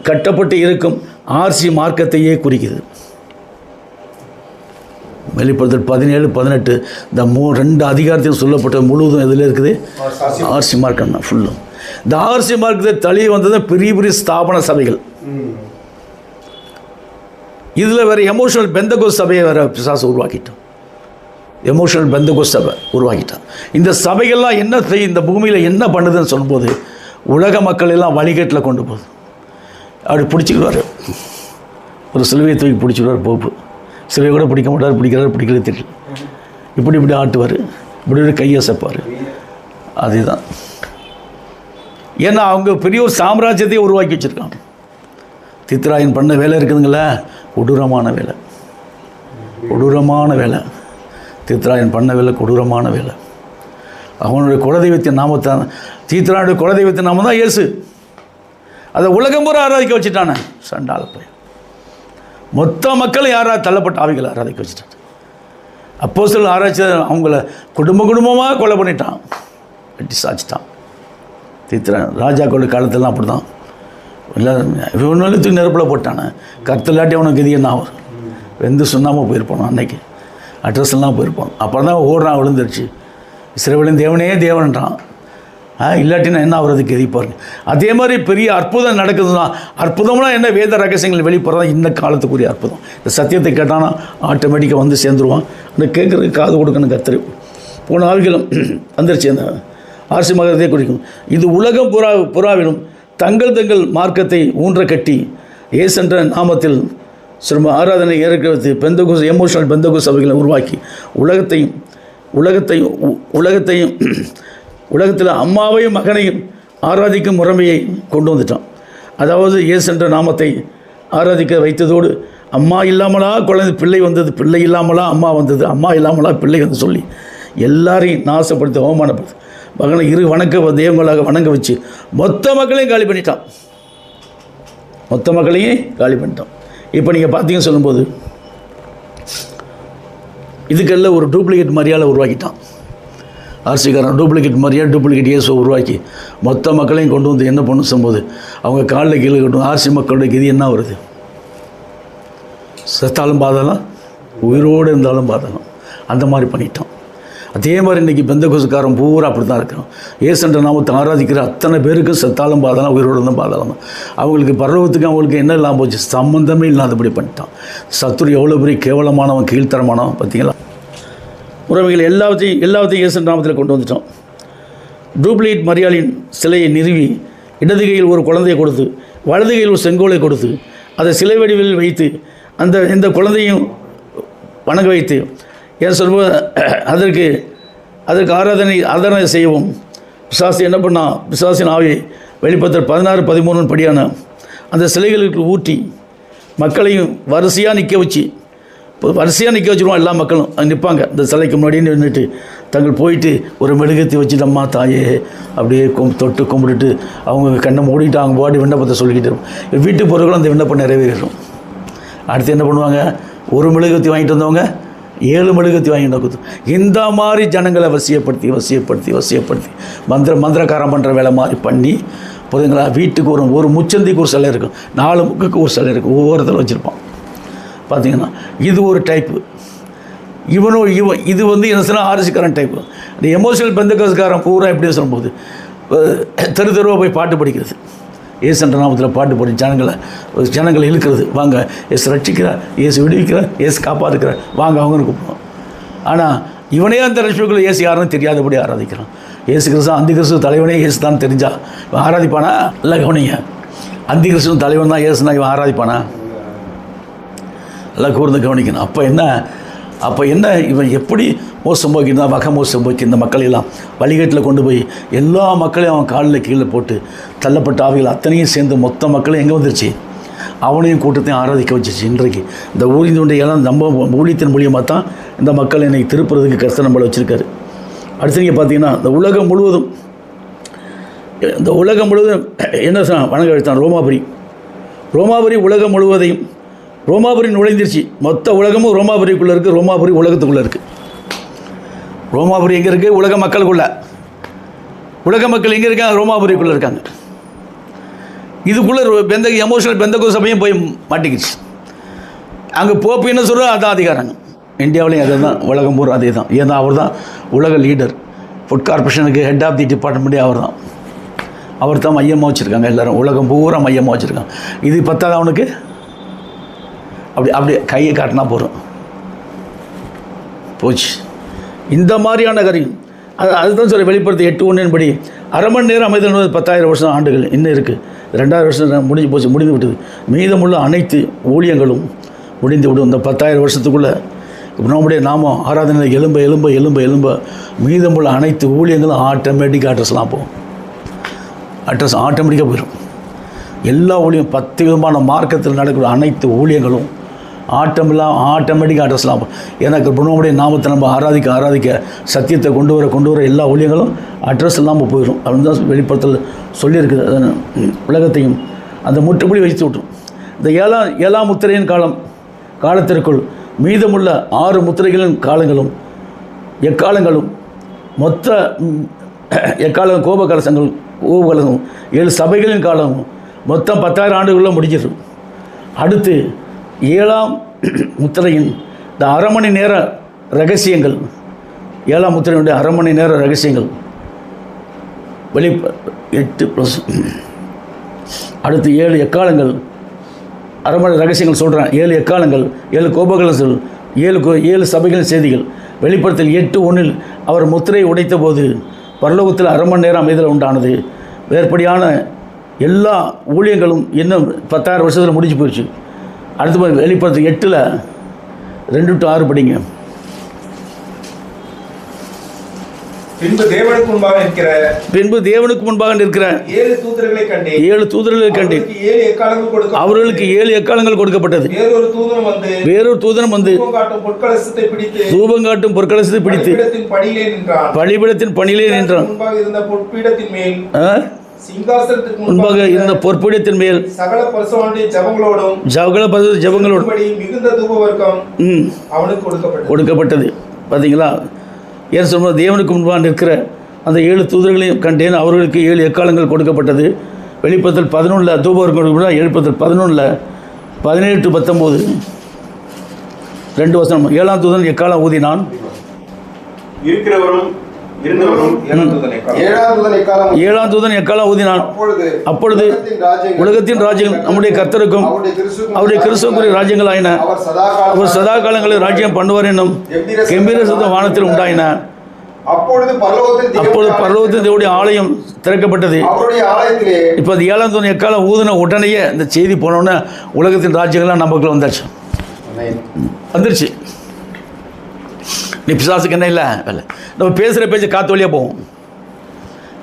கட்டப்பட்டு இருக்கும் ஆர்சி மார்க்கத்தையே குறிக்குது. வெளிப்படுத்தல் 17 18 இந்த 2 அதிகாரத்தில் சொல்லப்பட்ட முழுவதும் எதில் இருக்குது? ஆர்சி மார்க்கம் தான் ஃபுல்லும். இந்த ஆர்சி மார்க்கத்தை தள்ளி வந்தது பெரிய பெரிய ஸ்தாபன சபைகள். இதில் வேறு எமோஷனல் பெந்தகோஸ் சபையை வேறு பிசாசு உருவாக்கிட்டோம். எமோஷனல் பெந்தகோஸ் சபை உருவாக்கிட்டான். இந்த சபைகள்லாம் என்ன செய்ய, இந்த பூமியில் என்ன பண்ணுதுன்னு சொல்லும்போது உலக மக்கள் எல்லாம் வழிகேட்டில் கொண்டு போகுது. அப்படி பிடிச்சிக்கிடுவார், ஒரு சிலுவையை தூக்கி பிடிச்சிடுவார் போப்பு. சிலுவை கூட பிடிக்க மாட்டார், பிடிக்கிறது தெரியல. இப்படி ஆட்டுவார், இப்படி கையை சப்பார். அதுதான். ஏன்னா அவங்க பெரிய ஒரு சாம்ராஜ்யத்தையே உருவாக்கி வச்சுருக்காங்க. தித்ராயன் பண்ண வேலை இருக்குதுங்களே, கொடூரமான வேலை, கொடூரமான வேலை. தித்ராயன் பண்ண வேலை கொடூரமான வேலை. அவனுடைய குலதெய்வத்தின் நாமத்தை, தீத்ரானுடைய குலதெய்வத்தின் நாமம் தான் இயேசு. அதை உலகம் பூரா ஆராதிக்க வச்சுட்டானே சண்டால போய். மொத்த மக்களும் யாராவது தள்ளப்பட்ட ஆவிகளை ஆராதிக்க வச்சுட்டான். அப்போஸ்தலர்கள் ஆராய்ச்சி அவங்கள குடும்பமாக கொலை பண்ணிட்டான், வெட்டி சாச்சிட்டான். தீத்ரான் ராஜாக்களுடைய காலத்திலாம் அப்படி தான். எல்லோரும் இவனுக்கு நெருப்பில் போட்டானே. கருத்தலாட்டி அவனுக்கு இது என்ன ஆகும்? வெந்து சுண்ணாமல் போயிருப்பானோ அன்னைக்கு, அட்ரஸ் எல்லாம் போயிருப்பான். அப்புறம் தான் ஓடுறான், விழுந்துருச்சு. இஸ்ரவேலின் தேவனே தேவன்றான். இல்லாட்டினா என்ன ஆகுறதுக்கு எதிர்ப்பாருங்க. அதே மாதிரி பெரிய அற்புதம் நடக்குதுன்னா, அற்புதம்னா என்ன? வேத ரகசியங்கள் வெளிப்படுறதான் இந்த காலத்துக்குரிய அற்புதம். இந்த சத்தியத்தை கேட்டானா ஆட்டோமேட்டிக்காக வந்து சேர்ந்துருவான். அந்த கேட்குறதுக்கு காது கொடுக்கணும். கத்திரி போன ஆவிகளும் வந்துருச்சு. அந்த ஆர்சி மகரத்தை குறிக்கும். இது உலகம் புறாவிலும் தங்கள் மார்க்கத்தை ஊன்ற கட்டி ஏசென்ற நாமத்தில் சிறும ஆராதனை ஏற்கிறது பெந்தகோஸ் எமோஷனல் பெந்தகோஸ் சபைகளை உருவாக்கி உலகத்தில் அம்மாவையும் மகனையும் ஆராதிக்கும் முறைமையை கொண்டு வந்துட்டான். அதாவது ஏசென்ற நாமத்தை ஆராதிக்க வைத்ததோடு அம்மா இல்லாமலா குழந்தை பிள்ளை வந்தது, பிள்ளை இல்லாமலா அம்மா வந்தது, அம்மா இல்லாமலா பிள்ளை வந்து சொல்லி எல்லாரையும் நாசப்படுத்தி அவமானப்படுத்து மகனை வணக்க தெய்வங்களாக வணங்க வச்சு மொத்த மக்களையும் காலி பண்ணிட்டான். மொத்த மக்களையும் காலி பண்ணிட்டான். இப்போ நீங்கள் பார்த்தீங்கன்னு சொல்லும்போது இதுக்கெல்லாம் ஒரு டூப்ளிகேட் மரியாதை உருவாக்கிட்டான். ஆர்சிக்காரன் டூப்ளிகேட் மரியாதை, டூப்ளிகேட் இயேசுவை உருவாக்கி மொத்த மக்களையும் கொண்டு வந்து என்ன பண்ண சொல்லும்போது அவங்க காலில் கீழே கட்டும். ஆர்சி மக்களுடைய கதி என்ன வருது? செத்தாலும் பாதலாம், உயிரோடு இருந்தாலும் பாதலாம். அந்த மாதிரி பண்ணிட்டான். அதே மாதிரி இன்றைக்கி பெந்தகோஸ்காரன் பூரா அப்படி தான் இருக்கிறோம். ஏசென்ற நாமத்தை ஆராதிக்கிற அத்தனை பேருக்கும் செத்தாலும் பாதலாம், உயிரோடு இருந்தால் பாதலாம் தான். அவங்களுக்கு பரலோகத்துக்கு அவங்களுக்கு என்ன இல்லாமல் போச்சு? சம்மந்தமே இல்லாதபடி பண்ணிட்டான். சத்துரு எவ்வளோ பெரிய கேவலமானவன், கீழ்த்தரமானவன் பார்த்தீங்களா? உறவுகள் எல்லாத்தையும் ஏசென்ற நாமத்தில் கொண்டு வந்துட்டோம். டூப்ளிகேட் மரியாளின் சிலையை நிறுவி இடது கையில் ஒரு குழந்தையை கொடுத்து வலது கையில் ஒரு செங்கோலை கொடுத்து அதை சிலை வடிவில் வைத்து இந்த குழந்தையும் வணங்க வைத்து ஏன் சொல்லும்போது அதற்கு ஆராதனை செய்யவும் பிசாசு என்ன பண்ணால் பிசாசின் ஆவியை வெளிப்படுத்தல் 16 13 படியான அந்த சிலைகளுக்கு ஊற்றி மக்களையும் வரிசையாக நிற்க வச்சுருவோம். எல்லா மக்களும் அங்கே நிற்பாங்க. இந்த சிலைக்கு முன்னாடி நின்றுட்டு தங்கள் போயிட்டு ஒரு மெழுகத்தை வச்சுட்டு அம்மா தாயே அப்படியே தொட்டு கும்பிட்டுட்டு அவங்க கண்ணை மூடிட்டு அவங்க பாடி விண்ணப்பத்தை சொல்லிக்கிட்டு இருக்கும். வீட்டுக்கு போகிறவங்களும் அந்த விண்ணப்பம் நிறைவேறும். அடுத்து என்ன பண்ணுவாங்க? ஒரு மெழுகத்தை வாங்கிட்டு வந்தவங்க 7 மெழுகுவர்த்தி வாங்கி நோக்குது. இந்த மாதிரி ஜனங்களை வசியப்படுத்தி வசியப்படுத்தி வசியப்படுத்தி மந்திரக்காரம் பண்ணுற வேலை மாதிரி பண்ணி புரியுதுங்களா. வீட்டுக்கு ஒரு முச்சந்திக்கு ஒரு சிலை இருக்கும், 4 முக்குக்கு ஒரு சிலை இருக்கும், ஒவ்வொருத்தரும் வச்சுருப்பான். பார்த்தீங்கன்னா இது ஒரு டைப்பு. இது வந்து என்ன சொன்னால் ஆர்எஸ்காரன் டைப்பு. இந்த எமோஷனல் பெந்தகோஸ்காரன் பூரா எப்படி சொல்லும்போது தெரு தெருவாக போய் பாட்டு படிக்கிறது, ஏசுன்ற நாமத்தில் பாட்டு பாடி ஜனங்களை இழுக்கிறது. வாங்க ஏசு ரட்சிக்கிறார், ஏசு விடுவிக்கிறார், ஏசு காப்பாற்றுக்கிறார், வாங்க அவங்கன்னு கூப்பிடுவோம். ஆனால் இவனே அந்த ரட்சிப்புக்குள்ள ஏசு யாருன்னு தெரியாதபடி ஆராதிக்கிறான். ஏசு கிறிஸ்து அந்தி கிறிஸ்து தலைவனே ஏசு தான் தெரிஞ்சா இவன் ஆராதிப்பானா? இல்லை, கவனிங்க, அந்தி கிறிஸ்துவ தலைவன் தான் ஏசுனா இவன் ஆராதிப்பானா? எல்லாம் கூர்ந்து கவனிக்கணும். அப்போ என்ன இவன் எப்படி மோசம் போக்கியிருந்தான், மோசம் போக்கி இந்த மக்களையெல்லாம் வழிகட்டில் கொண்டு போய் எல்லா மக்களையும் அவன் காலில் கீழே போட்டு தள்ளப்பட்ட ஆவிகள் அத்தனையும் சேர்ந்து மொத்த மக்களும் எங்கே வந்துருச்சு? அவனையும் கூட்டத்தையும் ஆராதிக்க வச்சிச்சு. இன்றைக்கு இந்த ஊழியனுடைய எல்லாம் நம்ம ஊழியத்தின் மூலியமாக தான் இந்த மக்கள் என்னை திருப்புறதுக்கு கர்த்தர் நம்மளை வச்சுருக்காரு. அடுத்து நீங்கள் பார்த்தீங்கன்னா இந்த உலகம் முழுவதும் என்ன வணங்க வைத்தான்? ரோமாபுரி உலகம் முழுவதையும் ரோமாபுரி நுழைந்துருச்சு. மொத்த உலகமும் ரோமாபுரிக்குள்ளே இருக்குது, ரோமாபுரி உலகத்துக்குள்ளே இருக்குது. ரோமாபுரி எங்கே இருக்குது? உலக மக்களுக்குள்ள. உலக மக்கள் எங்கே இருக்காங்க? ரோமாபுரிக்குள்ளே இருக்காங்க. இதுக்குள்ளே எமோஷனல் பெந்தகோ சபையும் போய் மாட்டிக்கிச்சு. அங்கே போப்பு என்ன சொல்கிறோம் அதான் அதிகாரங்க. இந்தியாவிலையும் அதே தான், உலகம் பூரா அதே தான். ஏன்னா அவர் தான் உலக லீடர். ஃபுட் கார்பரேஷனுக்கு ஹெட் ஆஃப் தி டிபார்ட்மெண்ட்டே அவர் தான் மையமாக வச்சுருக்காங்க. எல்லோரும் உலகம் பூரா மையமாக வச்சுருக்காங்க. இது பத்தாது அவனுக்கு. அப்படி கையை காட்டினா போகிறோம், போச்சு. இந்த மாதிரியான காரியம் அதுதான் சொல்ல வெளிப்படுத்தி 8:1 படி அரை மணி நேரம் அமைதல் 10,000 வருஷம் ஆண்டுகள் இன்னும் இருக்குது. 2000 வருஷம் முடிந்து விட்டது. மீதமுள்ள அனைத்து ஊழியங்களும் முடிந்து விடும். இந்த 10,000 வருஷத்துக்குள்ளே நம்முடைய நாமம் ஆராதனை எலும்ப மீதமுள்ள அனைத்து ஊழியங்களும் ஆட்டோமேட்டிக்காக அட்ரஸ்லாம் போகும். அட்ரஸ் ஆட்டோமேட்டிக்காக போயிடும். எல்லா ஊழியம் 10 விதமான மார்க்கத்தில் நடக்கிற அனைத்து ஊழியங்களும் ஆட்டோமேட்டிக்காக அட்ரஸ்லாம். எனக்கு நம்முடைய நாமத்தை நம்ம ஆராதிக்க சத்தியத்தை கொண்டு வர எல்லா ஊழியங்களும் அட்ரஸ் இல்லாமல் போயிடும். அப்படின்னு தான் வெளிப்படுத்தல் சொல்லியிருக்குது. உலகத்தையும் அந்த முற்றுப்புள்ளி வைத்து விட்டுரும். இந்த ஏழாம் முத்திரையின் காலத்திற்குள் மீதமுள்ள 6 முத்திரைகளின் காலங்களும் எக்காலங்களும் மொத்த எக்காலம் கோபகலசங்கள் 7 சபைகளின் காலமும் மொத்தம் 10,000 ஆண்டுகளில் முடிஞ்சிடும். அடுத்து 7ஆம் முத்திரையின் இந்த அரை மணி நேர ரகசியங்கள், 7ஆம் முத்திரையினுடைய அரை மணி நேர ரகசியங்கள் 8+ அடுத்து 7 எக்காலங்கள், அரை மணி ரகசியங்கள் சொல்கிறேன். 7 எக்காலங்கள், 7 கோபகலசங்கள், 7 சபைகளின் செய்திகள். வெளிப்படுத்தல் 8:1 அவர் முத்திரையை உடைத்த போது பரலோகத்தில் அரை மணி நேரம் அமைதல் உண்டானது. வேறுபடியான எல்லா ஊழியங்களும் இன்னும் 10,000 வருஷத்தில் முடிஞ்சு போயிடுச்சு. அடுத்து வெளிப்படுத்தல் 8 2-6 படிங்க. பின்பு தேவனுக்கு முன்பாக நிற்கிற 7 தூதர்களை கண்டேன். அவர்களுக்கு 7 எக்காலங்கள் கொடுக்கப்பட்டது. வேறொரு தூதனும் வந்து தூபம் காட்டும் பொற்கலசத்தை பிடித்து பலிபீடத்தின் பணியிலே நின்றான். முன்பாக இருந்த பொற்பீடத்தின் மேல் சகல ஜெபங்களோடும் மிகுந்த தூபவர்க்கம் அவனுக்கு கொடுக்கப்பட்டது. பார்த்தீங்களா? ஏன் சொல்ற? தேவனுக்கு முன்பாக நிற்கிற அந்த 7 தூதர்களையும் கண்டேன். அவர்களுக்கு 7 எக்காலங்கள் கொடுக்கப்பட்டது. வெளிப்படுத்தல் 11 தூபவர்க்கம். வெளிப்படுத்தல் 11 17-19 2 வசனம். 7ஆம் தூதன் எக்காலம் ஊதினான். ஏழாம் தூதன் எக்காலம் ஊதினான். அப்பொழுது உலகத்தின் ராஜ்யங்கள் நம்முடைய கர்த்தருக்கும் அவருடைய கிறிஸ்துவுக்குரிய ராஜ்யங்கள் ஆயின. அவர் சதா காலங்களில் ராஜ்யம் பண்ணுவார் என்னும் கம்பீர சத்தம் வானத்தில் உண்டாயின. அப்பொழுது பரலோகத்தில் தேவனுடைய ஆலயம் திறக்கப்பட்டது. இப்போ அது 7ஆம் தூதன் எக்காலம் ஊதின உடனேயே இந்த செய்தி போனோன்னே உலகத்தின் ராஜ்யங்கள்லாம் நமக்குள்ள வந்துருச்சு. நீ பிசாசுக்கு என்ன இல்லை வேலை? நம்ம பேசுகிற பேச்சு காற்று வழியாக போகும்.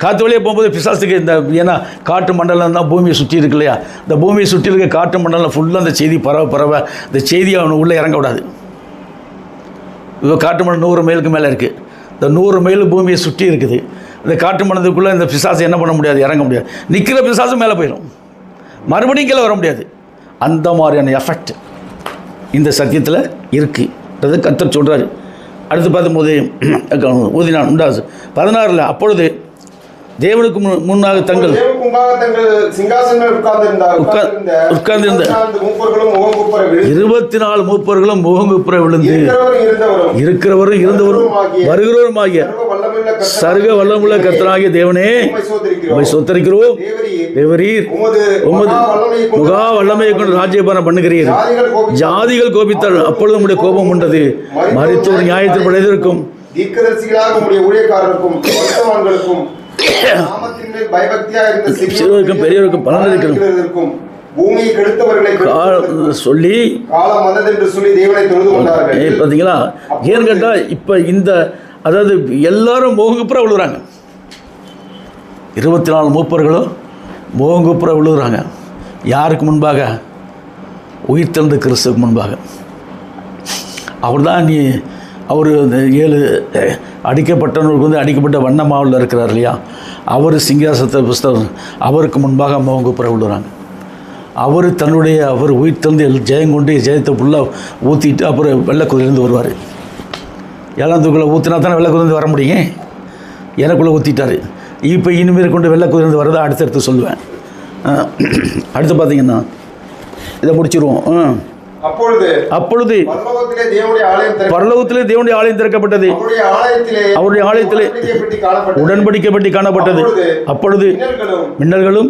காற்று வழியாக போகும்போது பிசாசுக்கு இந்த ஏன்னா காற்று மண்டலம் தான் பூமியை சுற்றி இருக்கு இல்லையா? இந்த பூமியை சுற்றி இருக்க காற்று மண்டலம் ஃபுல்லாக அந்த செய்தி பரவ இந்த செய்தியை அவனை உள்ளே இறங்க விடாது. இப்போ காற்று மண்டலம் 100 மைலுக்கு மேலே இருக்குது. இந்த 100 மைல் பூமியை சுற்றி இருக்குது. இந்த காற்று மண்டலத்துக்குள்ளே இந்த பிசாசு என்ன பண்ண முடியாது, இறங்க முடியாது. நிற்கிற பிசாசும் மேலே போயிடும், மறுபடியும் கீழே வர முடியாது. அந்த மாதிரியான எஃபெக்ட் இந்த சத்தியத்தில் இருக்குது. கர்த்தர் சொல்கிறாரு. அடுத்து பார்க்கும்போது ஊதினான் உண்டாசு 16 அப்பொழுது தேவனுக்கு முன்னாக தங்கள் உட்கார்ந்திருந்த 24 மூப்பர்களும் முகங்குப்புற விழுந்து இருக்கிறவரும் இருந்தவரும் வருகிறவருமாகிய சர்வ வல்லமுள்ள கர்த்தராகிய தேவனே உம்மை ஸ்தோத்திரிக்கிறோம். தேவரீர் உமது முகா வல்லமையை கொண்டு ராஜ்யபாரம் பண்ணுகிறீர். ஜாதிகள் கோபித்தால் அப்பொழுது உம்முடைய கோபம் உண்டது. மரித்தோர் நியாயத்தில் படைத்திருக்கும் தீர்க்கதரிசிகளாக உம்முடைய ஊழியக்காரருக்கும் வர்த்தமான்களுக்கும் சிறுவருக்கும் பெரியவருக்கும் பலனளிக்கும் பூமியை கெடுத்தவர்களை சொல்லி காலம் வந்தது என்று சொல்லி தேவனை தொழுது கொண்டார்கள். பார்த்தீங்களா? ஏன்னு கேட்டால் இப்போ இந்த அதாவது எல்லாரும் மோகங்குப்புற விழுகிறாங்க. 24 மூப்பர்களும் மோகங்குப்புற விழுகிறாங்க. யாருக்கு முன்பாக? உயிர்த்தெழுந்த கிறிஸ்துவுக்கு முன்பாக. அவர் தான் அவர் 7 அடிக்கப்பட்டவர்களுக்கு வந்து அடிக்கப்பட்ட வண்ண மாவில் இருக்கிறார் இல்லையா, அவர் சிங்காசனத்தை புஸ்தகம் அவருக்கு முன்பாக மோகங்குப்புற விழுகிறாங்க. அவர் உயிர்த்தெழுந்து ஜெயம் கொண்டு ஜெயத்தை ஃபுல்லாக ஊற்றிட்டு அப்புறம் வெள்ளைக்குதிரையிலேருந்து வருவார். 7ஆம் தூக்கில் ஊற்றினா தானே வெள்ளைக்குதிரையிலேருந்து வர முடியும். எனக்குள்ளே ஊற்றிட்டார். இப்போ இனிமேல் கொண்டு வெள்ளைக்குதிரையிலேருந்து வரதை அடுத்தடுத்து சொல்லுவேன். அடுத்து பார்த்தீங்கன்னா இதை முடிச்சிருவோம். அப்பொழுது பரலோகத்திலே தேவனுடைய ஆலயம் திறக்கப்பட்டது. அவருடைய ஆலயத்திலே உடன்படிக்கை பெட்டி காணப்பட்டது. அப்பொழுது மின்னல்களும்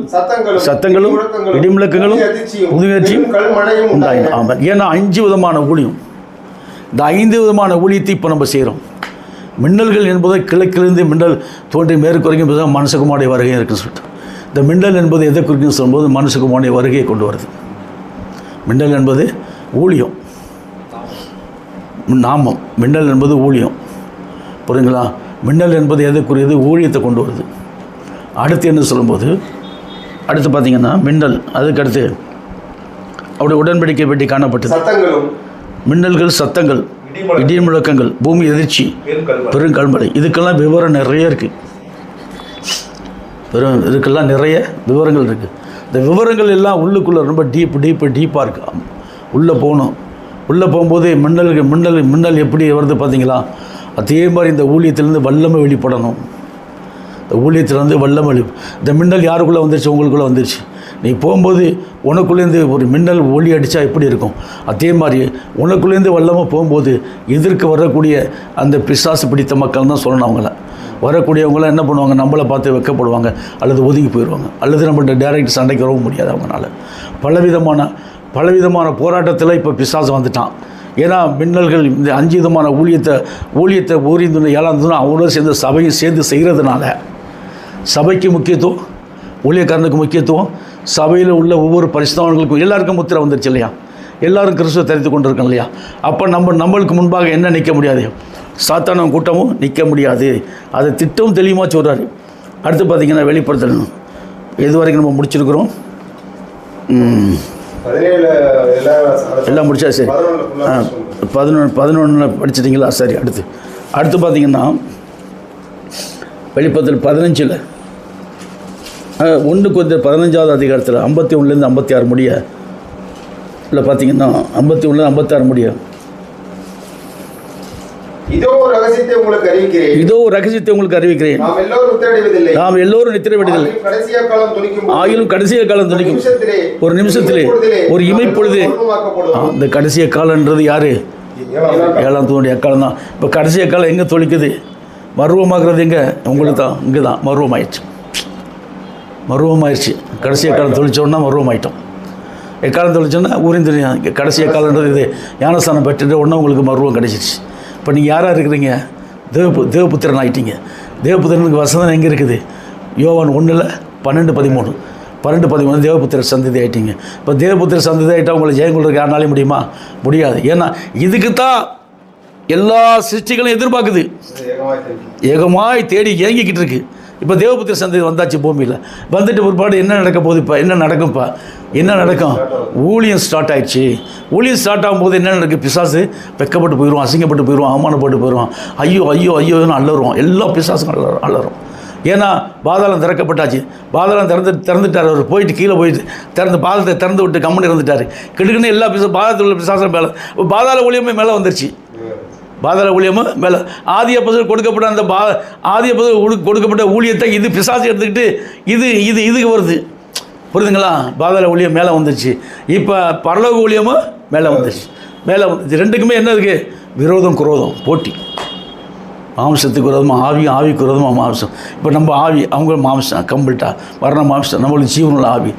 சத்தங்களும் இடிமுழக்கங்களும் புதுநெற்றியும் உண்டாயின. ஆமாம். ஏன்னா 5 விதமான ஊழியம். இந்த 5 விதமான ஊழியத்தை இப்போ நம்ம செய்கிறோம். மின்னல்கள் என்பது கிழக்கிலிருந்து மின்னல் தோன்றி மேற்கு வரைக்கும் மனுஷகுமாருடைய வருகை இருக்குன்னு சொல்லிட்டு, இந்த மின்னல் என்பது எதை குறிக்குன்னு சொல்லும்போது மனுஷகுமாருடைய வருகையை கொண்டு வருது. மின்னல் என்பது ஊழியம், நாமம். மின்னல் என்பது ஊழியம், புரியுங்களா? மின்னல் என்பது எதுக்குரியது? ஊழியத்தை கொண்டு வருது. அடுத்து என்ன சொல்லும்போது, அடுத்து பார்த்தீங்கன்னா மின்னல், அதுக்கடுத்து அவருடைய உடன்படிக்கை பெட்டி காணப்பட்டது. மின்னல்கள், சத்தங்கள், இடி முழக்கங்கள், பூமி எதிர்ச்சி, பெருங்கல்மழை. இதுக்கெல்லாம் விவரம் நிறைய இருக்குது. இதுக்கெல்லாம் நிறைய விவரங்கள் இருக்குது. இந்த விவரங்கள் எல்லாம் உள்ளுக்குள்ளே ரொம்ப டீப்பாக இருக்குது. உள்ளே போகணும். உள்ளே போகும்போது மின்னல் எப்படி வருது பார்த்தீங்களா? அதே மாதிரி இந்த ஊழியத்திலேருந்து வல்லமை வெளிப்படணும். இந்த ஊழியத்திலேருந்து வல்லமை இந்த மின்னல் யாருக்குள்ளே வந்துருச்சு? உங்களுக்குள்ளே வந்துருச்சு. நீ போகும்போது உனக்குள்ளேருந்து ஒரு மின்னல் ஒளி அடித்தா எப்படி இருக்கும்? அதே மாதிரி உனக்குள்ளேருந்து வல்லமை போகும்போது எதிர்க்க வரக்கூடிய அந்த பிசாசு பிடித்த மக்கள் தான் சொல்லணும். அவங்கள வரக்கூடியவங்களாம் என்ன பண்ணுவாங்க? நம்மளை பார்த்து வெக்கப்படுவாங்க, அல்லது ஒதுங்கி போயிடுவாங்க, அல்லது நம்மள்கிட்ட டைரக்ட் சண்டைக்கு வரவும் முடியாது அவங்களால. பலவிதமான போராட்டத்தில் இப்போ பிசாசு வந்துட்டான். ஏன்னா மின்னல்கள் இந்த 5 விதமான ஊழியத்தை ஊறிந்துள்ள 7ஆம் தூதன் அவங்களோட சேர்ந்து சபையும் சேர்ந்து செய்கிறதுனால சபைக்கு முக்கியத்துவம், ஊழியக்காரனுக்கு முக்கியத்துவம், சபையில் உள்ள ஒவ்வொரு பரிசுத்தவான்களுக்கும் எல்லாருக்கும் முத்திரை வந்துருச்சு இல்லையா? எல்லாரும் கிறிஸ்துவை தெரிந்து கொண்டிருக்கோம் இல்லையா? அப்போ நம்மளுக்கு முன்பாக என்ன நிற்க முடியாது? சாத்தான கூட்டமும் நிற்க முடியாது. அதை திட்டமும் தெளிவாக சொல்கிறாரு. அடுத்து பார்த்திங்கன்னா வெளிப்படுத்தணும். எது வரைக்கும் நம்ம முடிச்சிருக்கிறோம்? எல்லாம் முடிச்சா சரி. 11 படிச்சிட்டிங்களா? சரி. அடுத்து பார்த்திங்கன்னா வெளிப்படுத்தல் 15 1 கொரிந்தியர் 15வது அதிகாரத்தில் 51லேருந்து 56 முடிய இல்லை பார்த்தீங்கன்னா 51லேருந்து 56 முடிய இதோ ஒரு ரகசியத்தை உங்களுக்கு அறிவிக்கிறேன். நாம் எல்லோரும் நித்திரைவிடுவதில்லை. ஆயிலும் கடைசிய காலம் துணிக்கும். ஒரு நிமிஷத்திலே, ஒரு இமைப்பொழுது. இந்த கடைசிய காலன்றது யாரு? 7ஆம் தூதனுடைய காலம் தான். இப்போ கடைசிய காலம் எங்கே தொழிக்குது? மருவமாகிறது எங்கே? உங்களுக்கு தான். இங்கே தான் மருவமாயிடுச்சு. கடைசிய காலம் தொழிச்சோன்னா மருவமாயிட்டோம். எக்காலம் தொழிச்சோன்னா ஊரின் கடைசிய காலன்றது இது. ஞானஸ்தானம் பெற்றுட்டு ஒன்றா உங்களுக்கு மருவம் கிடைச்சிருச்சு. இப்போ நீங்கள் யாராக இருக்கிறீங்க? தேவபுத்திரன் ஆகிட்டீங்க. தேவபுத்திரனுக்கு வசனம் எங்கே இருக்குது? யோவான் 1:12-13 தேவபுத்திர சந்ததி ஆகிட்டீங்க. இப்போ தேவபுத்திர சந்ததி ஆகிட்டா உங்களை ஜெயம் கொள்றதுக்கு யாருனாலே முடியுமா? முடியாது. ஏன்னா இதுக்கு தான் எல்லா சிருஷ்டிகளும் எதிர்பார்க்குது, ஏகமாய் தேடி ஏங்கிக்கிட்டு இருக்கு. இப்போ தேவபுத்திர சந்ததி வந்தாச்சு பூமியில். வந்துட்டு பிற்பாடு என்ன நடக்க போகுது? இப்போ என்ன நடக்கும்? ஊழியம் ஸ்டார்ட் ஆயிடுச்சு. ஊழியம் ஸ்டார்ட் ஆகும்போது என்ன நடக்குது? பிசாசு வெக்கப்பட்டு போயிடுவான், அசிங்கப்பட்டு போயிடுவான், அவமானப்பட்டு போயிடுவான், ஐயோன்னு அலறுவான். எல்லா பிசாசும் அலறும். ஏன்னா பாதாளம் திறக்கப்பட்டாச்சு. பாதாளம் திறந்துட்டார். அவர் போயிட்டு கீழே போயிட்டு பாதத்தை திறந்து விட்டு கம்மன் இருந்துட்டார். கிடுக்குன்னு எல்லா பாதாளத்தில் உள்ள பிசாசும் மேலே, பாதாள ஊழியமே மேலே வந்துருச்சு. பாதாள ஊழியமும் மேலே ஆதி அப்போஸ்தலர் கொடுக்கப்பட்ட அந்த ஆதி அப்போஸ்தலர் கொடுக்கப்பட்ட ஊழியத்தை இது பிசாசு எடுத்துக்கிட்டு இதுக்கு வருது. புரியுதுங்களா? பாதாள ஊழியம் மேலே வந்துச்சு. இப்போ பரலோக ஊழியமும் மேலே வந்துச்சு. ரெண்டுக்குமே என்ன இருக்குது? விரோதம் குரோதம் போட்டி. மாம்சத்துக்கு விரோதமாக ஆவிக்கு விரோதமாக மாம்சம். இப்போ நம்ம ஆவி, அவங்க மாம்சம் கம்ப்ளீட்டாக மரண மாம்சம், நம்மளுக்கு ஜீவனுள்ள ஆவி,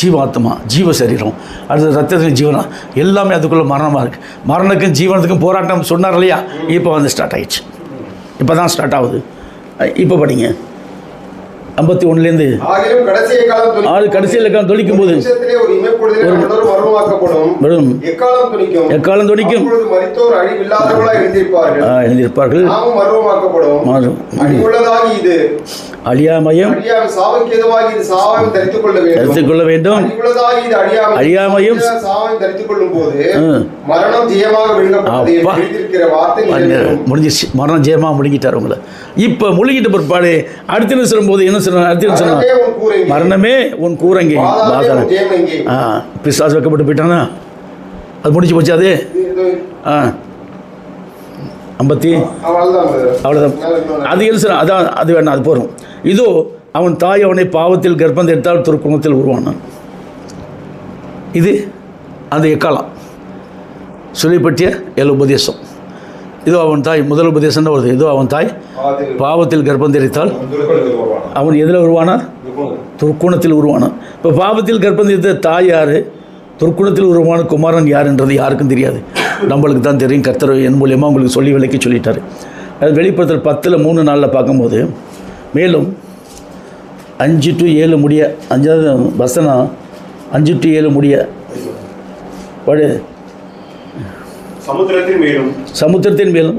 ஜீவாத்மா, ஜீவ சரீரம், அடுத்த ரத்தத்தின் ஜீவனம் எல்லாமே அதுக்குள்ளே மரணமாக இருக்குது. மரணத்துக்கும் ஜீவனத்துக்கும் போராட்டம் சொன்னார் இல்லையா? இப்போ வந்து ஸ்டார்ட் ஆகிடுச்சு. இப்போ தான் ஸ்டார்ட் ஆகுது. இப்போ படிங்க 51லேருந்து கடைசியில் தொழிக்கும் போது எக்காலம் தொனிக்கும் எழுந்திருப்பார்கள். அழியாமையும் தரித்துக் கொள்ள வேண்டும். அழியாமையும் முடிஞ்சிச்சு. மரணம் ஜெயமாக முழுங்கிட்டார் உங்களை. இப்போ முழுங்கிட்ட பிற்பாடு அடுத்து சொல்லும்போது என்ன சொல்றாங்க? அடுத்து சொன்னா மரணமே உன் கூரங்கே, பிசாசு வைக்கப்பட்டு போயிட்டானா? அது முடிச்சு போச்சு. அது 50 அவ்வளோதான். அது என்ன சொல்ல? அதான் அது வேணாம், அது போகிறோம். இதோ அவன் தாய் அவனை பாவத்தில் கர்ப்பம் தரித்தால் துர்க்குணத்தில் உருவானான். இது அந்த எக்காலம் சொல்லிப்பட்டிய 7 உபதேசம். இதோ அவன் தாய் முதல் உபதேசம் தான் வருது. இதோ அவன் தாய் பாவத்தில் கர்ப்பம் தரித்தால் அவன் எதில் உருவானா? துர்க்குணத்தில் உருவானான். இப்போ பாவத்தில் கர்ப்பம் தரித்த தாய் யார்? துர்க்குணத்தில் உருவான குமாரன் யாருன்றது யாருக்கும் தெரியாது. நம்மளுக்கு தான் தெரியும். கர்த்தர் என் மூலியமாக உங்களுக்கு சொல்லி விளக்கி சொல்லிட்டார். அது வெளிப்படுத்தல் 10:3-4 பார்க்கும்போது மேலும் 5 to 7 முடிய 5வது வசனம் 5 to 7 முடிய படு. சமுத்திரத்தின் மேலும்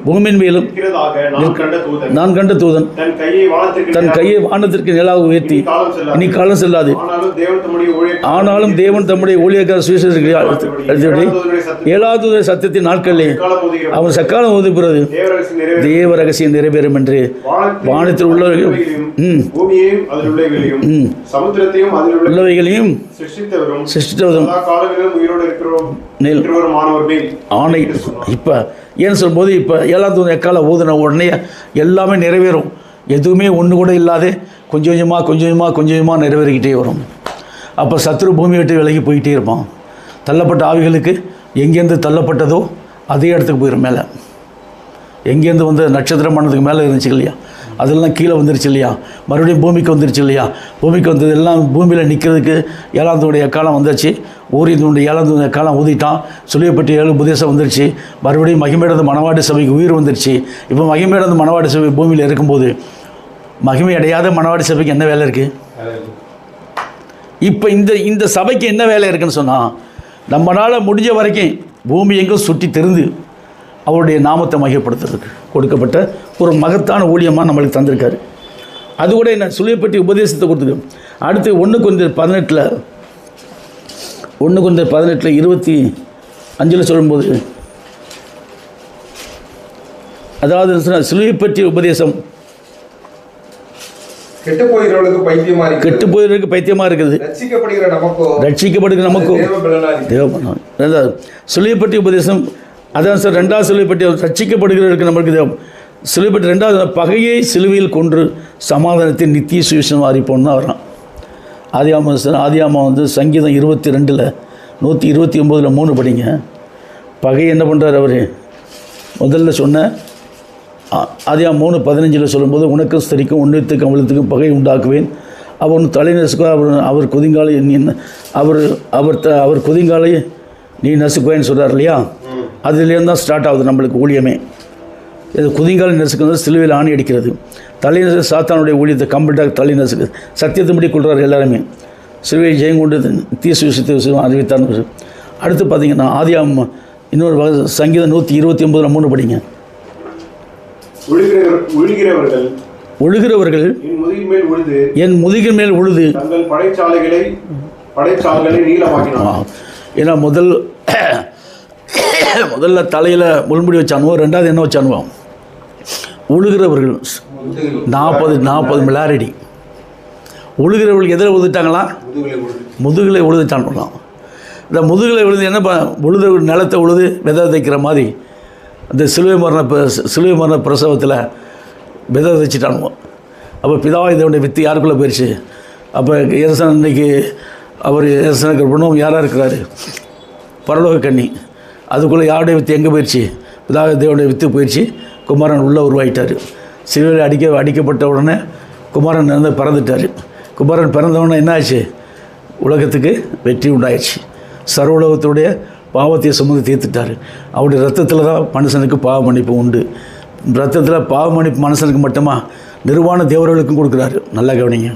பூமியின் மேலும் நான் கண்ட தூதன் தன் கையை வானத்திற்கு நிலாக உயர்த்தி இனி காலம் செல்லாது. ஆனாலும் தேவன் தம்முடைய ஊழியக்கார சுவிசேஷத்தை 7வது சத்தியத்தின் நாட்களிலே அவன் சக்காலம் ஒதுப்புறது தேவ ரகசியம் நிறைவேறும் என்று வானத்தில் உள்ளவர்களையும் உள்ளவைகளையும் சிருஷ்டித்தவரும் ஆணை. இப்போ ஏன்னு சொல்லும்போது இப்போ 7வது தூதன் எக்கால ஊதின உடனே எல்லாமே நிறைவேறும். எதுவுமே ஒன்று கூட இல்லாத கொஞ்சம் கொஞ்சமாக நிறைவேறிக்கிட்டே வரும். அப்போ சத்துரு பூமி விட்டு விலகி போயிட்டே இருப்பான். தள்ளப்பட்ட ஆவிகளுக்கு எங்கேருந்து தள்ளப்பட்டதோ அதே இடத்துக்கு போயிடும். மேலே எங்கேருந்து வந்து நட்சத்திரம் பண்ணதுக்கு மேலே இருந்துச்சு இல்லையா, அதெல்லாம் கீழே வந்துருச்சு இல்லையா, மறுபடியும் பூமிக்கு வந்துருச்சு இல்லையா. பூமிக்கு வந்தது எல்லாம் பூமியில் நிற்கிறதுக்கு 7வது தூதனுடைய காலம் வந்துச்சு. ஊரியதனுடைய 7வது தூதனுடைய காலம் ஊதிட்டான். சொல்லியப்பட்ட 7 உபதேசம் வந்துருச்சு. மறுபடியும் மகிமையடைந்த மணவாட்டி சபைக்கு உயிர் வந்துருச்சு. இப்போ மகிமையடைந்த மணவாட்டி சபை பூமியில் இருக்கும்போது மகிமை அடையாத மணவாட்டி சபைக்கு என்ன வேலை இருக்குது? இப்போ இந்த சபைக்கு என்ன வேலை இருக்குன்னு சொன்னால், நம்மளால் முடிஞ்ச வரைக்கும் பூமி எங்கும் சுற்றி தெரிந்து அவருடைய நாமத்தை மகிமைப்படுத்துறதுக்கு கொடுக்கப்பட்ட ஒரு மகத்தான ஊழியமாக நம்மளுக்கு தந்திருக்காரு. அது கூட என்ன சொல்லியப்பட்டி உபதேசத்தை கொடுத்துருக்கு. அடுத்து 1 Corinthians 18 25 சொல்லும்போது, அதாவது சிலுவைப்பற்றிய உபதேசம் கெட்டு போகிறவர்களுக்கு பைத்தியமாக இருக்குது, ரட்சிக்கப்படுகிற நமக்கோ தேவபலனாய். சிலுவைப்பற்றிய உபதேசம் அதான் சார் 2வது சிலுவைப்பற்றிய ரட்சிக்கப்படுகிறவர்களுக்கு நம்மளுக்கு தேவம். சிலுவைப்பட்ட 2வது பகையை சிலுவையில் கொன்று சமாதானத்தின் நித்திய சுவிசேஷம் அறிப்போன்னு தான் வரான். ஆதியாமம் வந்து சங்கீதம் 22 129 3 படிங்க. பகை என்ன பண்ணுறார் அவர்? முதல்ல சொன்ன ஆதியாமம் 3:15 சொல்லும்போது, உனக்கும் ஸ்திரிக்கும் உன்னியத்துக்கும் அவளுக்கும் பகை உண்டாக்குவேன், அவன் தலை நசுக்கோ அவர் குதிங்காலை அவர் குதிங்காலை நீ நசுக்குவேன்னு சொல்கிறார் இல்லையா. அதுலேருந்து தான் ஸ்டார்ட் ஆகுது நம்மளுக்கு ஊழியமே. இது குதிங்காலை நசுக்கிறது சிலுவையில் ஆணி அடிக்கிறது. தலை நசுக்கு சாத்தானுடைய ஊழியத்தை கம்ப்ளீட்டாக தலை நசுக்கு சத்தியத்தின்படி கொள்கிறார் எல்லாருமே. சிலுவையை ஜெயம் கொண்டு தீய சுவிசேஷத்தை அறிவித்தார். அடுத்து பார்த்தீங்கன்னா ஆதியாகமம் இன்னொரு சங்கீதம் 129 3 படிங்க. ஒழுகிறவர்கள் என் முதுகின் மேல் உழுது ஏன்னா முதல்ல தலையில் முள்முடி வச்சானுவோம், 2வது என்ன வச்சானுவோம்? ஒழுகிறவர்கள் 40 மிலாரடி. ஒழுகிறவர்கள் எதில் உழுதுட்டாங்களாம்? முதுகில் உழுதுட்டாங்களாம். இந்த முதுகில் விழுது என்ன உழுது நிலத்தை உழுது விதை தைக்கிற மாதிரி அந்த சிலுவை மரண பிரசவத்தில் விதை தைச்சிட்டானுவோ. அப்போ பிதாவாய் தேவனுடைய வித்து யாருக்குள்ளே போயிடுச்சு. அப்போ ஏசன் இன்றைக்கி அவர் ஏசனுக்கு குணம் யாராக இருக்கிறாரு, பரலோக கன்னி. அதுக்குள்ளே யாருடைய வித்து எங்கே போயிடுச்சு, பிதாவாய் தேவனுடைய வித்து போயிடுச்சு. குமாரன் உள்ளே உருவாயிட்டார். சிலுவையில் அடிக்கப்பட்ட உடனே குமாரன் வந்து பிறந்துட்டார். குமாரன் பிறந்தவுடனே என்ன ஆச்சு, உலகத்துக்கு வெற்றி உண்டாயிடுச்சு. சர்வ உலகத்துடைய பாவத்தை சுமந்து தீர்த்துட்டார். அவருடைய ரத்தத்தில் தான் மனுஷனுக்கு பாவ மன்னிப்பு உண்டு. ரத்தத்தில் பாவ மன்னிப்பு மனுஷனுக்கு மட்டுமா, நிர்வாண தேவர்களுக்கும் கொடுக்குறாரு. நல்லா கவனிங்க.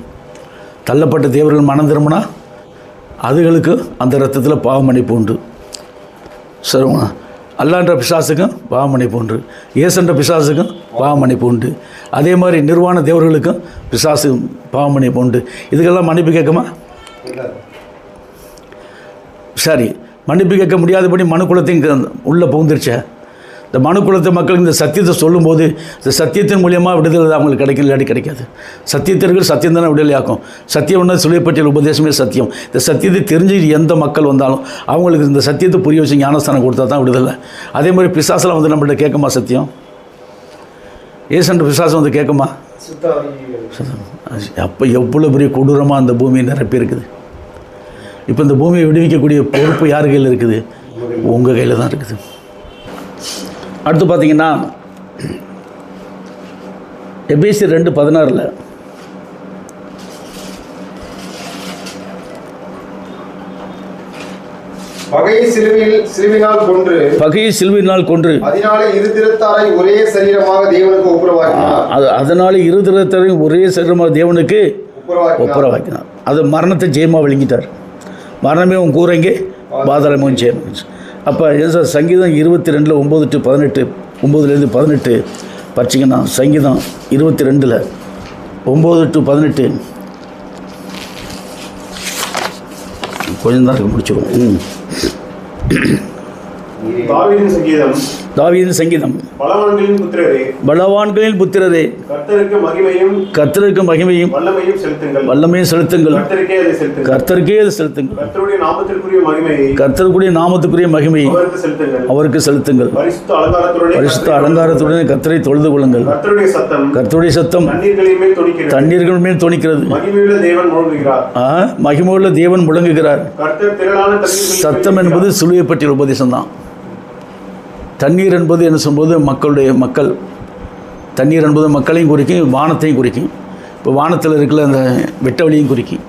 தள்ளப்பட்ட தேவர்கள் மனம் திரும்பினா அதுகளுக்கு அந்த ரத்தத்தில் பாவ மன்னிப்பு உண்டு. சரிங்களா? அல்லான்ற பிசாசுக்கும் பாவ மன்னிப்பு உண்டு, இயேசுன்ற பிசாசுக்கும் பாவ மன்னிப்பு உண்டு. அதே மாதிரி நிர்வாண தேவர்களுக்கும் பிசாசு பாவ மன்னிப்பு உண்டு. இதுக்கெல்லாம் மன்னிப்பு கேட்குமா? சரி, மன்னிப்பு கேட்க முடியாதபடி மனுக்குலத்தையும் உள்ளே புகுந்துருச்சே. இந்த மனுக்குலத்தை மக்களுக்கு இந்த சத்தியத்தை சொல்லும்போது இந்த சத்தியத்தின் மூலியமாக விடுதலை அவங்களுக்கு கிடைக்கும், இல்லாட்டி கிடைக்காது. சத்தியத்திற்கு சத்தியம் தானே விடுதலையாக்கும். சத்தியம் ஒன்று சொல்லிப்பட்டியல் உபதேசமே சத்தியம். இந்த சத்தியத்தை தெரிஞ்சு எந்த மக்கள் வந்தாலும் அவங்களுக்கு இந்த சத்தியத்தை புரிய வச்சு ஞானஸ்தானம் கொடுத்தா தான் விடுதலை. அதே மாதிரி பிசாசெலாம் வந்து நம்மள்ட்ட கேட்குமா சத்தியம்? ஏசன்ற பிசாசம் வந்து கேட்குமா? அப்போ எவ்வளோ பெரிய கொடூரமாக அந்த பூமியை நிரப்பி இருக்குது. இப்போ இந்த பூமியை விடுவிக்கக்கூடிய பொறுப்பு யார் கையில் இருக்குது? உங்கள் கையில் தான் இருக்குது. அடுத்து பார்த்தீங்கன்னா எபேசியர் 2:16 பகையை சிலுவையினால் கொன்று அதனாலே இரு திறத்தாரை ஒரே சரீரமாக தேவனுக்கு ஒப்புரவாக்கினார். அதனாலே இரு திறத்தாரையும் ஒரே சரீரமாக தேவனுக்கு ஒப்புரவாக்கினார். அது மரணத்தை ஜெயமாக விழுங்கிட்டார். மரணமே உன் கூரைங்கே, பாதாளமும் ஜெயம். அப்போ சங்கீதம் 22 9-18 9-18 படிச்சிங்கன்னா, சங்கீதம் 22 9-18 கொஞ்சம் தான் முடிச்சிடுவோம். தாவீதின் சங்கீதம். பலவான்களின் புத்திரரே, கர்த்தருக்கு மகிமையும் வல்லமையும் செலுத்துங்கள். கர்த்தருக்கே அது செலுத்துங்கள். கர்த்தருக்குரிய நாமத்துக்குரிய மகிமையை அவருக்கு செலுத்துங்கள். பரிசுத்த அலங்காரத்துடன் கர்த்தரை தொழுது கொள்ளுங்கள். கர்த்தருடைய சத்தம் தண்ணீர்கள் மேல் தொனிக்கிறது. மகிமையுள்ள தேவன் முழங்குகிறார். சத்தம் என்பது சிலுவையை பற்றிய உபதேசம் தான். தண்ணீர் என்பது என்ன சொல்லும்போது மக்கள் தண்ணீர் என்பது மக்களையும் குறிக்கும், வானத்தையும் குறிக்கும். இப்போ வானத்தில் இருக்கிற அந்த வெட்ட வழியும் குறிக்கும்.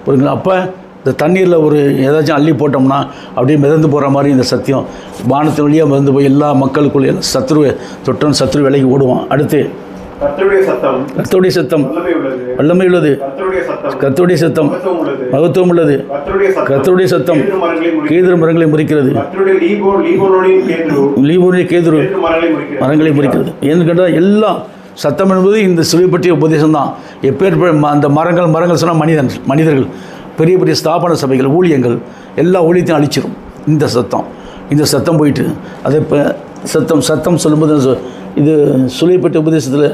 புரியுங்களா? அப்போ இந்த தண்ணீரில் ஒரு ஏதாச்சும் அள்ளி போட்டோம்னா அப்படியே மிதந்து போகிற மாதிரி இந்த சத்தியம் வானத்தின் வழியாக மிதந்து போய் எல்லா மக்களுக்குள்ளே சத்ரு விலைக்கு ஓடுவான். அடுத்து கர்த்தருடைய சத்தம் வல்லமை உள்ளது. கர்த்தருடைய சத்தம் மகத்துவம் உள்ளது. கர்த்தருடைய சத்தம் கேதுரு மரங்களை முறிக்கிறது. லீபோனிய கேதுரு மரங்களை முறிக்கிறது. ஏன்னு கேட்டால் எல்லாம் சத்தம் என்பது இந்த சிலுவை பற்றிய உபதேசம் தான். எப்பேற்பட்ட அந்த மரங்கள் சொன்னால் மனிதர்கள், பெரிய பெரிய ஸ்தாபன சபைகள், ஊழியங்கள், எல்லா ஊழியத்தையும் அழிச்சிடும் இந்த சத்தம் போயிட்டு. அதை இப்போ சத்தம் சொல்லும்போது இது சிலுவை பற்றிய உபதேசத்தில்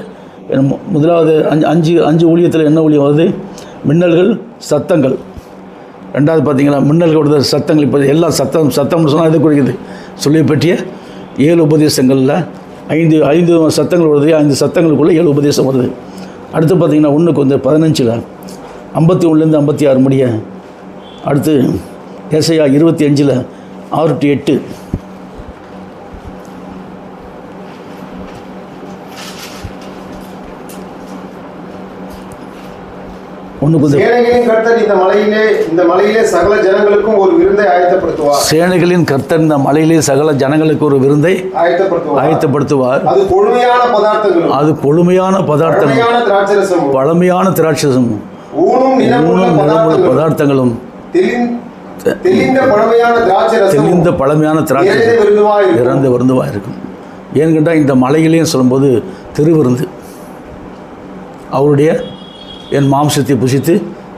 முதலாவது அஞ்சு ஊழியத்தில் என்ன ஊழியம் வருது? மின்னல்கள், சத்தங்கள். ரெண்டாவது பார்த்தீங்களா, மின்னல்களோட சத்தங்கள். இப்போ எல்லாம் சத்தம்னு சொன்னால் எது குறிக்குது? சிலுவை பற்றிய 7 உபதேசங்களில் 5 சத்தங்கள் வருது. 5 சத்தங்களுக்குள்ளே 7 உபதேசம் வருது. அடுத்து பார்த்தீங்கன்னா 1:15 51 56 முடிய. அடுத்து ஏசாயா 25 6-8. சேனைகளின் கர்த்தர் இந்த மலையிலே சகல ஜனங்களுக்கும் ஒரு விருந்தை ஆயத்தப்படுத்துவார். சேனைகளின் கர்த்தர் இந்த மலையிலே சகல ஜனங்களுக்கு ஒரு விருந்தை ஆயத்தப்படுத்துவார். அது கொழுமையான பதார்த்தங்களும் பழமையான திராட்சரசமும் ஊனும் பதார்த்தங்களும் தெளிந்த பழமையான திராட்சை இறந்த விருந்துவாக இருக்கும். ஏன்னு கேட்டால் இந்த மலையிலேயும் சொல்லும்போது திருவிருந்து, அவருடைய என் மாம்சத்தை புசித்து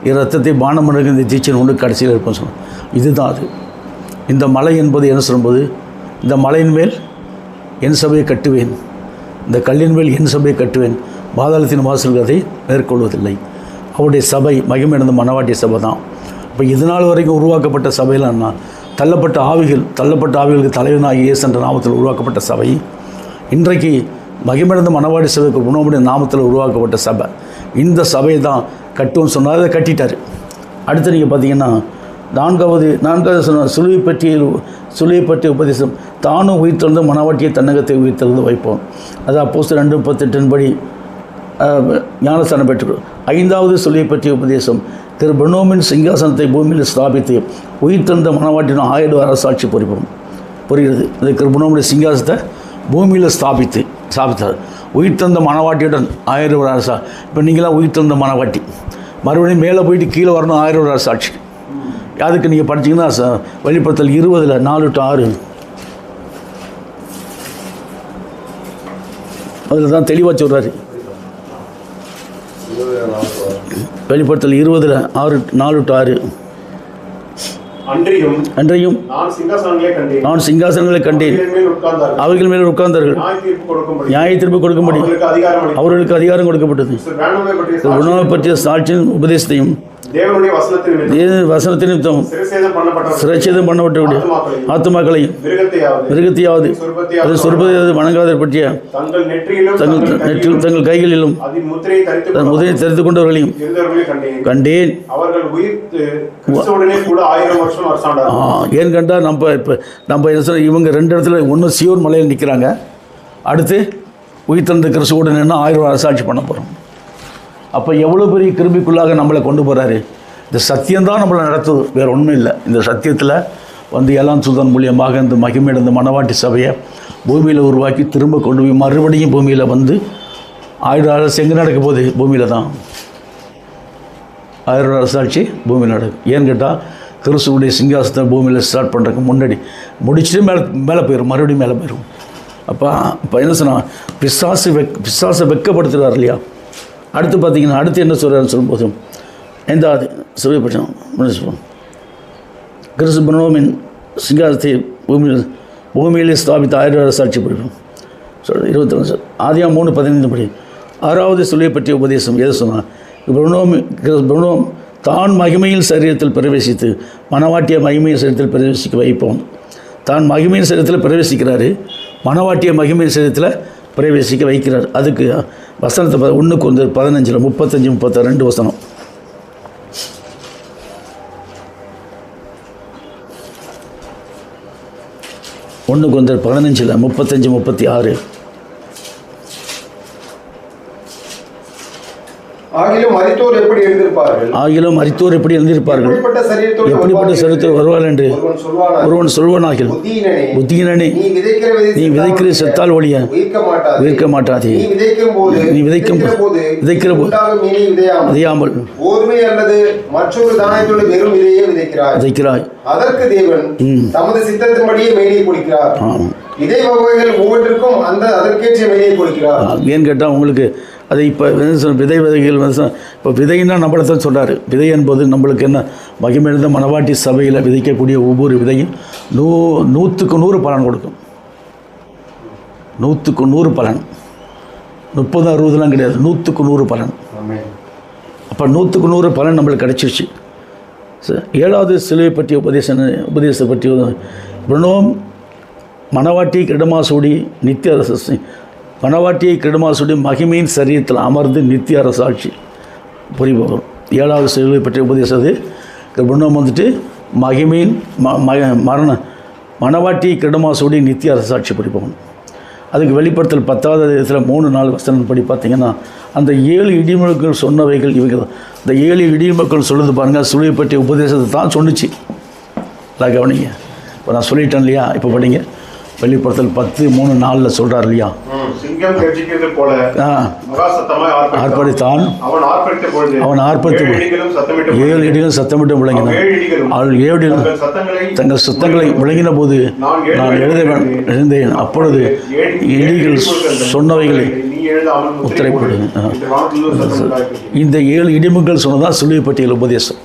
என் ரத்தத்தை பானம் பண்ணுற இந்த தீட்சை ஒன்று கடைசியில் இருக்கும் சொன்னோம். இதுதான் அது. இந்த மலை என்பது என்ன சொல்லும்போது, இந்த மலையின் மேல் என் சபையை கட்டுவேன், இந்த கல்லின் மேல் என் சபையை கட்டுவேன், பாதாளத்தின் வாசல்கள் அதை மேற்கொள்வதில்லை. அவருடைய சபை மகிமை இருந்த மணவாட்டிய சபை தான். இப்போ இது நாள் வரைக்கும் உருவாக்கப்பட்ட சபையிலாம்னா தள்ளப்பட்ட ஆவிகளுக்கு தலைவனாகிய இயேசு என்ற நாமத்தில் உருவாக்கப்பட்ட சபை, இன்றைக்கு மகிமையடைந்த மணவாட்டி சபைக்கு குணமுடைய நாமத்தில் உருவாக்கப்பட்ட சபை. இந்த சபையை தான் கட்டுவோன்னு சொன்னார், அதை கட்டிட்டார். அடுத்து நீங்கள் பார்த்தீங்கன்னா நான்காவது சொன்ன சுலுவை பற்றிய உபதேசம், தானும் உயிர்த்தெழுந்து மணவாட்டியை தன்னகத்தை உயிர்த்தெழுந்து வைப்போம். அது அப்போஸ்தலர் 2:18 படி ஞானஸ்தானம் பெற்றுள்ளோம். ஐந்தாவது சுலுவை பற்றிய உபதேசம், திரு பிரணோமின் சிங்காசனத்தை பூமியில் ஸ்தாபித்து உயிர்த்தெழுந்த மணவாட்டியின் 1000 அரசாட்சி புரிகிறது. அது திரு பிரணோமுடைய சிங்காசனத்தை பூமியில் ஸ்தாபித்தார். உயிர்த்தெழுந்த மணவாட்டியுடன் 1000 அரசா. இப்போ நீங்களாம் உயிர்த்தெழுந்த மணவாட்டி, மறுபடியும் மேலே போயிட்டு கீழே வரணும் 1000 அரசாட்சி. அதுக்கு நீங்கள் படிச்சிங்கன்னா வெளிப்படுத்தல் 20 4-6 அதில் தான் தெளிவாக சொல்கிறாரு. வெளிப்படுத்தல் 20 4-6 அன்றையும் நான் சிங்காசனங்களை கண்டேன், அவர்கள் மேல் உட்கார்ந்தார்கள், நியாய தீர்ப்பு கொடுக்கும்படி அவர்களுக்கு அதிகாரம் கொடுக்கப்பட்டது. உணவை பற்றிய சாட்சியின் உபதேசத்தையும் வசனத்தின் நிமித்தம் சிறைச்சேதம் பண்ணப்பட்டவருடைய ஆத்துமாக்களையும் மிருகத்தையாவது அது சொற்பதையாவது வணங்காத பற்றிய தங்கள் கைகளிலும் முதிரை தெரிந்து கொண்டவர்களையும் கண்டேன். ஏன் கண்டா நம்ம இவங்க 2 இடத்துல, ஒன்று சியோன் மலையில் நிற்கிறாங்க, அடுத்து உயிர்த்தெழுந்த கிறிஸ்துவோடு நின்று 1000 அரசாட்சி பண்ண போகிறோம். அப்போ எவ்வளோ பெரிய கிருபிக்குள்ளாக நம்மளை கொண்டு போகிறாரு. இந்த சத்தியம்தான் நம்மளை நடத்துது, வேறு ஒன்றும் இல்லை. இந்த சத்தியத்தில் வந்து ஏழாம் தூதன் மூலியமாக இந்த மகிமையடைந்த மணவாட்டி சபையை பூமியில் உருவாக்கி திரும்ப கொண்டு போய் மறுபடியும் பூமியில் வந்து 1000 அரசு எங்கே நடக்க போகுது? பூமியில் தான் 1000 அரசாட்சி பூமியில் நடக்கும். ஏன்னு கேட்டால் கிறிஸ்துவுடைய சிங்காசனத்தை பூமியில் ஸ்டார்ட் பண்ணுறதுக்கு முன்னாடி முடிச்சுட்டு மேலே போயிடும், மறுபடியும் மேலே போயிடும். அப்போ என்ன சொன்னால் பிசாசை வெக்கப்படுத்துகிறார் இல்லையா. அடுத்து பார்த்தீங்கன்னா அடுத்து என்ன சொல்கிறாருன்னு சொல்லும்போது, எந்தாவது சுவைப்பட்சம் கிறிஸ்து பிரணோமின் சிங்காசனத்தை பூமியிலே ஸ்தாபித்த 1000 அரசாட்சி படிப்போம். 21 ஆதியாகமம் 3:15 படி 6வது சுலுவை பற்றிய உபதேசம் எதை சொன்னால், பிரணோம் தான் மகிமையில் சரீரத்தில் பிரவேசித்து மணவாட்டிய மகிமையின் சரீரத்தில் பிரவேசிக்க வைப்போம். தான் மகிமையின் சரீரத்தில் பிரவேசிக்கிறாரு, மணவாட்டிய மகிமையின் சரீரத்தில் பிரவேசிக்க வைக்கிறார். அதுக்கு வசனத்தை 1 15 35 32 வசனம். 1 15 35 36 ஆகிலும் மரித்தோர் எப்படி எழுந்திருப்பார்கள், எப்படிப்பட்ட சரீரத்தோடு வருவார்கள் என்று ஒருவன் சொல்வானாகில், புத்தியினே நீ விதைக்கிற செத்தால் ஒழிய உயிர்க்க மாட்டாதே. நீ விதைக்கிற போது விதையாமல் விதைக்கிறாய். அதற்கு தேவன் தமது சித்தத்தின்படியே மேலே கொடுக்கிறார். விதை வகைகள் ஒவ்வொன்றுக்கும் அதற்கேற்ற மேலே கொடுக்கிறார். ஏன்னு கேட்டால் உங்களுக்கு அது இப்போ விதைகள் இப்போ விதைன்னா நம்மளை தான் சொல்கிறார். விதை என்பது நம்மளுக்கு என்ன, மகிமையடைந்த மணவாட்டி சபையில் விதைக்கக்கூடிய ஒவ்வொரு விதையும் 100க்கு 100 பலன் கொடுக்கும். 100க்கு 100 பலன், 30 60 கிடையாது, 100க்கு 100 பலன். அப்போ 100க்கு 100 பலன் நம்மளுக்கு கிடச்சிருச்சு. 7வது சிலுவை பற்றிய உபதேசத்தை பற்றி பிரணோம் மணவாட்டி கிடமாசூடி நித்திய அரசு, மணவாட்டியை கிடமாசூடி மகிமையின் சரீரத்தில் அமர்ந்து நித்திய அரசாட்சி புரிபவரும். 7வது சிலுவை பற்றிய உபதேசது பிரணோம் வந்துட்டு மகிமையின் மணவாட்டியை கிடமாசூடி நித்திய அரசாட்சி புரிபவன். அதுக்கு வெளிப்படுத்தல் 10வது அதிகாரத்தில் 3-4 வசனம் படி பார்த்தீங்கன்னா, அந்த 7 இடிமுழக்கள் சொன்னவைகள் இவைகள். இந்த 7 இடிமுழக்கள் சொல்லுது பாருங்கள், சுழியை பற்றிய உபதேசத்தை தான் சொன்னிச்சு. அதான் கவனிங்க. இப்போ நான் சொல்லிட்டேன் இல்லையா, இப்போ படிங்க. வெளிப்படுத்தல் 10:3-4 சொல்கிறார் இல்லையா, ஆர்ப்பரித்தான், அவன் ஆர்ப்பரித்த 7 இடிகளும் சத்தமிட்டு விளங்கினான். 7 தங்கள் சத்தங்களை விளங்கின போது நான் எழுந்தேன். அப்பொழுது இடிகள் சொன்னவைகளை உத்தரப்படு. இந்த 7 இடிமுகள் சொன்னதான் சிலுவை பற்றிய உபதேசம்.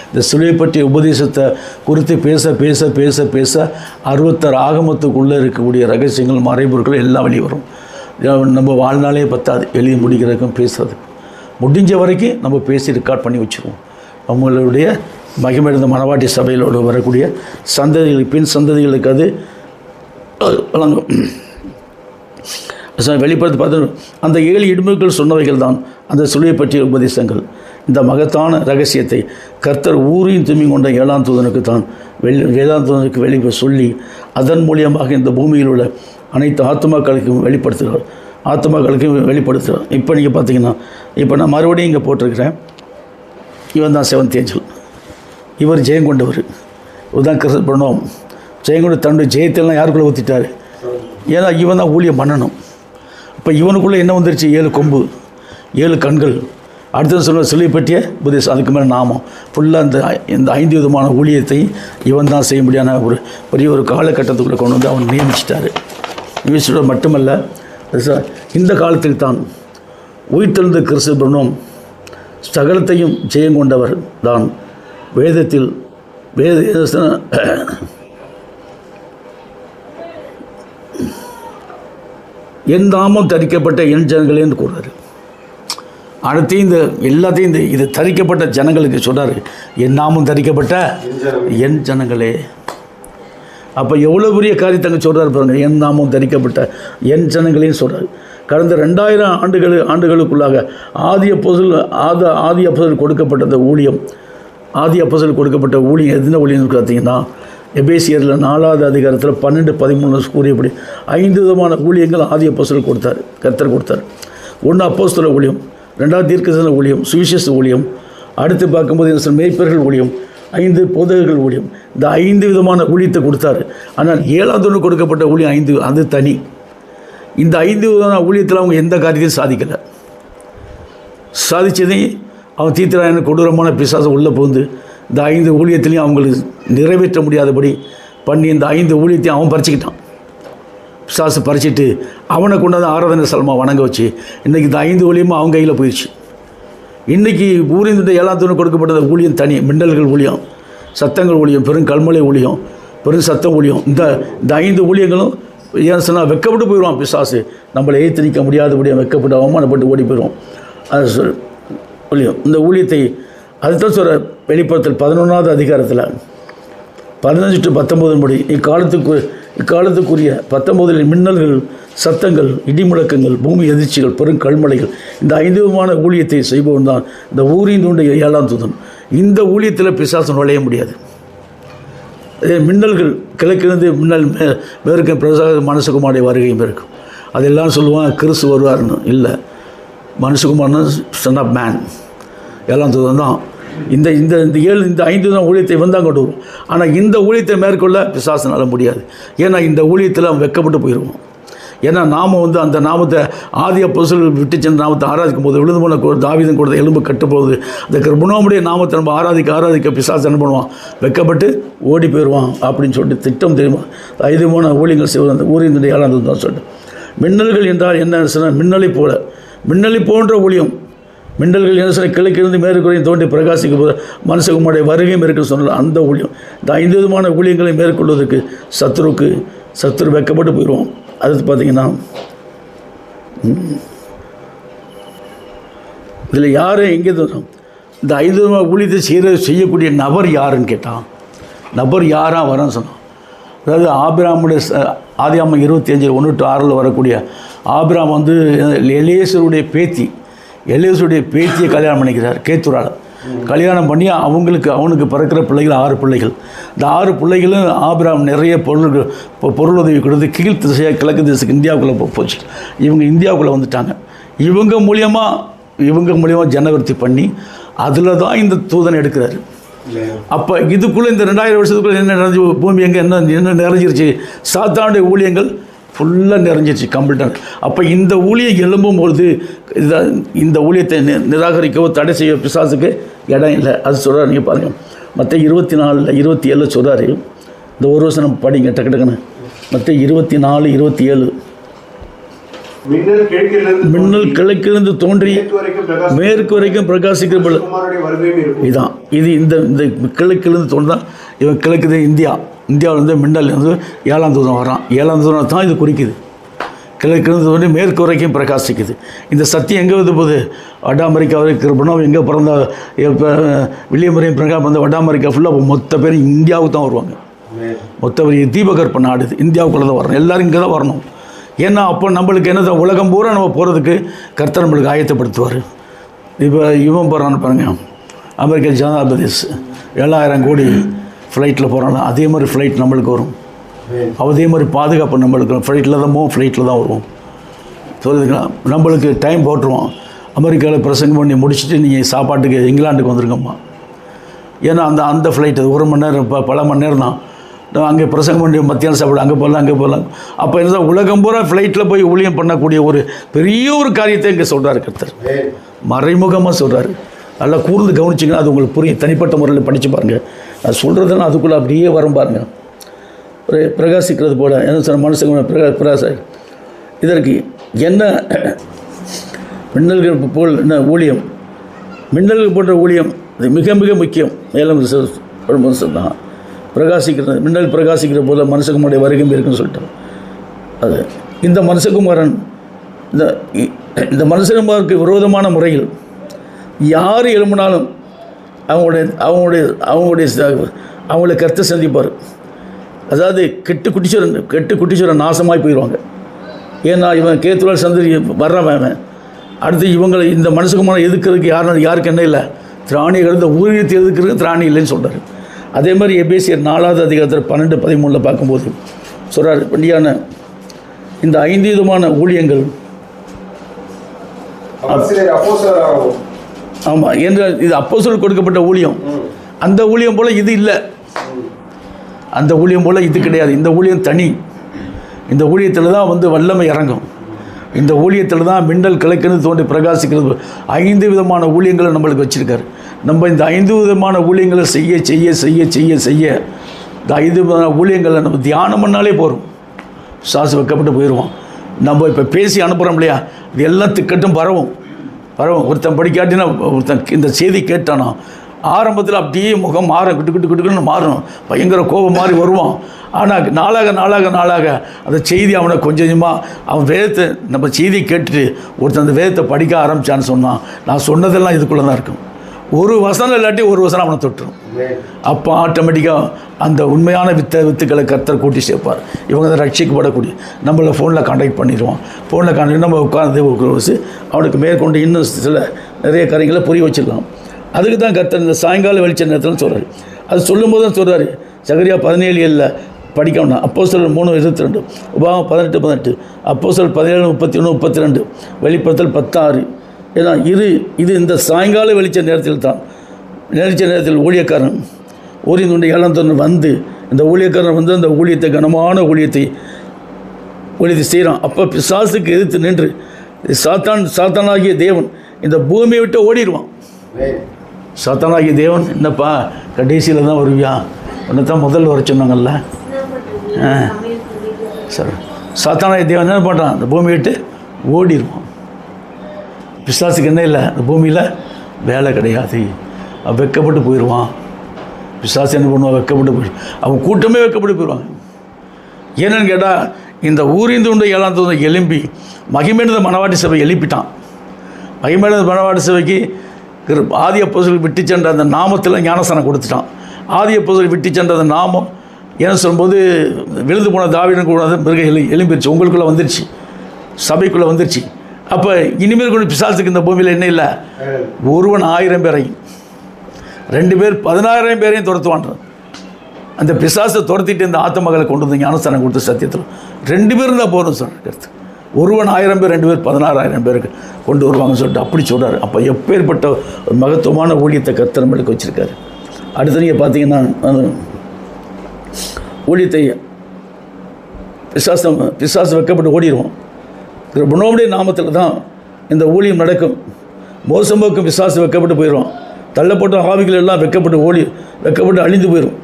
இந்த சிலுவை பற்றிய உபதேசத்தை குறித்து பேச 66 ஆகமத்துக்குள்ளே இருக்கக்கூடிய ரகசியங்கள், மறைபொருட்கள் எல்லாம் வெளியே வரும். நம்ம வாழ்நாளே பத்தாது எழுதி முடிக்கிறதுக்கும் பேசுறது. முடிஞ்ச வரைக்கும் நம்ம பேசி ரெக்கார்ட் பண்ணி வச்சுருவோம். நம்மளுடைய மகிமையடைந்த மணவாட்டி சபையிலோடு வரக்கூடிய சந்ததிகளுக்கு பின் சந்ததிகளுக்கு அது வழங்கும். வெளிப்படுத்தி பார்த்து அந்த 7 இடும்புகள் சொன்னவைகள் தான் அந்த சிலுவை பற்றிய உபதேசங்கள். இந்த மகத்தான ரகசியத்தை கர்த்தர் ஊரின் தும்மி கொண்ட 7ஆம் தூதனுக்கு தான் 7ஆம் தூதனுக்கு வெளியே சொல்லி அதன் மூலியமாக இந்த பூமியில் உள்ள அனைத்து ஆத்மாக்களுக்கும் வெளிப்படுத்துகிறார். இப்போ நீங்கள் பார்த்தீங்கன்னா, இப்போ நான் மறுபடியும் இங்கே போட்டிருக்கிறேன். இவன் தான் 7th ஏஞ்சல். இவர் ஜெயம் கொண்டவர். இவர் தான் கிறிஸ்து பண்ணோம். ஜெயம் கொண்டு தன்னுடைய ஜெயத்தெல்லாம் யாருக்குள்ளே ஊற்றிட்டார்? ஏன்னா இவன் தான் ஊழியம் பண்ணணும். இப்போ இவனுக்குள்ளே என்ன வந்துருச்சு? 7 கொம்பு, 7 கண்கள். அடுத்தது சொல்ல சிலுவை பற்றிய உபதேசம். அதுக்கு மேலே நாமம் ஃபுல்லாக இந்த 5 விதமான ஊழியத்தை இவன் தான் செய்ய முடியாத ஒரு பெரிய ஒரு காலகட்டத்துக்குள்ளே கொண்டு வந்து அவன் நியமிச்சிட்டார். நியமிச்சிட மட்டுமல்ல, இந்த காலத்தில் தான் உயிர்த்தெழுந்த கிறிஸ்து பிரம்மம் சகலத்தையும் ஜெயம் கொண்டவர் தான். வேதத்தில் என் நாமம் தரிக்கப்பட்ட என் ஜனங்களேன்னு கூறாரு. அடுத்தையும் எல்லாத்தையும் இது தரிக்கப்பட்ட ஜனங்களுக்கு சொல்கிறார், என் நாமம் தரிக்கப்பட்ட என் ஜனங்களே. அப்போ எவ்வளோ பெரிய காரியத்தை அங்கே சொல்கிறார் பாருங்கள். என் நாமம் தரிக்கப்பட்ட என் ஜனங்களேன்னு சொல்கிறார். கடந்த 2000 ஆண்டுகளுக்குள்ளாக ஆதி அப்போஸ்தலர் கொடுக்கப்பட்ட ஊழியம், கொடுக்கப்பட்ட ஊழியம் எதுன ஊழியம்னு பார்த்தீங்கன்னா, எபேசியரில் 4வது அதிகாரத்தில் 12-13 கூறியபடி 5 விதமான ஊழியங்கள் ஆதி அப்போஸ்தலர் கொடுத்தார், கர்த்தர் கொடுத்தார். 1 அப்போஸ்தல ஊழியம், 2வது தீர்க்கதரிசன ஊழியம், சுவிசேஷ ஊழியம், அடுத்து பார்க்கும்போது மேய்ப்பர்கள் ஊழியம், 5 போதகர்கள் ஊழியம். இந்த 5 விதமான ஊழியத்தை கொடுத்தாரு. ஆனால் 7ஆவது ஒன்று கொடுக்கப்பட்ட ஊழியம் 5, அது தனி. இந்த 5 விதமான ஊழியத்தில் அவங்க எந்த காரியத்தையும் சாதிக்கலை. சாதித்ததையும் அவன் தீத்திராயன கொடூரமான பிசாசை உள்ளே புகுந்து இந்த 5 ஊழியத்திலையும் அவங்களுக்கு நிறைவேற்ற முடியாதபடி பண்ணி இந்த 5 ஊழியத்தையும் அவன் பறிச்சுக்கிட்டான். பிசாசு பறிச்சிட்டு அவனை கொண்டாந்து ஆராதனை ஸ்தலமாக வணங்க வச்சு இன்றைக்கி இந்த 5 ஊழியமும் அவங்க கையில் போயிடுச்சு. இன்றைக்கி ஊரின் 7ஆம் தூதனுக்கு கொடுக்கப்பட்ட ஊழியம் தனி. மின்னல்கள் ஊழியம், சத்தங்கள் ஊழியம், பெருங்கல்மலை ஊழியம், பெரும் சத்தம் ஊழியம். இந்த 5 ஊழியங்களும் ஏன் சொன்னால் வெக்கப்பட்டு போயிடுவான் பிசாசு. நம்மளை ஏற்று நிற்க முடியாதபடியாக வெக்கப்பட்டு அவமானப்பட்டு ஓடி போயிடுவோம். அது ஊழியம். இந்த ஊழியத்தை அதுதான் சொல்கிற வெளிப்படுத்தல் 11வது அதிகாரத்தில் 15-19 முடி இக்காலத்துக்குரிய 19 மின்னல்கள், சத்தங்கள், இடிமுழக்கங்கள், பூமி எதிர்ச்சிகள், பெருங்கல்மலைகள், இந்த 5 விதமான ஊழியத்தை செய்பவன் தான் இந்த ஊரின் 7ஆம் தூதன். இந்த ஊழியத்தில் பிசாசு நுழைய முடியாது. மின்னல்கள் கிழக்கிலிருந்து மின்னல் மேற்கு பிரசாத மனுஷகுமாருடைய வருகையும் இருக்கும். அதெல்லாம் சொல்லுவான் கிறிஸ்து வருவார்னு. இல்லை, மனுஷகுமார்னு சன் ஆஃப் மேன் 7ஆம் தூதன் தான். இந்த 5 தான் ஊழியத்தை தான் கொண்டு வரும். ஆனால் இந்த ஊழியத்தை மேற்கொள்ள பிசாசனால முடியாது. ஏன்னா இந்த ஊழியத்தில் அவன் வெக்கப்பட்டு போயிடுவான். ஏன்னா நாம் அந்த நாமத்தை ஆதி அப்போஸ்தலர் விட்டு சென்ற நாமத்தை ஆராதிக்கும் போது விழுந்து போன தாவீதன் கொடுத்த எலும்பு கட்டுப்போகுது. அந்த கிருபனுடைய நாமத்தை நம்ம ஆராதிக்க பிசாசு என்ன பண்ணுவான்? வெக்கப்பட்டு ஓடி போயிடுவான் அப்படின்னு சொல்லிட்டு திட்டம் தெரியுமா? 5 விதமான ஊழியங்கள் செய்வது அந்த ஊரின் 7ஆம் தூதன் தான் சொல்லிட்டு. மின்னல்கள் என்றால் என்ன சொன்னால், மின்னலை போன்ற ஊழியம். மின்னல்கள் என்ன சொன்னால், கிழக்கிலிருந்து மேற்குறையும் தோன்றி பிரகாசிக்கும் போது மனுஷகுமாருடைய வருகையும் இருக்குன்னு சொன்னால் அந்த ஊழியம். இந்த 5 விதமான ஊழியங்களை மேற்கொள்வதற்கு சத்துரு வெக்கப்பட்டு போயிடுவோம். அடுத்து பார்த்தீங்கன்னா, இதில் யார் எங்கே தரும்? இந்த 5 விதமான ஊழியத்தை செய்யக்கூடிய நபர் யாருன்னு கேட்டான். நபர் யாராக வரான்னு சொன்னான். அதாவது ஆபிரகாமுடைய ஆதியாகமம் 25:1-6 வரக்கூடிய ஆபிரகாம் எலியேசருடைய பேத்தியை கல்யாணம் பண்ணிக்கிறார். கேத்துரால் கல்யாணம் பண்ணி அவனுக்கு பிறக்கிற பிள்ளைகள் 6 பிள்ளைகள். இந்த 6 பிள்ளைகளும் ஆபிரகாம் நிறைய பொருள் உதவி கொடுத்து கீழ் திசையாக கிழக்கு திசைக்கு இந்தியாவுக்குள்ளே போச்சு. இவங்க இந்தியாவுக்குள்ளே வந்துட்டாங்க. இவங்க மூலியமாக ஜனவர்த்தி பண்ணி அதில் தான் இந்த தூதனை எடுக்கிறாரு. அப்போ இதுக்குள்ளே இந்த 2000 வருஷத்துக்குள்ளே என்ன நிறைஞ்சு பூமி என்ன நிறைஞ்சிருச்சு? சாத்தானுடைய ஊழியங்கள் ஃபுல்லாக நிறைஞ்சிருச்சு கம்ப்ளீட்டாக. அப்போ இந்த ஊழியம் எழும்பும் பொழுது இந்த ஊழியத்தை நிராகரிக்கவோ தடை செய்ய பிசாசுக்கு இடம் இல்லை. அது சொல்கிறார். நீங்கள் பாருங்கள், மத்தேயு 24:27 சொல்கிறாரு. இந்த ஒரு வருஷம் நம்ம படிங்க டக்குன்னு. மத்தேயு 24:27 மின்னல் கிழக்கிலிருந்து தோன்றி மேற்கு வரைக்கும் பிரகாசிக்கிற இதுதான். இந்த கிழக்கிலிருந்து தோன்றுதான். இவன் கிழக்கு இந்தியாவிலேருந்து மின்னல் 7ஆம் தூதன் வரான். 7ஆம் தூதன் தான் இது குறிக்குது. கிழக்கிருந்து தோன்றி மேற்கு வரைக்கும் பிரகாசிக்குது. இந்த சத்தியம் எங்கே வந்து போகுது? வட அமெரிக்காவில் இருக்கிற எங்கே பிறந்த இப்போ வில்லியமரையும் பிரகாஷ் வந்து வட அமெரிக்கா ஃபுல்லாக மொத்த பேர் இந்தியாவுக்கு தான் வருவாங்க. மொத்த பேர் தீபகற்ப நாடு இது, இந்தியாவுக்குள்ளே தான் வரணும், எல்லோரும் இங்கே தான் வரணும். ஏன்னா அப்போ நம்மளுக்கு என்னதான் உலகம் பூரா நம்ம போகிறதுக்கு கர்த்தர் நம்மளுக்கு ஆயத்தப்படுத்துவார். இப்போ இவன் போகிறான்னு பாருங்க, அமெரிக்கா ஜனாதிபதி 7,000 கோடி ஃப்ளைட்டில் போகிறாங்க. அதே மாதிரி ஃப்ளைட் நம்மளுக்கு வரும். அதே மாதிரி பாதுகாப்பு நம்மளுக்கு ஃப்ளைட்டில் தான் போவோம், ஃப்ளைட்டில் தான் வருவோம். சொல்லுதுங்களா? நம்மளுக்கு டைம் போட்டுருவோம். அமெரிக்காவில் பிரசங்கம் பண்ணி முடிச்சுட்டு நீங்கள் சாப்பாட்டுக்கு இங்கிலாண்டுக்கு வந்துருங்கம்மா. ஏன்னா அந்த ஃப்ளைட்டு 1 மணி நேரம் பல மணி நேரம் தான். அங்கே பிரசங்கம் பண்ணி மத்தியானம் சாப்பிட அங்கே போகலாம். அப்போ என்ன உலகம் பூரா ஃப்ளைட்டில் போய் ஊழியம் பண்ணக்கூடிய ஒரு பெரிய ஒரு காரியத்தை இங்கே சொல்கிறாரு கர்த்தர். மறைமுகமாக சொல்கிறாரு. நல்லா கூர்ந்து கவனிச்சிங்கன்னா அது உங்களுக்கு புரியும். தனிப்பட்ட முறையில் படித்து பாருங்கள். அது சொல்கிறதுனா அதுக்குள்ளே அப்படியே வரும் பாருங்கள். ஒரு பிரகாசிக்கிறது போல் என்ன சொன்ன மனுஷங்க பிரகாச இதற்கு என்ன மின்னல்கள் போல் என்ன ஊழியம், மின்னல்கள் போன்ற ஊழியம் அது மிக மிக முக்கியம். மேலும் ஒரு மனுஷன் தான் பிரகாசிக்கிறது. மின்னல் பிரகாசிக்கிற போல மனுஷகுமாருடைய வருகை இருக்குன்னு சொல்லிட்டோம். அது இந்த மனுஷகுமாரன் இந்த மனுஷகுமாருக்கு விரோதமான முறையில் யார் எழும்பினாலும் அவங்களுடைய கருத்தை சந்திப்பார். அதாவது கெட்டு குட்டிச்சுர நாசமாகி போயிடுவாங்க. ஏன்னா இவன் கேத்துவால் சந்ததி வர்றவன் அடுத்து இவங்களை இந்த மனுஷகுமாரன் எதுக்கிறதுக்கு யாருக்கு என்ன இல்லை, திராணிகள் இந்த ஊழியத்தை எதுக்கிறதுக்கு திராணி இல்லைன்னு சொல்கிறார். அதே மாதிரி எபேசியர் 4வது அதிகாரத்தில் 12-13 பார்க்கும்போது சொல்கிறார், வண்டியான இந்த 5 விதமான ஊழியங்கள் ஆமாம் என்ற இது அப்போஸ்தலர் கொடுக்கப்பட்ட ஊழியம். அந்த ஊழியம் போல் இது இல்லை, அந்த ஊழியம் போல் இது கிடையாது. இந்த ஊழியம் தனி. இந்த ஊழியத்தில் தான் வந்து வல்லமை இறங்கும். இந்த ஊழியத்தில் தான் மின்னல் கிழக்கிருந்து தோன்றி பிரகாசிக்கிறது. 5 விதமான ஊழியங்களை நம்மளுக்கு வச்சுருக்காரு. நம்ம இந்த 5 விதமான ஊழியங்களை செய்ய செய்ய செய்ய செய்ய செய்ய இந்த 5 விதமான ஊழியங்களை நம்ம தியானம் பண்ணாலே போகிறோம், சாசு வைக்கப்பட்டு போயிடுவோம். நம்ம இப்போ பேசி அனுப்புகிறோம் இல்லையா, இது எல்லாம் திக்கட்டும் பரவும். ஒருத்தன் படிக்காட்டினா ஒருத்தன் இந்த செய்தி கேட்டானா ஆரம்பத்தில் அப்படியே முகம் மாறும், கிட்டுன்னு மாறும், பயங்கர கோபம் மாறி வருவான். ஆனால் நாளாக அந்த செய்தி அவனை கொஞ்சம் கொஞ்சமாக அவன் வேதத்தை நம்ம செய்தி கேட்டுட்டு ஒருத்தன் அந்த வேதத்தை படிக்க ஆரம்பித்தான்னு சொன்னான். நான் சொன்னதெல்லாம் இதுக்குள்ளே தான் இருக்கும். ஒரு வசனம் இல்லாட்டி ஒரு வசனம் அவனை தொட்டுரும். அப்போ ஆட்டோமேட்டிக்காக அந்த உண்மையான வித்துக்களை கர்த்தர் கூட்டி சேர்ப்பார். இவங்க தான் ரட்சிக்கப்படக்கூடிய நம்மளை ஃபோனில் கான்டாக்ட் பண்ணிடுவோம். ஃபோனில் கான்டாக்ட் நம்ம உட்காந்து வச்சு அவனுக்கு மேற்கொண்டு இன்னும் சில நிறைய காரியங்களை புரிய வச்சிடலாம். அதுக்கு தான் கர்த்தர் இந்த சாயங்கால வெளிச்ச நேரத்தில் சொல்கிறார். அது சொல்லும்போது தான் சொல்கிறார். சகரியா 17:7 படிக்கணும். அப்போஸ்தலர் 3:22, உபாகமம் 18:18, அப்போஸ்தலர் 17:31-32, வெளிப்படுத்தல் 10:6. ஏன்னா இது இந்த சாயங்கால வெளிச்ச நேரத்தில் ஊழியக்காரன் ஊழியனுடைய 7 வந்து இந்த ஊழியக்காரன் வந்து அந்த ஊழியத்தை கனமான ஊழியத்தை செய்கிறான். அப்போ பிசாசுக்கு எதிர்த்து நின்று சாத்தானாகிய தேவன் இந்த பூமியை விட்டு ஓடிடுவான். சாத்தானாகிய தேவன் என்னப்பா கடைசியில் தான் வருவியா, ஒன்று தான் முதல்ல வர சொன்னாங்கல்ல. சரி, சாத்தானாகிய தேவன் என்ன பண்ணுறான், அந்த பூமியை விட்டு ஓடிடுவான். பிசாசுக்கு என்ன இல்லை, அந்த பூமியில் வேலை கிடையாது, அவன் வெக்கப்பட்டு போயிடுவான். பிசாசு என்ன பண்ணுவான், வெக்கப்பட்டு போயிடுவான். அவன் கூட்டமே வெக்கப்பட்டு போயிடுவாங்க. ஏன்னு கேட்டால் இந்த ஊரிந்து உண்டு 7 எழும்பி மகிமேனது மணவாட்டி சபை எழுப்பிட்டான். மகிமேனது மணவாட்டி சபைக்கு ஆதி அப்போஸ்தலர் விட்டு சென்ற அந்த நாமத்தில் ஞானஸ்தானம் கொடுத்துட்டான். ஆதி அப்போஸ்தலர் விட்டு சென்ற அந்த நாமம் ஏன்னு சொல்லும்போது விழுந்து போன தாவீதுக்கு கூட மிருக எழும்பிடுச்சு, உங்களுக்குள்ளே வந்துருச்சு, சபைக்குள்ளே வந்துருச்சு. அப்போ இனிமேல் கொண்டு பிசாசுக்கு இந்த பூமியில் என்ன இல்லை, ஒருவன் 1000 பேரையும் 2 பேர் 16,000 பேரையும் துரத்துவான்றான். அந்த பிசாசை துரத்திட்டு இந்த ஆத்மகளை கொண்டு வந்து ஞானஸ்தானம் கொடுத்த சத்தியத்தில் 2 பேர் இருந்தால் போகணும் சார் கருத்து. ஒருவன் 1000 பேர், 2 பேர் 16,000 பேருக்கு கொண்டு வருவாங்கன்னு சொல்லிட்டு அப்படி சொல்கிறார். அப்போ எப்பேற்பட்ட ஒரு மகத்துவமான ஊழியத்தை கர்த்தர் நம்மளுக்கு வச்சுருக்காரு. அடுத்து நீங்கள் பார்த்தீங்கன்னா ஊழியத்தை பிசாசு வைக்கப்பட்டு ஓடிடுவோம். புனோவுடைய நாமத்தில் தான் இந்த ஊழியம் நடக்கும். மோசம்போக்கும் பிசாசு வைக்கப்பட்டு போயிடுவோம். தள்ளப்பட்ட ஆவிகள் எல்லாம் வெக்கப்பட்டு அழிந்து போயிடும்.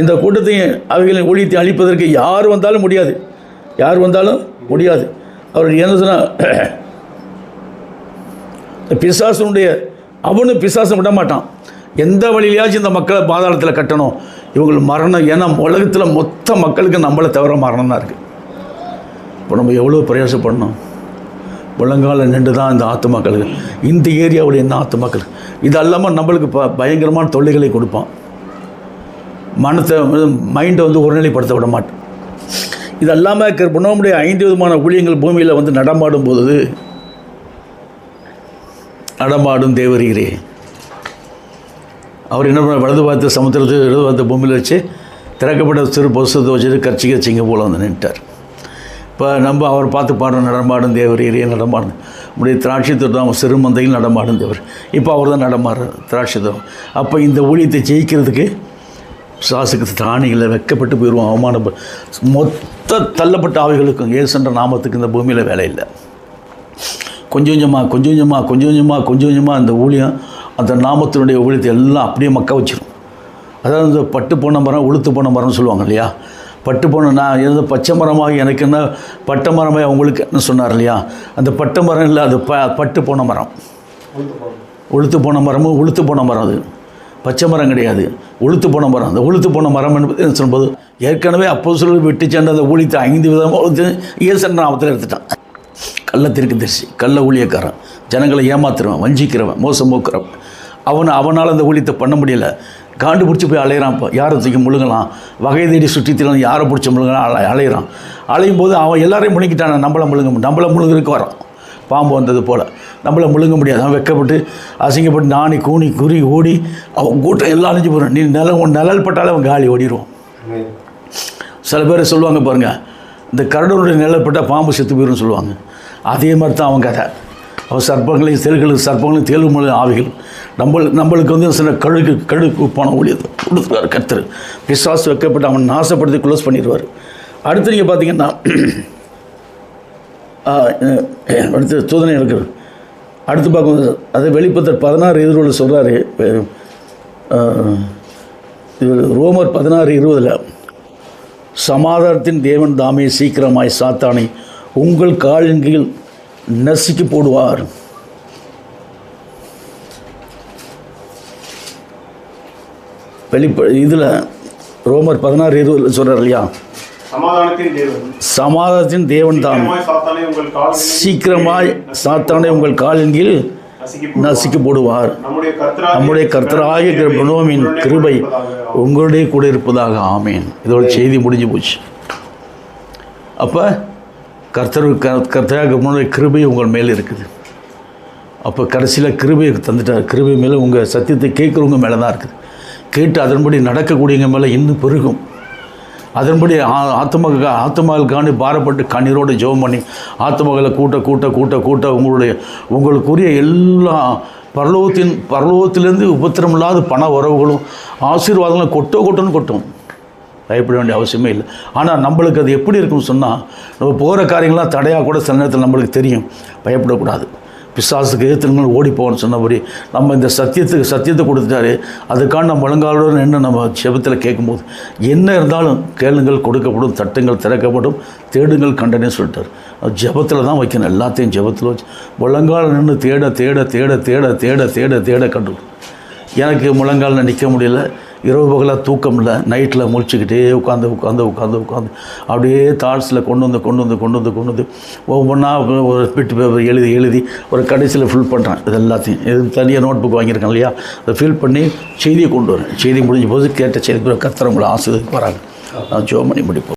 இந்த கூட்டத்தையும் அவைகளின் ஊழியத்தை அழிப்பதற்கு யார் வந்தாலும் முடியாது. அவர் என்ன சொன்னால் அவனும் பிசாசம் விட மாட்டான். எந்த வழியிலையாச்சும் இந்த மக்களை பாதாளத்தில் கட்டணும், இவங்களுக்கு மரணம். ஏன்னா உலகத்தில் மொத்த மக்களுக்கு நம்மளை தவிர மரணம் தான் இருக்குது. இப்போ நம்ம எவ்வளோ பிரயாசப்படணும். முழங்கால நின்று தான் இந்த ஆத்துமாக்களுக்கு, இந்த ஏரியாவுடைய என்ன ஆத்துமாக்கள், இது அல்லாமல் நம்மளுக்கு பயங்கரமான தொல்லைகளை கொடுப்பான். மைண்டை ஒருநிலைப்படுத்த விட மாட்டேன். இது அல்லாமல் நம்முடைய 5 விதமான ஊழியங்கள் பூமியில் நடமாடும் போது, நடமாடும் தேவரீரே அவர் என்ன பண்ண, வலது பார்த்து சமுத்திரத்தை இடது பார்த்து பூமியில் வச்சு திறக்கப்பட்ட சிறு பொசுத்தை வச்சுட்டு கச்சிங்க போல் நின்றுட்டார். இப்போ நம்ம அவர் பார்த்து பாடுற நடமாடும் தேவரீரே நடமாடும் நம்முடைய திராட்சை தோட்டம் சிறு மந்தையில் நடமாடும் தேவர். இப்போ அவர் தான் நடமாடுறார் திராட்சை தோட்டம். அப்போ இந்த ஊழியத்தை ஜெயிக்கிறதுக்கு சாசுக்கு தானிகளை வெக்கப்பட்டு போயிடுவோம். அவமான மொத்த தள்ளப்பட்ட ஆவிகளுக்கும் இயேசுன்ற நாமத்துக்கு இந்த பூமியில் வேலை இல்லை. கொஞ்சம் கொஞ்சமாக அந்த ஊழியம், அந்த நாமத்தினுடைய ஊழியத்தை எல்லாம் அப்படியே மக்க வச்சிடும். அதாவது இந்த பட்டு போன மரம் உளுத்து போன மரம்னு சொல்லுவாங்க இல்லையா. பட்டு போன நான் எந்த பச்சை மரமாக எனக்கு என்ன பட்டை மரமாக அவங்களுக்கு என்ன சொன்னார் இல்லையா. அந்த பட்டை மரம் இல்லை, அது பட்டு போன மரம், உளுத்து போன மரமும் உளுத்து போன மரம். அது பச்சை மரம் கிடையாது, உளுத்து போன மரம். அந்த உளுத்து போன மரம் என்பது சொல்லும்போது ஏற்கனவே அப்போஸ்தலர்கள் விட்டு சென்ற அந்த ஊழியத்தை 5 விதமாக இயேசு நாமத்தில் எடுத்துட்டான். கள்ள தீர்க்கதரிசி, கள்ள ஊழியக்காரன், ஜனங்களை ஏமாத்துறவன், வஞ்சிக்கிறவன், மோசம் போக்குறவன், அவனால் அந்த ஊழியத்தை பண்ண முடியல. காண்டு பிடிச்சி போய் அலையிறான். இப்போ யாரை தூக்கி முழுங்கலாம், வகை தேடி சுற்றித்திலாம் யாரை பிடிச்ச முழுங்கலாம் அலையிறான். அலையும் போது அவன் எல்லாரையும் முழுங்கிட்டான். நம்மளை முழுங்கிறதுக்கு வரான். பாம்பு வந்தது போல் நம்மளை முழுங்க முடியாது. அவன் வெக்கப்பட்டு அசிங்கப்பட்டு நாணி கூணி குறி ஓடி அவன் கூட்டம் எல்லாம் அழிஞ்சு போகிறான். நீ நிழல் பட்டாலே அவன் காலி ஓடிடுவான். சில பேர் சொல்லுவாங்க பாருங்கள், இந்த கரடனுடைய நிழல் பட்டால் பாம்பு செத்து போயிடும்னு சொல்லுவாங்க. அதே மாதிரி தான் அவன் கதை. அவன் சர்ப்பங்களையும் தேள்களுக்கு சர்ப்பங்களையும் தேர்வு ஆவிகள் நம்மளுக்கு சில கழுகு போன ஊழியத்தை கொடுத்துருவார் கர்த்தர். பிசாசு வைக்கப்பட்டு அவன் நாசப்படுத்தி க்ளோஸ் பண்ணிடுவார். அடுத்து நீங்கள் பார்த்தீங்கன்னா அடுத்து சோதனை இருக்கிறது. அடுத்து பார்க்கும்போது அதை வெளிப்படுத்தல் 16:20 சொல்கிறாரு. ரோமர் 16:20 சமாதானத்தின் தேவன் தாமே சீக்கிரமாய் சாத்தானை உங்கள் காலின் கீழ் நசுக்கி போடுவார். இதில் ரோமர் 16:20 சொல்கிறார் இல்லையா. சமாதானத்தின் தேவன் தான் சீக்கிரமாய் சாத்தானை உங்கள் காலின் கீழ் நசுக்கி போடுவார். நம்முடைய கர்த்தராகிய கிருபையின் கிருபை உங்களுடைய கூட இருப்பதாக. ஆமேன். இதோட செய்தி முடிஞ்சு போச்சு. அப்போ கர்த்தராக முன்னாடி கிருபை உங்கள் மேலே இருக்குது. அப்போ கடைசியில் கிருபையை தந்துட்டார். கிருபை மேலே உங்கள் சத்தியத்தை கேட்குறவங்க மேலே தான் இருக்குது. கேட்டு அதன்படி நடக்கக்கூடியவங்க மேலே இன்னும் பெருகும். அதன்படி ஆத்துமகளுக்காண்டி பாரப்பட்டு கண்ணீரோடு ஜெபம் பண்ணி ஆத்துமகளை கூட்ட உங்களுக்குரிய எல்லா பரலோகத்திலேருந்து உபத்திரம் இல்லாத பண உறவுகளும் ஆசீர்வாதங்களும் கொட்டும். பயப்பட வேண்டிய அவசியமே இல்லை. ஆனால் நம்மளுக்கு அது எப்படி இருக்குன்னு சொன்னால், நம்ம போகிற காரியங்கள்லாம் தடையாக கூட சில நேரத்தில் நம்மளுக்கு தெரியும். பயப்படக்கூடாது. பிசாசுக்கு எதிர்த்து ஓடி போகணும்னு சொன்னபடி நம்ம இந்த சத்தியத்தை கொடுத்துட்டாரு. அதுக்கான நம்ம முழங்காலோடு நின்று நம்ம ஜெபத்தில் கேட்கும்போது என்ன இருந்தாலும் கேளுங்கள் கொடுக்கப்படும், தட்டுங்கள் திறக்கப்படும், தேடுங்கள் கண்டனே சொல்லிட்டார். ஜெபத்தில் தான் வைக்கணும். எல்லாத்தையும் ஜெபத்தில் வச்சு முழங்கால் நின்று தேட கண்டு. எனக்கு முழங்காலில் நிற்க முடியல. இரவு பகலாக தூக்கம் இல்லை. நைட்டில் முழிச்சுக்கிட்டே உட்காந்து அப்படியே தாட்ஸில் கொண்டு வந்து ஒவ்வொன்றா ஒரு பிட்டு பேப்பர் எழுதி ஒரு கடைசியில் ஃபில் பண்ணுறேன். இது எல்லாத்தையும் இது தனியாக நோட் புக் வாங்கியிருக்கேன் இல்லையா, அதை ஃபில் பண்ணி செய்தியை கொண்டு வரேன். செய்தி முடிஞ்ச போது கேட்ட செய்தி கர்த்தர் உங்களை ஆசீர்வதிக்க வராங்க. நான் ஜெபம் பண்ணி முடிப்போம்.